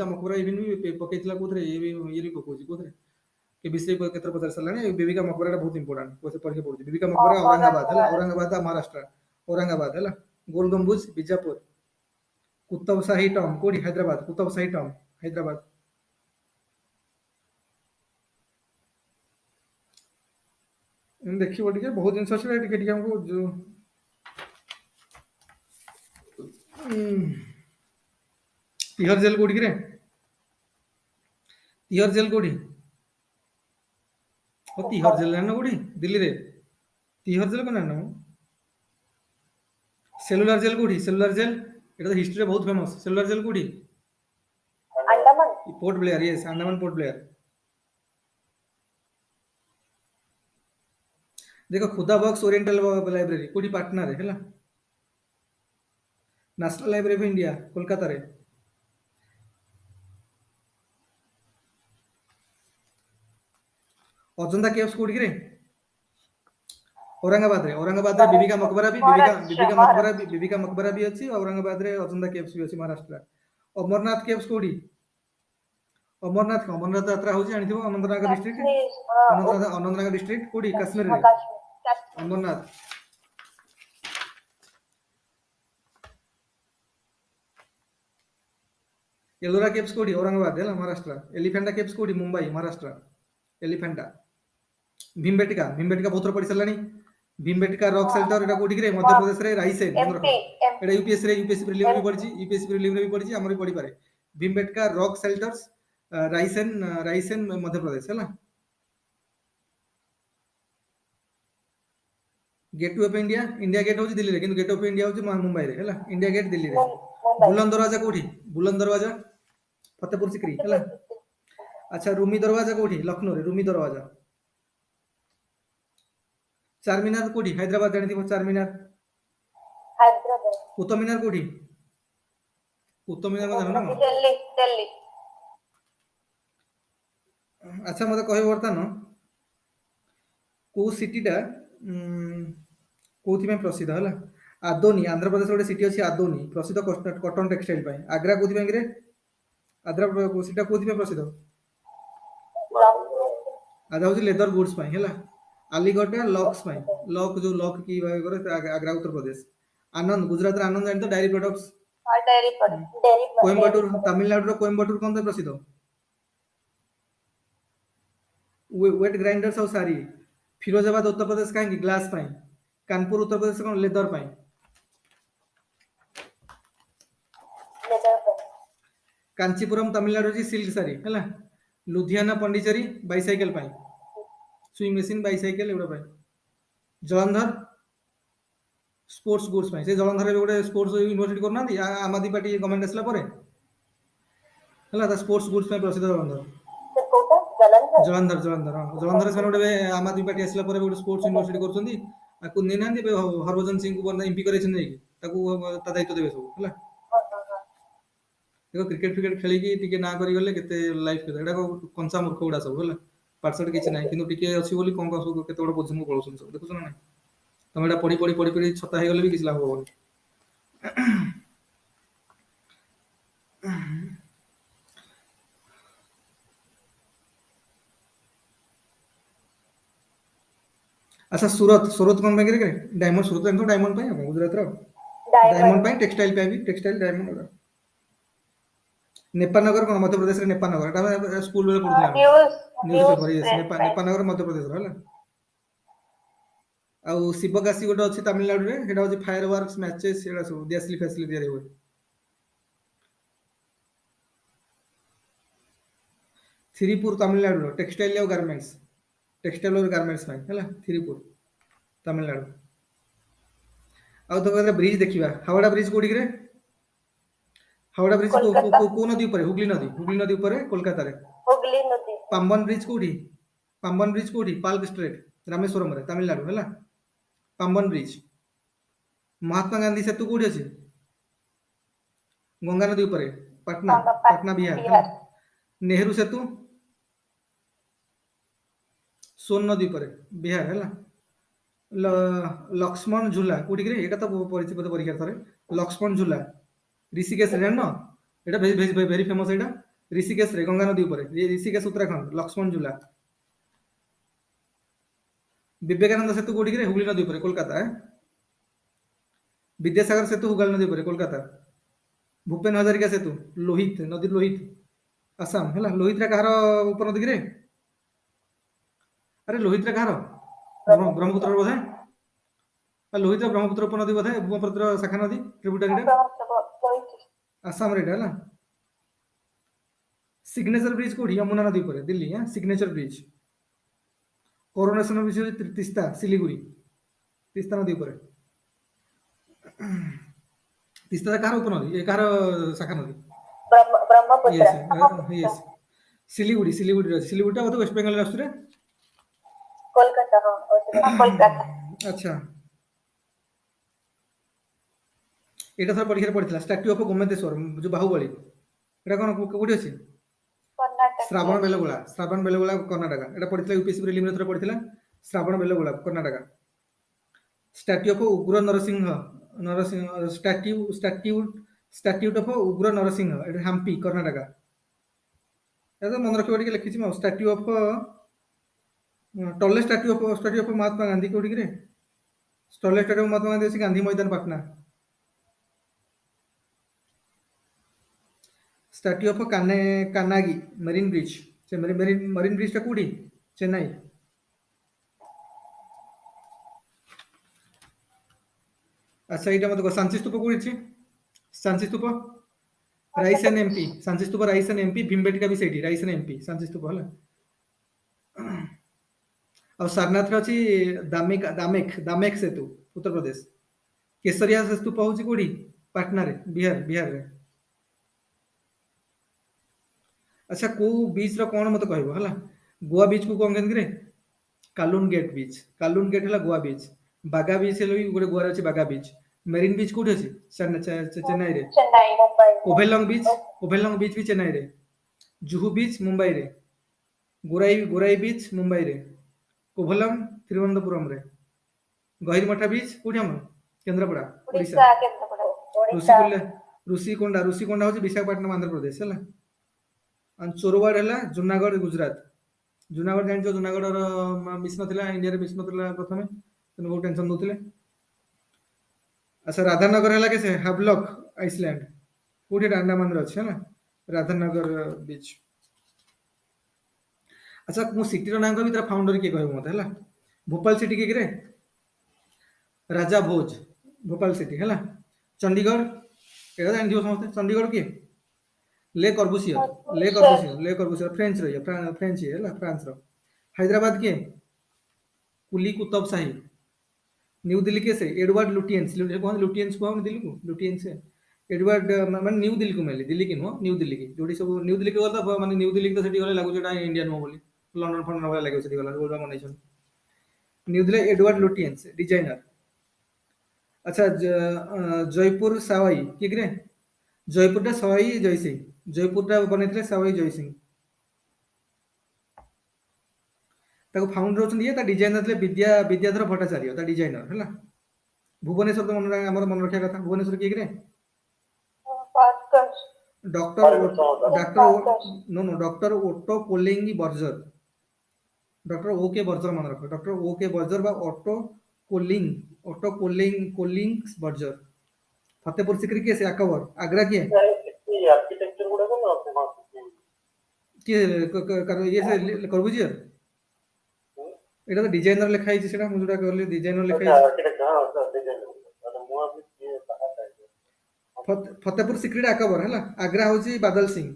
मकबरा इवन भी पकेतला कोथरे ये भी पकोजी कोथरे के विषय को केतर पचार सलाने बीबी का मकबरा बहुत इंपोर्टेंट कोसे पढ़ के पढ़ुजी बीबी का मकबरा औरंगाबाद हला औरंगाबाद महाराष्ट्र औरंगाबाद हला गोल गंबुज बीजापुर कुतुब शाही टॉम कोठी हैदराबाद कुतुब शाही टॉम हैदराबाद देखिबो टिके बहुत जिंस अछि टिके टिके हमको जो तिहर जेल कोडी रे तिहर जेल कोडी ओ तिहर जेल ना कोडी दिल्ली रे तिहर जेल कोना ना सेलुलर जेल कोडी सेलुलर जेल एटा तो हिस्ट्री रे बहुत फेमस सेलुलर जेल कोडी Andaman. Port Blair yes Andaman port Blair देखो खुदा बॉक्स ओरिएंटल लाइब्रेरी कोडी पाटना रे हैला national library of India Kolkata रे अजंता केव्स कोडी रे औरंगाबाद रे बीबिका मकबरा भी बीबिका मकबरा भी अछि औरंगाबाद रे अजंता केव्स भी अछि महाराष्ट्र अमरनाथ केव्स कोडी अमरनाथ यात्रा होची जानिथिबो Anantnag district Kashmir. Anantnag district कोडी काश्मीर रे Kashmir. Kashmir. Amarnath Ellora caves कोडी औरंगाबाद हैला महाराष्ट्र एलिफेंटा केव्स कोडी मुंबई महाराष्ट्र एलिफेंटा भीमबेटका बहुत पड़ी सरलानी भीमबेटका रॉक शेल्टर एटा कोडी रे मध्य प्रदेश रे राइसेन MP. एटा यूपीएससी प्रीलिम भी पड़ी यूपीएससी प्रीलिम भी पड़ी हमर पड़ी पारे Bhimbetka rock shelters Ryzen Madhya Pradesh हैला गेट ऑफ इंडिया गेट होची दिल्ली रे किंतु गेट ऑफ इंडिया होची मुंबई रे हैला इंडिया गेट दिल्ली रे Mumbai. बुलंद दरवाजा फतेहपुर सिकरी हैला अच्छा रूमी दरवाजा कोठी लखनऊ रे रूमी दरवाजा चारमीनार कोठी हैदराबाद जानिथिबो चारमीनार Hyderabad. कुतुब मीनार कोठी कुतुब मीनार को जानो ना Delhi. अच्छा मते कहबो वर्तमान को सिटीटा कोथि में प्रसिद्ध हला आदोनी आंध्र प्रदेश गोटे सिटी अछि आदोनी प्रसिद्ध कॉटन टेक्सटाइल पे आग्रा कोथि में रे आग्रा सिटा कोथि में प्रसिद्ध आधा होची लेदर गुड्स पे हला अलीगढ़ लॉक्स पे लॉक जो लॉक की करे आग्रा उत्तर प्रदेश आनंद गुजरात रे आनंद जानि तो dairy products Dairy product. Dairy product. Coimbatore Tamil Nadu रो कोयम्बटूर कोन तो प्रसिद्ध वेट ग्राइंडर्स और सारी फिरोजाबाद उत्तर प्रदेश कहीं ग्लास पाई कानपुर उत्तर प्रदेश कौन लेदर पाई Leather product. कांचीपुरम तमिलनाडु जी सिल्क सारी हैला लुधियाना पंडिचेरी बाइसाइकिल पाई स्विंग मशीन बाइसाइकिल एगुड़ा पाई जलंधर स्पोर्ट्स गुड्स पाई से जलंधर रे गोटे स्पोर्ट्स यूनिवर्सिटी करना आम आदमी पार्टी गवर्नमेंट आसला परे हैला ता स्पोर्ट्स गुड्स पाई प्रसिद्ध Jalandhar Sir, Kota, Jalandhar. Jalandhar से गोटे आम आदमी पार्टी आसला परे गोटे स्पोर्ट्स यूनिवर्सिटी करछंदी आकु नै नांदी हरभजन सिंह को बंदा एमपी करेछन नै ताकू ता दायित्व देबे सब हैला देखो क्रिकेट खेली की टिके ना करी गले केते लाइफ केते एटा को कंसा मूर्ख गुडा सब हैला पाठशाठ किछि नै किंतु टिके अछि बोली कोन सब केते बड़ पोजिशन को पळौसन सब देखुछ ना नै तमे एटा पड़ी छता हे गले भी किछि लाभ होबो अच्छा सूरत कोन पे करे डायमंड सूरत एंतो डायमंड पे गुजरात रो डायमंड पे टेक्सटाइल पे भी टेक्सटाइल डायमंड नेपाल नगर कोन मध्य प्रदेश रे नेपाल नगर एटा स्कूल में पढुथला न्यूज़ पेपर यस नेपाल नगर मध्य प्रदेश रो हला आ शिवकाशी गोटे अछि तमिलनाडु रे हेडा अछि फायर वर्क्स मैचेस एडा सब दियासली फैसिलिटी रे होय थिरीपुर तमिलनाडु रो टेक्सटाइल और गारमेंट्स में हला थिरीपुर तमिलनाडु आ तो कहले ब्रिज देखिबा हावड़ा ब्रिज कोडी रे हावड़ा ब्रिज को नदी ऊपर हुगली नदी ऊपर कोलकाता रे Hooghly Nadi. पाम्बन ब्रिज कोडी पाल्क स्ट्रेट रामेश्वरम रे तमिलनाडु हला पाम्बन ब्रिज महात्मा गांधी सेतु कोडी अछि गंगा नदी ऊपर पटना बिहार हला नेहरू सेतु सोन नदी पर बिहार है लक्ष्मण झूला कोटी रे एटा तो परिचित परीक्षा थरे लक्ष्मण झूला ऋषिकेश रे न एटा वेरी फेमस एटा ऋषिकेश रे गंगा नदी ऊपर ऋषिकेश उत्तराखंड लक्ष्मण झूला विवेकानंद सेतु कोटी रे हुगली नदी ऊपर कोलकाता है विद्यासागर सेतु हुगली नदी ऊपर कोलकाता भूपेन हजारिका सेतु लोहित नदी लोहित आसाम है लोहित रे कहार ऊपर नदी रे अरे लोहित रे कहार ब्रह्मपुत्र बोधे लोहित ब्रह्मपुत्र उपनदी बोधे ब्रह्मपुत्र शाखा नदी ट्रिब्यूटरी आसाम रे है सिग्नेचर ब्रिज कोठी यमुना नदी पर Delhi signature bridge coronation bridge Teesta Siliguri Teesta नदी पर तीस्ता कहार उपनदी ये कहार शाखा नदी ब्रह्मपुत्र यस सिलीगुड़ी सिलीगुड़ी टा वेस्ट बेंगल रे आसुरे कोलकाता कोलकाता अच्छा एटा थर परीक्षा पड़ता स्टाच्यू ऑफ गोमेतेश्वर जो बाहुबली एटा कौन कोठी अछि कर्नाटक श्रावण बेलगोला कर्नाटक एटा पड़ता यूपीएससी प्रीलिम रे थर पड़ता श्रावण बेलगोला कर्नाटक स्टाच्यू ऑफ उग्र नरसिंह स्टैट्यूट ऑफ उग्र नरसिंह एटा हम्पी कर्नाटक एटा मन रखिबा टिके लिखिछि म statue of tallest statue of Mahatma Gandhi कोठी रे tallest statue of Mahatma Gandhi अछि Gandhi Maidan Patna statue of Kannagi marine bridge से मरीन ब्रिज टा कोठी चेन्नई अच्छा ये मत सांची स्तूप कोठी सांची स्तूप राइसन एमपी सांची स्तूप राइसन एमपी भीमबेटका भी सेठी राइसन एमपी सांची स्तूप हला और सारनाथ रे अछि दामेक सेतु उत्तर प्रदेश केसरिया स्तूप होची कोठी पटना रे बिहार रे अच्छा को बीच रो कोन मत कहबो हला गोवा बीच को कोन केन रे कालुन गेट हला गोवा बीच बागा बीच हेलो गोटे गोवा अछि बागा बीच मेरीन बीच कोठी अछि चेन्नई रे मुंबई ओभेलंग बीच भी चेन्नई रे जुहू बीच मुंबई रे गोराई बीच मुंबई रे कोभलम तिरुवनंतपुरम रे गहिरमठा बीच कोठी हम केंद्रापड़ा ओडिशा ऋषिकोंडा होची विशाखापट्टनम आंध्र प्रदेश हला and चोरवाड़ है जूनागढ़ गुजरात जूनागढ़ जान जूनागढ़ मिस ना इंडिया मिस ना प्रथम बहुत टेंशन दौले अच्छा राधानगर है कैसे हावलॉक आइसलैंड कौटे अंडमान अच्छे है राधानगर बीच अच्छा मु सिटी ना कह फाउंडर किए कह मत है भोपाल सिटी किए कि राजा भोज भोपाल सिटी है चंडीगढ़ ये जान समझते चंडीगढ़ किए ले कर्बुसियर फ्रेंच है फ्रांस रो हैदराबाद के कुली कुतुब शाही न्यू दिल्ली के से एडवर्ड लुटियंस कौन लुटियंस को दिल्ली को लुटियंस है एडवर्ड माने न्यू दिल्ली को मिले दिल्ली की नुह न्यू दिल्ली की जोड़ी सब न्यू दिल्ली के गला माने न्यू दिल्ली तो सेठी गले लागु जेटा इंडियन नुह बोली लंडन फंडन वाला लागु सेठी गला बोलबा मने छन new Delhi Edward Lutyens designer अच्छा जयपुर सवाई के जयपुर टा सवाई जयसिंह जयपुर टा बनेथिले सवाई जयसिंह ताको फाउंडर होचन ये ता डिजाइनर थे विद्याधर भट्टाचार्य ता डिजाइनर हैला भुवनेश्वर तो मन हमर मन रखिया कथा भुवनेश्वर के रे doctor Otto Koenigsberger doctor Otto Berger मन रखो डॉक्टर ओके बर्जर बा Otto Koenigsberger Fatehpur Sikri के से अकबर आगरा के आर्किटेक्चर गुडा को के ये से करबुजियर एटा तो डिजाइनर लिखा है सेटा मु जोटा कहली डिजाइनर लिखा है आर्किटेक्चर हां डिजाइनर अरे मु अभी ये कहा था फतेहपुर सिकरी अकबर हैला आगरा होची बादल सिंह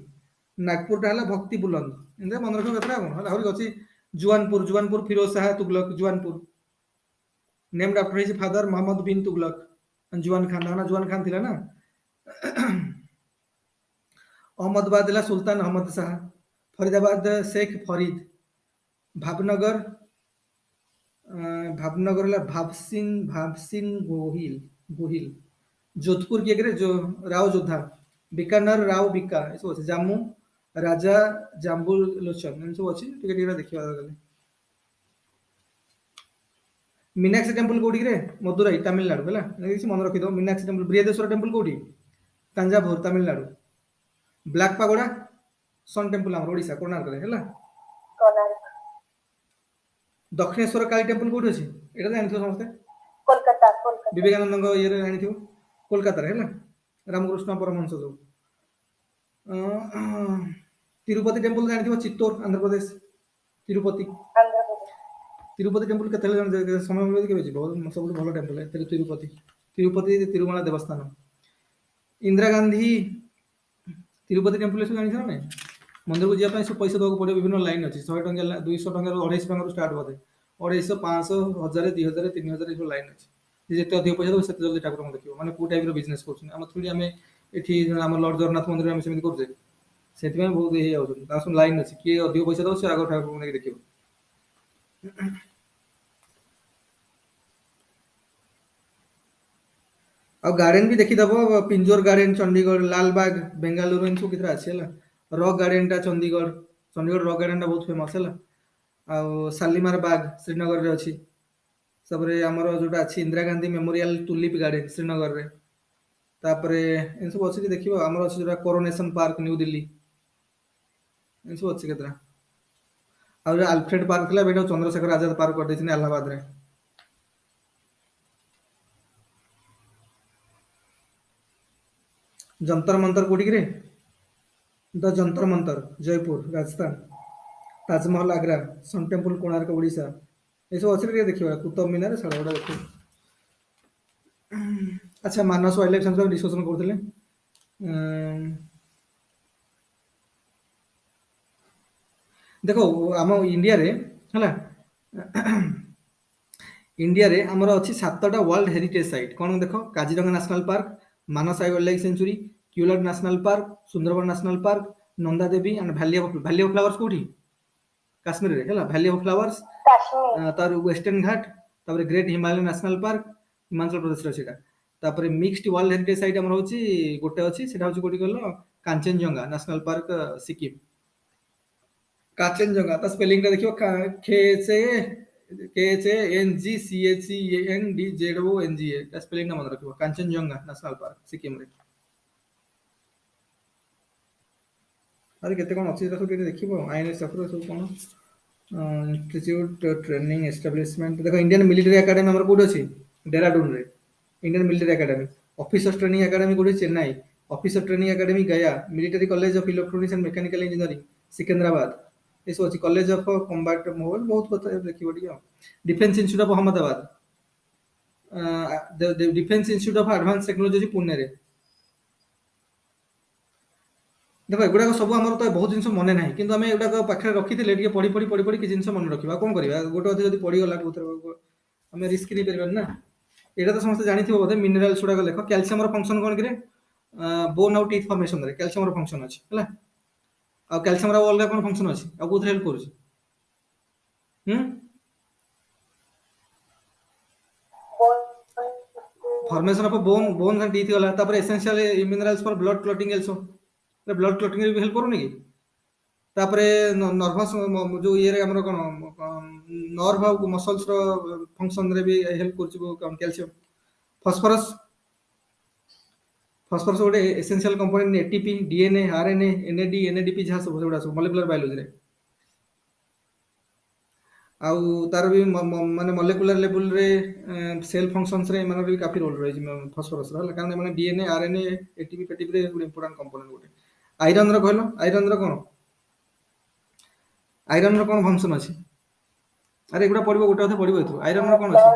नागपुर टा हला भक्ति बुलंद इंदे मन रखो कतरा कोन हला होरी अछि Jaunpur Firoz Shah Tughlaq Jaunpur named after his father Mohammad bin Tughlaq Jauna Khan थिला ना अहमदाबाद ला सुल्तान अहमद शाह फरीदाबाद शेख फरीद भावनगर ला भावसिंह गोहिल जोधपुर किए करे जो राव जोधा बीकानेर राव बिका सब अच्छे जम्मू राजा जाम्बुल लोचन सब अच्छे टिके देखिए मीनाक्षी टेम्पल कौटी रे मदुराई तमिलनाडु है मन रखी दो मीनाक्षी टेम्पल बृहदेश्वर टेम्पल कौटी Thanjavur Tamil Nadu black pagoda sun temple आम ओडिशा कोणार्क है दक्षिणेश्वर काली टेम्पल कौटी अच्छी यहाँ जानी समस्ते कोलकाता विवेकानंद ये जानी कोलकाता है रामकृष्ण परमहंस जो तिरुपति टेम्पल जानी चित्तौर आंध्र प्रदेश तिरुपति तिरुपति टेम्पल केते समय मिले केबे जीव सब भल टेम्पल तिरुपति तिरुपति तिरुमला देवस्थान इंदिरा गांधी तिरुपति टेम्पल सब जानी ना मंदिर को जाए सब पैसा देवाक पड़े विभिन्न लाइन अच्छी 100 टंका 200 टंका 250 टंका स्टार्ट बोधे 250 500 1000 2000 3000 सब लाइन अच्छी जिते अधिक पैसा दो से जल्दी ठाकुर देखिए मैंने कौ टाइप बिजनेस कर थोड़ी आम ये लॉर्ड जगन्नाथ मंदिर आम सेमती करुचे से बहुत ये सब लाइन अच्छी किए अधिक पैसा दो से आग ठाकुर देखिए आ गार्डन भी देखीदेव पिंजोर गार्डन चंडीगढ़ लालबाग बेंगालुरु इन सब कितना अच्छे है रॉक गार्डन टा चंडीगढ़ चंडीगढ़ रॉक गार्डन टा बहुत फेमस है आ शालीमार बाग श्रीनगर रे अच्छी सबरे आमर जोटा अच्छी Indira Gandhi memorial tulip garden Srinagar रे तापरे इन सब अच्छी देखियो आमर अच्छी जोटा कोरोनेशन पार्क न्यू दिल्ली इन सब अच्छी केतरा आ आल्फ्रेड पार्क थला बेटा चंद्रशेखर आजाद पार्क कर देछिन इलाहाबाद रे जंतर मंतर कोठी रे the Jantar Mantar Jaipur Rajasthan Taj Mahal Agra sun temple Konark Odisha ये सब अच्छे देखिए कुतुब मीनार सारा गुड़ा देखिए अच्छा मानस वाइल्ड लाइफ सेंचुरी डिस्कशन करते देखो आम इंडिया रे है इंडिया रे आमर अच्छी 7टा वर्ल्ड हेरिटेज साइट कौन देख Kaziranga national park Manas wildlife sanctuary क्यूलर national park Sundarban national park Nanda Devi and valley of flowers कोठी काश्मीर रे है वैली ऑफ फ्लावर्स काश्मीर तार वेस्टर्न घाट तापर great Himalaya national park Himachal Pradesh रे सेटा तापर मिक्स्ड वर्ल्ड हेरिटेज साइट हमर होची गोटे अछि सेटा होची कोठी कहलो कांचनजंगा नेशनल पार्क सिक्किम कांचनजंगा ता स्पेलिंग ता देखियो KHANGCHENDZONGA ता स्पेलिंग ना मन रखियो कांचनजंगा नेशनल पार्क सिक्किम रे अरे केते कोन अछि देखो केते देखिबो आईएनएस सफर सब कोन इंस्टीट्यूट ट्रेनिंग एस्टाब्लिशमेंट देखो इंडियन मिलिटरी एकेडमी हमर कोड अछि देहरादून रे Indian military academy officers training academy कोड Chennai officer training academy Gaya military college of electronics and mechanical engineering Secunderabad ये अच्छी कॉलेज ऑफ कॉम्बैट मोबाइल बहुत कथा देखिए defence institute of Ahmedabad defence institute of advance technology Pune रे देखो एगुड़ा सब आम तो बहुत जिन मन ना कि आम एगुड़ा पाखे रखी थे पढ़ी पढ़ी पढ़ी पढ़ी कि जिन मन रखा कौन करवा गोटे अधे जब पढ़ीगला आम रिस्क नहीं पार ना यहाँ तो समस्त जानी बोधे मिनराल्स गुड़ाक लेख कैल्शियम फंक्शन कौन कि बोन आउ टीथ फॉर्मेशन रे कैल्शियम फंक्शन अच्छी है आ कैल्शियम अलग कौन फंक्शन अच्छी आ कौन हेल्प कर formation of bone bone and teeth गला तापर essential minerals for blood clotting also blood clotting रे भी हेल्प करूनी कि तापर नर्वस जो ये रे हमर कोन नर्व और मसल्स रो फंक्शन रे भी हेल्प कर कैल्शियम फास्फोरस फास्फोरस गोटे essential component ATP DNA RNA NAD NADP जहाँ सब गुड़ा सब मॉलिक्यूलर बायोलॉजी रे आउ तार भी माने मॉलिक्यूलर लेवल रे सेल फंक्शंस रे माने भी काफी रोल रही फास्फोरस रो कारण माने डीएनए आरएनए एटीपी पेटीपी रे गुड इंपोर्टेंट कंपोनेंट गोटे आयरन रो कहलो आयरन रो कोन फंक्शन अछि अरे एगुडा पढिबो गोटे अथे पढिबो एथु आयरन रो कोन अछि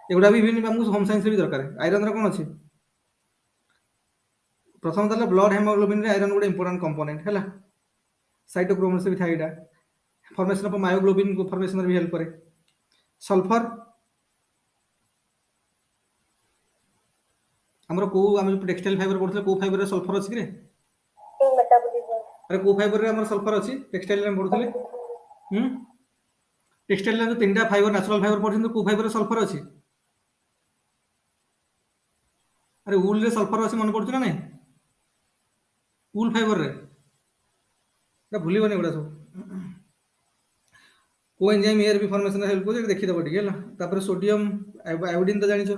एगुडा भी विभिन्न हमु होम साइंस रे भी दरकार आयरन रो कोन अछि प्रथम तले ब्लड हेमोग्लोबिन रे आयरन गोटे इंपोर्टेंट कंपोनेंट हैला साइटोक्रोम से भी था एटा फॉर्मेशन ऑफ मायोग्लोबिन को फॉर्मेशन भी हेल्प करे सल्फर हमरो को हम टेक्सटाइल फाइबर पढथले को फाइबर रे सल्फर अछि रे मेटाबॉलिज्म अरे को फाइबर रे हमर सल्फर अछि टेक्सटाइल रे पढथले टेक्सटाइल रे जो तीनटा फाइबर नेचुरल फाइबर पढथि को फाइबर रे सल्फर अछि अरे वूल रे सल्फर अछि मन पढछु ना नै वूल फाइबर रे भूलिबनी एगुडा सब को एंजाइम एयर भी फॉर्मेशन हेल्प कर देखि दबो ठीक है तापर सोडियम आयोडीन तो जानिछो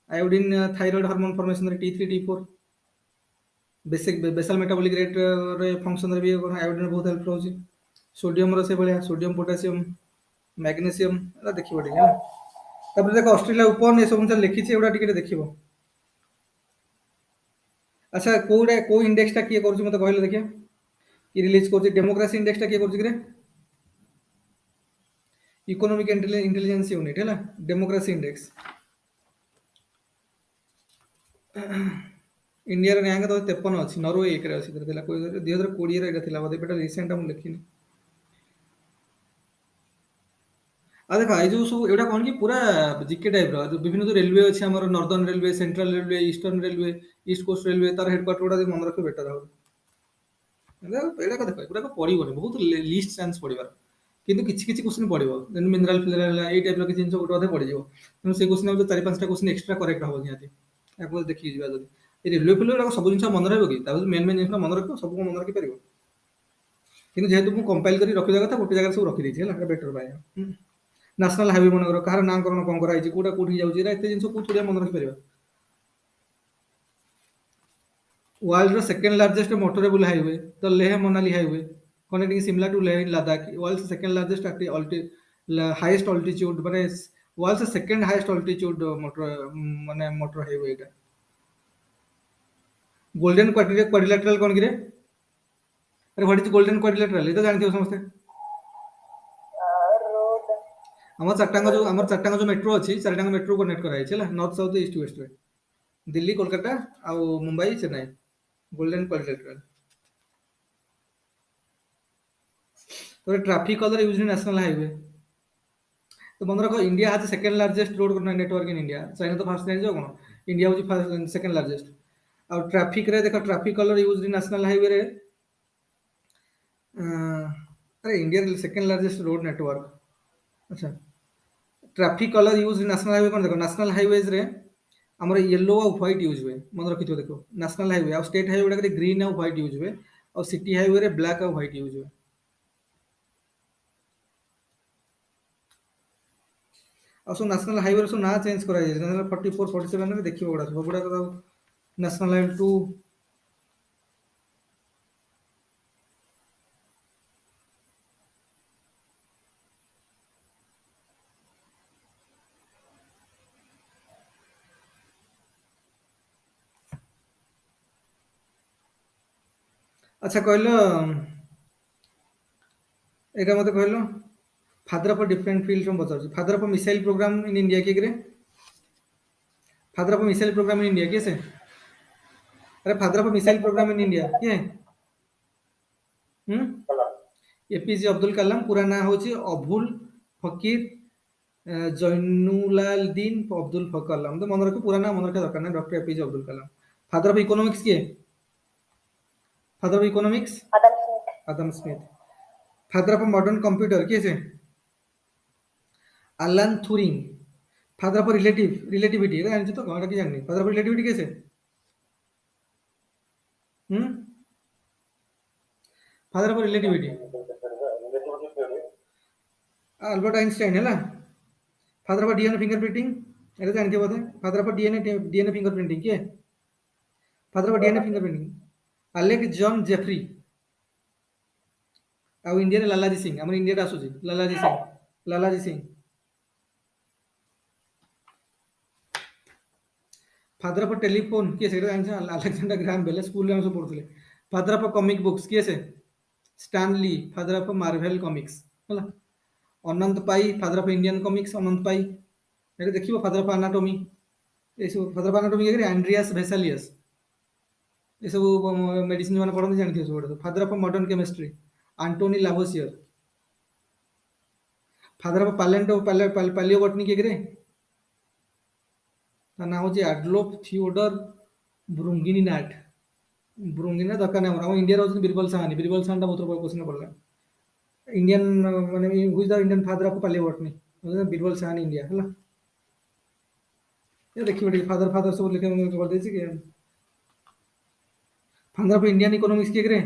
आयोडीन थायराइड हार्मोन फॉर्मेशन रे T3 T4 basic basal metabolic rate रे फंक्शन रे भी आयोडीन बहुत हेल्प रहउची सोडियम रो से भलिया सोडियम पोटेशियम मैग्नीशियम एला देखिबो ठीक है तापर देखो ऑस्ट्रेलिया उपन ए सब लिखि छी एगुडा टिके देखिबो अच्छा को इंडेक्स टा किए करछु मते कहले देखिया कि रिलीज करछि डेमोक्रेसी इंडेक्स टा किए करछि रे इकोनॉमिक इंटेलिजेंस यूनिट है डेमोक्रेसी इंडेक्स इंडिया रैंक तो 53 अच्छी नॉर्वे एक रे अच्छी थिला कोई 2020 रे एटा थिला बोधे बेटा रिसेंट हम लिखिनी आ देखा ये जो सब एटा कोन कि पूरा जीके टाइप रो जो विभिन्न जो रेलवे अछि हमर northern railway central railway eastern railway east coast railway तार हेडक्वार्टर गुडा मन रखे बेटर हो एटा का देखो पूरा पड़िबो बहुत लिस्ट चांस पड़िबार किंतु किछि किछि क्वेश्चन पड़िबो देन मिनरल फिनरल ए टाइप रो किछि जिंस गुडा पड़िजिवो तेणु से क्वेश्चन जो 4-5 टा क्वेश्चन एक्स्ट्रा करेक्ट हो निहाती याको देखि जिबा जदी रेलवे फिलवे सब जिंस मन रहबो कि ता मेन मेन जिंस मन रखो सब को मन रखि परिबो किंतु जेहेतु मु कंपाइल करी रखिदा कथा गोटे जगह सब रखि दैछि हला बेटर बाय नेशनल हाईवे मन करो कहार नामकरण कोन करा हिची कोटा कोठी जाउची एते जिंस को थोड़िया मन रखि परिबा वर्ल्ड रो सेकंड लार्जेस्ट मोटरेबल हाईवे तो Leh Manali highway connecting Shimla to Leh Ladakh world second largest highest altitude माने world second highest altitude motor highway एटा गोल्डन क्वाड्रिलेटरल कोन गिरे अरे व्हाट इज गोल्डन क्वाड्रिलेटरल ये तो जानते हो समझते रोड हमर चारटांग जो मेट्रो अछि चारटांग मेट्रो कनेक्ट करा है नॉर्थ साउथ ईस्ट वेस्ट रे दिल्ली कोलकाता आ मुंबई चेन्नई गोल्डन क्वाड्रिलेटरल तो traffic colour use in national highway तो मन रखो India has second largest road network in India China तो फर्स्ट नहीं जो कोन इंडिया होची फर्स्ट सेकंड लार्जेस्ट और ट्रैफिक रे देखो traffic colour use in national highway रे अरे India second largest road network अच्छा traffic colour use in national highway कोन देखो नेशनल हाईवेज रे हमर येलो और व्हाइट यूज हुए मन रखिथो देखो नेशनल हाईवे और स्टेट हाईवे रे ग्रीन और व्हाइट यूज हुए और सिटी हाईवे रे ब्लैक और व्हाइट यूज हुए और सो नेशनल हाईवे सो ना चेंज करा जाय नेशनल 44 47 रे देखिबो गुडा सब गुडा नेशनल हाईवे 2 अच्छा कहलो एटा मते कहलो father of different field from बचाउ father of missile program in India के करे father of missile program in India कैसे अरे father of missile program in India के हम कलम एपीजे अब्दुल कलाम पूरा नाम होची अबुल फकीर जैनुलाब्दीन अब्दुल कलाम तो मन रखो पूरा नाम मन रखा दरकार ना doctor APJ Abdul Kalam father of economics के father of economics Adam Smith Adam Smith father of modern computer कैसे अलान थ्यूरिंग फादर ऑफ रिलेटिविटी जानते तो कौन की जाननी फादर ऑफ रिलेटिविटी कैसे father of relativity relativity theory Albert Einstein है ना फादर ऑफ डीएनए फिंगरप्रिंटिंग ये जानते हो बोधे फादर ऑफ डीएनए फिंगरप्रिंटिंग के father of DNA fingerprinting Alex John Jeffrey आ इंडिया रे लालाजी सिंह हमर इंडिया रे आसुची Lalaji Singh father of telephone किए से अलेक्जेंडर ग्राहम बेल स्कूल में हम सब पढ़ुଥିଲେ फादर ऑफ कॉमिक बुक्स किए से Stan Lee father of Marvel Comics होला Anant Pai father of Indian comics Anant Pai ये देखिबो फादर ऑफ एनाटॉमी ए सब फादर ऑफ एनाटॉमी के एंड्रियास वेसालियस ये सब मेडिसिन माने पढ़न जानथि सब father of modern chemistry Antoine Lavoisier father of palaeobotany के करे ना हो एडलोफ थियोडर ब्रुंगिनिनाट ब्रुंगिना दरकार नहीं हम इंडिया रो बीरबल साहानी बहुत क्वेश्चन पड़ला इंडियन माने who is the Indian father of palaeobotany Birbal Sahani India हला ये देखिबो फादर सब लिखे कर देछि कि फादर ऑफ इंडियन इकोनॉमिक्स के करे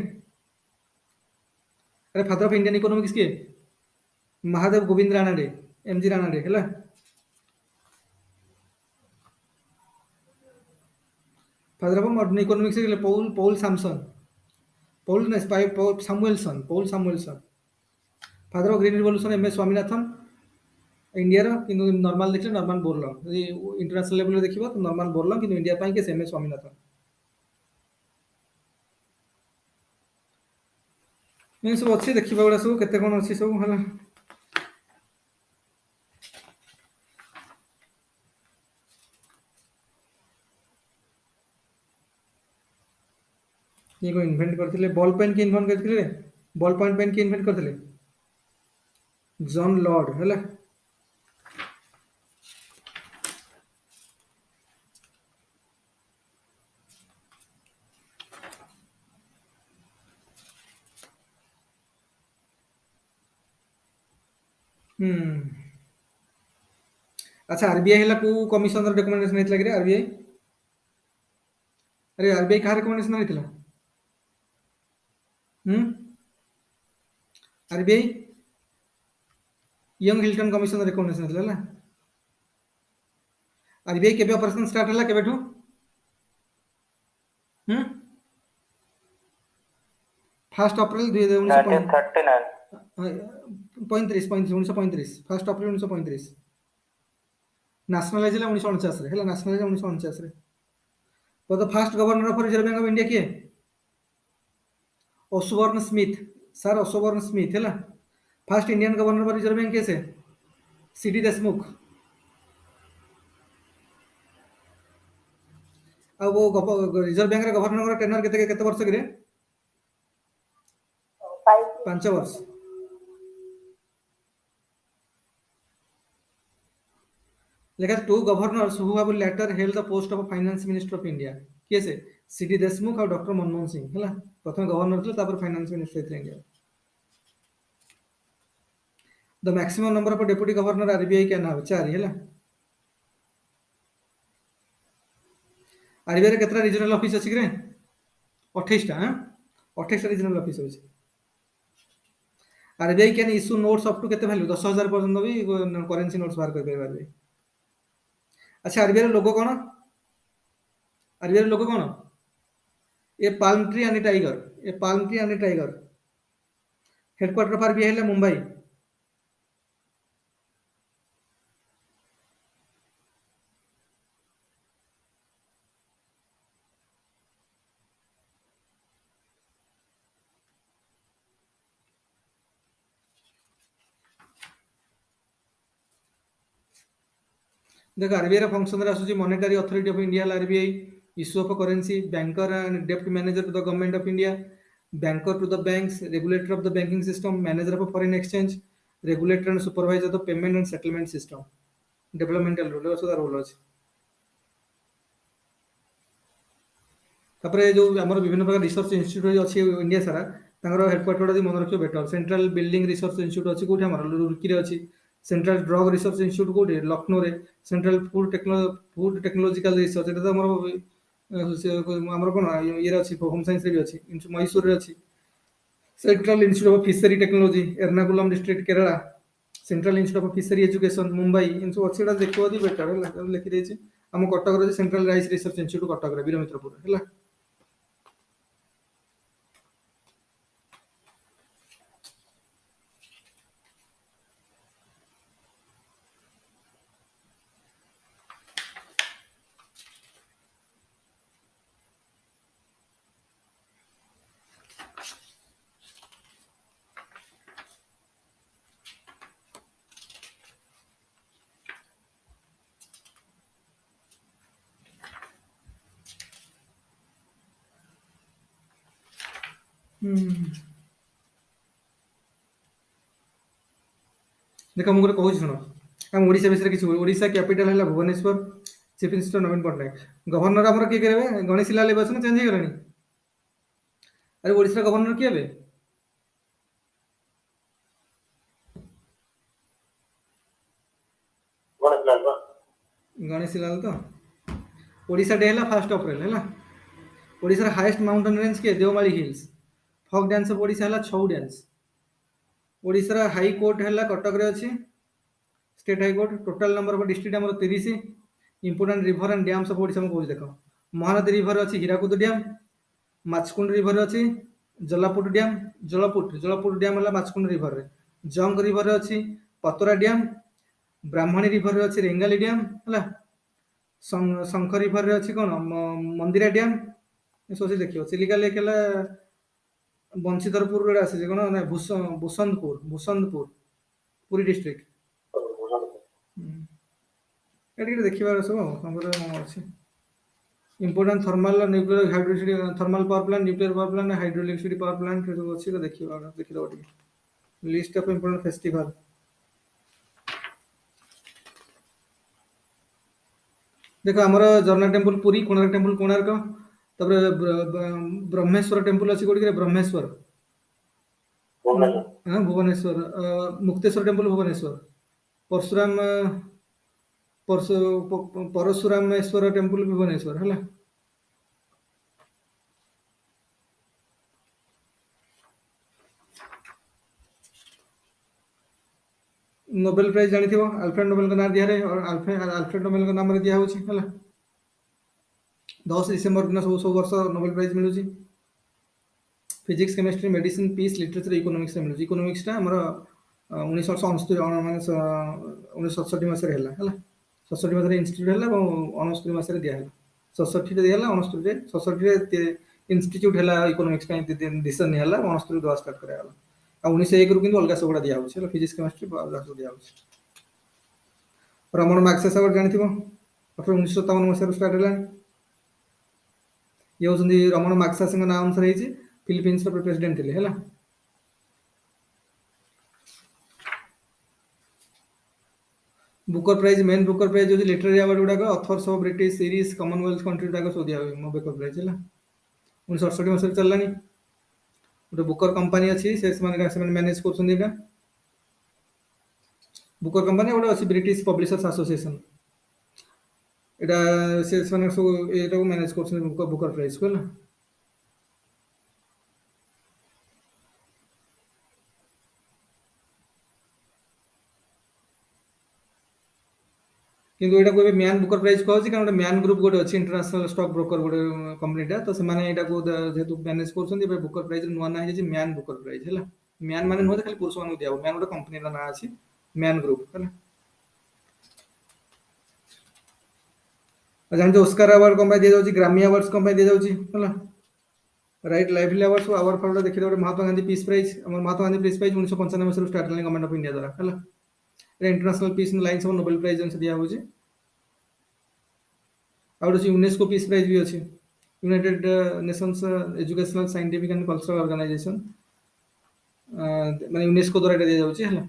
अरे फादर ऑफ इंडियन इकोनॉमिक्स के महादेव गोविंद राणाडे एमजी राणाडे हला फादर ऑफ मॉडर्न इकोनॉमिक्स के Paul Samson Paul Samuelson father of green revolution M S Swaminathan India रो किंतु नॉर्मल देखले नॉर्मल बोरलम यदि इंटरनेशनल लेवल देखिबो तो नॉर्मल बोरलम किंतु इंडिया पाई के एम एस स्वामीनाथन ये सब अच्छी देखिबा गुडा सब केते कोन अच्छी सब हला ये को इन्वेंट करथिले बॉल पेन के इन्वेंट करथिले बॉल पॉइंट पेन के इन्वेंट करथिले जॉन लॉर्ड हैला अच्छा आरबीआई हैला को कमिशनर रिकमेंडेशन हेतला कि आरबीआई अरे आरबीआई कहा रिकमेंडेशन हेतला RBI Young Hilton commissioner recommendation हेतला हैला आरबीआई केबे ऑपरेशन स्टार्ट हैला केबेठू first April 1935 first April 1935 nationalise 1949 रे हैला नेशनलाइज 1949 रे तो the first governor of reserve bank of India किए Osborne Smith sir Osborne Smith हैला first Indian governor of reserve bank कैसे सीडी देशमुख आ वो रिजर्व बैंक रे गवर्नर का टेनर केते वर्ष के 5 वर्ष लेकिन two governors who have later held the post of finance minister of India कैसे सीडी देशमुख और डॉक्टर मनमोहन सिंह हैला प्रथम गवर्नर थे तापर फाइनेंस मिनिस्टर थे India the maximum number of deputy governor RBI क्या नाम 4 हैला आरबीआई रे केतरा रीजनल ऑफिस अछि कि रे 28 टा 28 टा रीजनल ऑफिस अछि RBI can issue notes up to केते वैल्यू 10000 पर्यंत भी करेंसी नोट्स बाहर कर पारे अच्छा आरबीआई लोगो कौन आरबीआई लोगो कौन a palm tree and tiger headquarter of RBI है मुंबई देख आरबीआई फंक्शन आसूँ monetary authority of India RBI issue of currency banker and डेप्ट manager to the government of India banker to the banks regulator of the banking system manager of foreign exchange regulator and supervisor the payment and settlement system developmental role role अच्छे तापर जो आम विभिन्न प्रकार research institute अच्छी India सारा headquarter मन रखिए better central building research institute अच्छी कौटी आम रुड़की अच्छी सेंट्रल ड्रग रिसर्च इंस्टीट्यूट कौटी लखनऊ रे सेंट्रल फूड टेक्नोलॉजिकल रिसर्च एटा तो आमर कौन ये अच्छी होम साइंस भी अच्छी मैसूर अच्छी central institute of fishery technology Ernakulam district Kerala central institute of fishery education Mumbai इन सब अच्छी देखो बेटर है लिखी आम Cuttack central rice research institute Cuttack Birmitrapur है देख मुझे कहूँ शुण आम ओडिशा विषय किसी ओडिशा कैपिटल है भुवनेश्वर चीफ मिनिस्टर नवीन पट्टनायक गवर्नर आमर किए करेंगे गणेशी लाल बसन चेंज हो गलानी अरे ओडिशा गवर्नर किए हे गणेशी लाल तो ओडिशा डे है 1 अप्रैल है ओडिशा हाईएस्ट माउंटेन रेंज किए Deomali hills folk dance of Odisha है Chhau dance Odisha high court है कटक रे अच्छी state high court total number of district आम 30 important river and dams of Odisha कौन देख महानदी रिवर अच्छी हीराकुद डैम माचकुंड रिवर अच्छी जलापुट डैम है माचकुंड रिवर रे जंग रिवर अच्छी पतरा डैम ब्राह्मणी रिवर अच्छी रेंगाली डैम है शंख रिवर अच्छी कौन मंदिरा डैम सब देखिए चिलिका लेक है बंशीधरपुर आसी कौन ना भूसंदपुर पुरी डिस्ट्रिक्ट देखिए सब अच्छे important thermal nuclear hydroelectricity thermal power plant nuclear power plant hydroelectricity power plant सब अच्छी तो देखिए लिस्ट ऑफ इंपोर्टेंट फेस्टिवल देखो आमर जगन्नाथ टेम्पल पुरी कोणार्क तापर ब्रह्मेश्वर टेम्पल अच्छी कोड़ी ब्रह्मेश्वर हाँ भुवनेश्वर मुक्तेश्वर टेम्पल भुवनेश्वर परशुराम परशुरामेश्वर टेम्पल भुवनेश्वर है नोबेल प्राइज जानी थी अल्फ्रेड नोबेल का नाम दिया और अल्फ्रेड नोबेल का नाम दिया होची है 10 डिसेम्बर दिन सब वर्ष नोबेल प्राइज मिलूची physics chemistry medicine peace literature economics मिलूची इकोनॉमिक्स टा हमर 1969 माने 1967 मसरे हला 67 मसरे इंस्टीट्यूट हला और 69 मसरे दिया हला 67 रे दिया हला 69 रे 67 रे इंस्टीट्यूट हला इकोनॉमिक्स का डिसीजन नहीं हला 69 दुआ स्टार्ट करे हला आ 1901 रु किंतु अलगा सबडा दिया होछ फिजिक्स केमिस्ट्री अलगा सब दिया होछ रमन मैग्सेस अवार्ड जानि थिबो 1957 मसरे स्टार्ट हला ये होछंदी रमन मैग्सेस का नाम से रही फिलीपींस रो प्रेसिडेंट थिले हला Booker prize man Booker prize जो लिटरेरी अवार्ड गुडा authors of British series commonwealth country गुडा सब दिया हुए बुकर प्राइज है 1968 मसरे चललानी गोटे बुकर कंपनी अच्छी से मैनेज कर बुकर कंपनी गोटे अच्छी ब्रिटिश पब्लिशर्स एसोसिएशन एटा से सब ये मैनेज कर बुकर प्राइज को किंतु एटा कोई म्यान बुकर प्राइज कहछि कारण म्यान ग्रुप गोटे अछि इंटरनेशनल स्टॉक ब्रोकर गोटे कंपनीटा तो सेमाने एटा को जेतु मैनेज करछन्ती बे बुकर प्राइज नुवा ना है जे म्यान बुकर प्राइज हैला म्यान माने नहो खाली पुरुष मानु दिया म्यान गोटे कंपनी रा ना अछि म्यान ग्रुप हैला जान जो ऑस्कर अवार्ड कंपनी दे जाउछि ग्रामी अवार्ड्स कंपनी दे जाउछि हैला right lively awards award for देखि दो महात्मा गांधी पीस प्राइज हमर महात्मा गांधी पीस प्राइज 1995 से स्टार्ट करले गवर्नमेंट ऑफ इंडिया द्वारा हैला इंटरनेशनल पीस लाइन सब नोबेल प्राइज जन से दिया होछि आउट यूनेस्को पीस प्राइज भी अच्छी United Nations educational scientific and cultural organization माने यूनेस्को द्वारा दिया जाउछि हला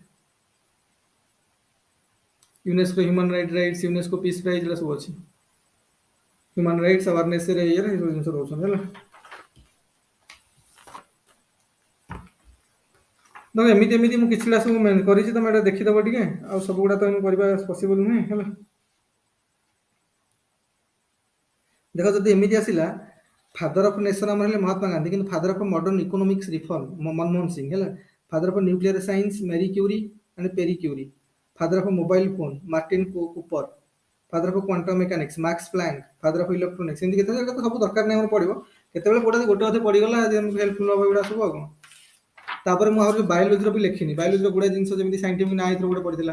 UNESCO human rights UNESCO peace prize ला सब अच्छी ह्यूमन राइट्स अवेयरनेस रे ये जिनस रोछन हला न एमिति एमिति मु किछला सब मैं करिछि त एटा देखि दबो ठीक आ सब गुडा त करबा पॉसिबल नहीं हला देखो जब एमती आसला फादर ऑफ नेशन आम महात्मा गांधी कि father of modern economics reform Manmohan Singh है father of nuclear science Marie Curie and Pierre Curie father of mobile phone Martin Cooper father of quantum mechanics Max Planck father of electronics एमती केते सब दरकार नहीं पड़ो केते गोटे गोटे अधे पड़गला हेल्पफुल हम एगुड़ा सब आगे तापर मुझे बायोलोजी भी लिखिनी बायोलोजी गुड़ा जिन जमी साइंटिफिक ना गोटे पढ़ी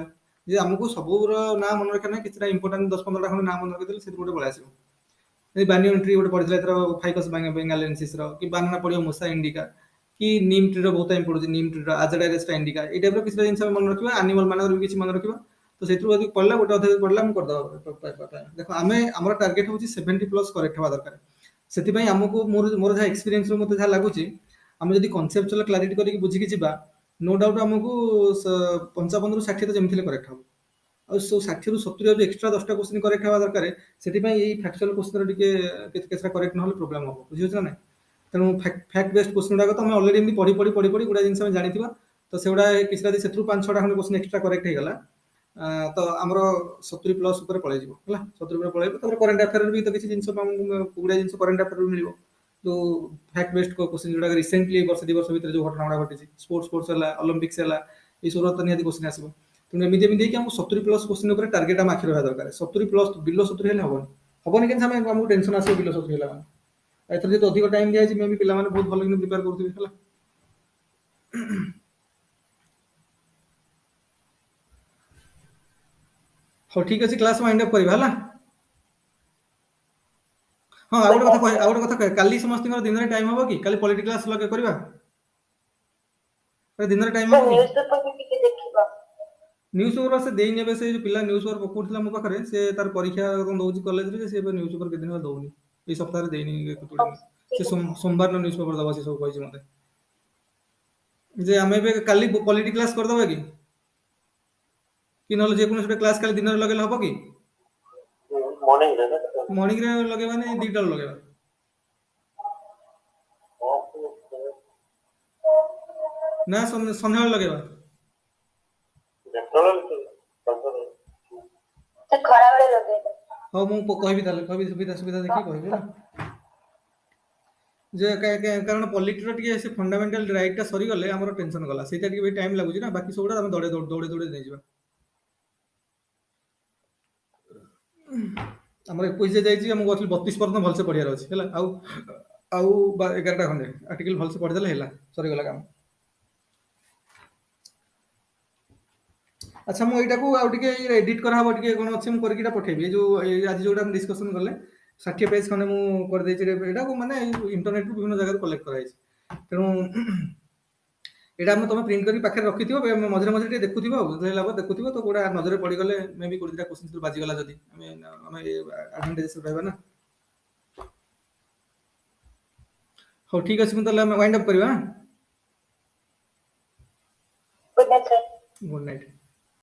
जे आमको सबूर ना मन रखा ना कि इंपोर्टाट 10-15 खंड ना मन रखी गोटे पलि आसो बानियन ट्री गोटे पढ़ी फाइकस बेंगालेंसिस कि बानाना पड़ो मूसा इंडिका कि नीम ट्री बहुत टाइम पड़ो नीम ट्री आजाडाइरेस्टा इंडिका ये टाइप किसी जिन मन रखा आनिमल मान भी किसी मन रखा तो से पढ़ला गोटे अधे पढ़ला करदे देख आम आम टार्गेट हूँ 70+ करेक्ट हवा दरकार से आमको मोर जहाँ एक्सपीरियंस मत जहाँ लगुच आम जब कनसेप्चुअल क्लारिटी करके बुझिकी जी नो डाउट आमको 55 ରୁ 60 तो जमी करेक्ट हम और 60 ରୁ 70 एक्सट्रा 10टा क्वेश्चन करेक्ट हवा दरकार से फैक्चुअल क्वेश्चन टे करेक्ट ना प्रोब्लेम हम बुझे ना तेणु फैक्ट बेस्ड क्वेश्चन गुड़ाक तो ऑलरेडी पढ़ी पढ़ी पढ़ी पढ़ी गुड़ा जिन जानी तो से किसी 5-6टा खंड क्वेश्चन एक्सट्रा करेक्ट होगा तो आमर 70+ पलि है 70 पलैब करेन्ट अफेयर भी तो किसी जिन गुड़ा जिन करेन्ट अफेयर मिल जो फैक्ट बेस्ड क्वेश्चन जोड़ा रिसेंटली वर्ष 2 वर्ष भर जो घटना गुड़ा घटी स्पोर्ट्स ओलंपिक्स ये सब तो निहत क्वेश्चन आसो तेणु एमती एमती आमको 70+ क्वेश्चन टार्गेट आम आखिर रहा दरकार 70+ बिलो 70 हेल्ले हेनी हेनी कि आमको टेंशन आसो बिलो 70 है एथर जो अधिक टाइम दिखाई मे भी पिला बहुत भल प्रिपेयर करुवे हाँ ठीक अच्छे क्लास वाइंड अप करवा है हाँ आउ गोटे कथा कह काली समस्त दिन में टाइम हम कि काली पॉलिटिकल क्लास लगे करवा दिन में टाइम हम न्यूज पेपर से देनी से जो पिला न्यूज पेपर पकाउला मो पाखे से तार परीक्षा दौर कॉलेज से न्यूज पेपर के दिन दौनी ଏଇ ସପ୍ତାହରେ ଦେଇନି କେତୋଟି ସେ सोमवार न्यूज पेपर दबा से सब कहछि मते जे ଆମେ ଏବେ କାଲି ପଲିଟି କ୍ଲାସ କରିଦବା କି ନହେଲେ ଯେକୌଣସି କ୍ଲାस କାଲି ଦିନରେ ଲଗେଇଲେ ହବ କି मॉर्निंग रे ना मॉर्निंग रे लगेबा नहीं दिटा लगेबा ना संध्याବେଳେ लगेबा जनरल ସେ ଖରାବେଳେ ଲଗେଇବେ। ହଉ ମୁଁ କହିବି ତାହେଲେ କହିବି ସୁବିଧା ଦେଖି କହିବି ହେଲା ଯେ କାରଣ ପଲିଟିର ଟିକେ ସେ ଫଣ୍ଡାମେଣ୍ଟାଲ ରାଇଟ୍ ଟା ସରିଗଲେ ଆମର ଟେନସନ ଗଲା ସେଇଟା ଟିକେ ଟାଇମ ଲାଗୁଛି ନା ବାକି ସବୁଟା ଆମେ ଦୌड़େ ନେଇଯିବା ଆମର 21 ଯାଇଛି ଆମକୁ ଆସିଲେ 32 ପର୍ଯ୍ୟନ୍ତ ଭଲସେ ପଢିବାର ଅଛି ହେଲା ଆଉ ଆଉ 11ଟା ଖଣ୍ଡେ ଆର୍ଟିକଲ ଭଲସେ ପଢିଦେଲେ ହେଲା ସରିଗଲା କାମ ଆଚ୍ଛା ମୁଁ ଏଇଟାକୁ ଆଉ ଟିକେ ଏଡିଟ୍ କରାହବ ଟିକେ କଣ ଅଛି ମୁଁ କରିକି ପଠେଇବି ଏ ଯୋଉ ଆଜି ଯୋଉଟା ଆମେ ଡିସ୍କସନ କଲେ 60 ପେଜ ଖଣ୍ଡେ ମୁଁ କରିଦେଇଛି ଏଇଟାକୁ ମାନେ ଇଣ୍ଟରନେଟରୁ ବିଭିନ୍ନ ଜାଗାରୁ କଲେକ୍ଟ କରାଯାଇଛି ତେଣୁ ଏଇଟା ମୁଁ ତମେ ପ୍ରିଣ୍ଟ କରି ପାଖରେ ରଖିଥିବ ମଝିରେ ମଝିରେ ଟିକେ ଦେଖୁଥିବ ଆଉ ହେଲା ଦେଖୁଥିବ ତ କୋଉଟା ନଜରରେ ପଡିଗଲେ ମେ ବି କୋଉଟା କ୍ୱେଶ୍ଚନ ବାଜିଗଲା ଯଦି ଆମେ ଆଡଭାଣ୍ଟେଜ ରହିବା ନା ହଉ ଠିକ ଅଛି ମୁଁ ତାହେଲେ ଆମେ ୱାଇଣ୍ଡ ଅପ୍ କରିବା good night sir. Good night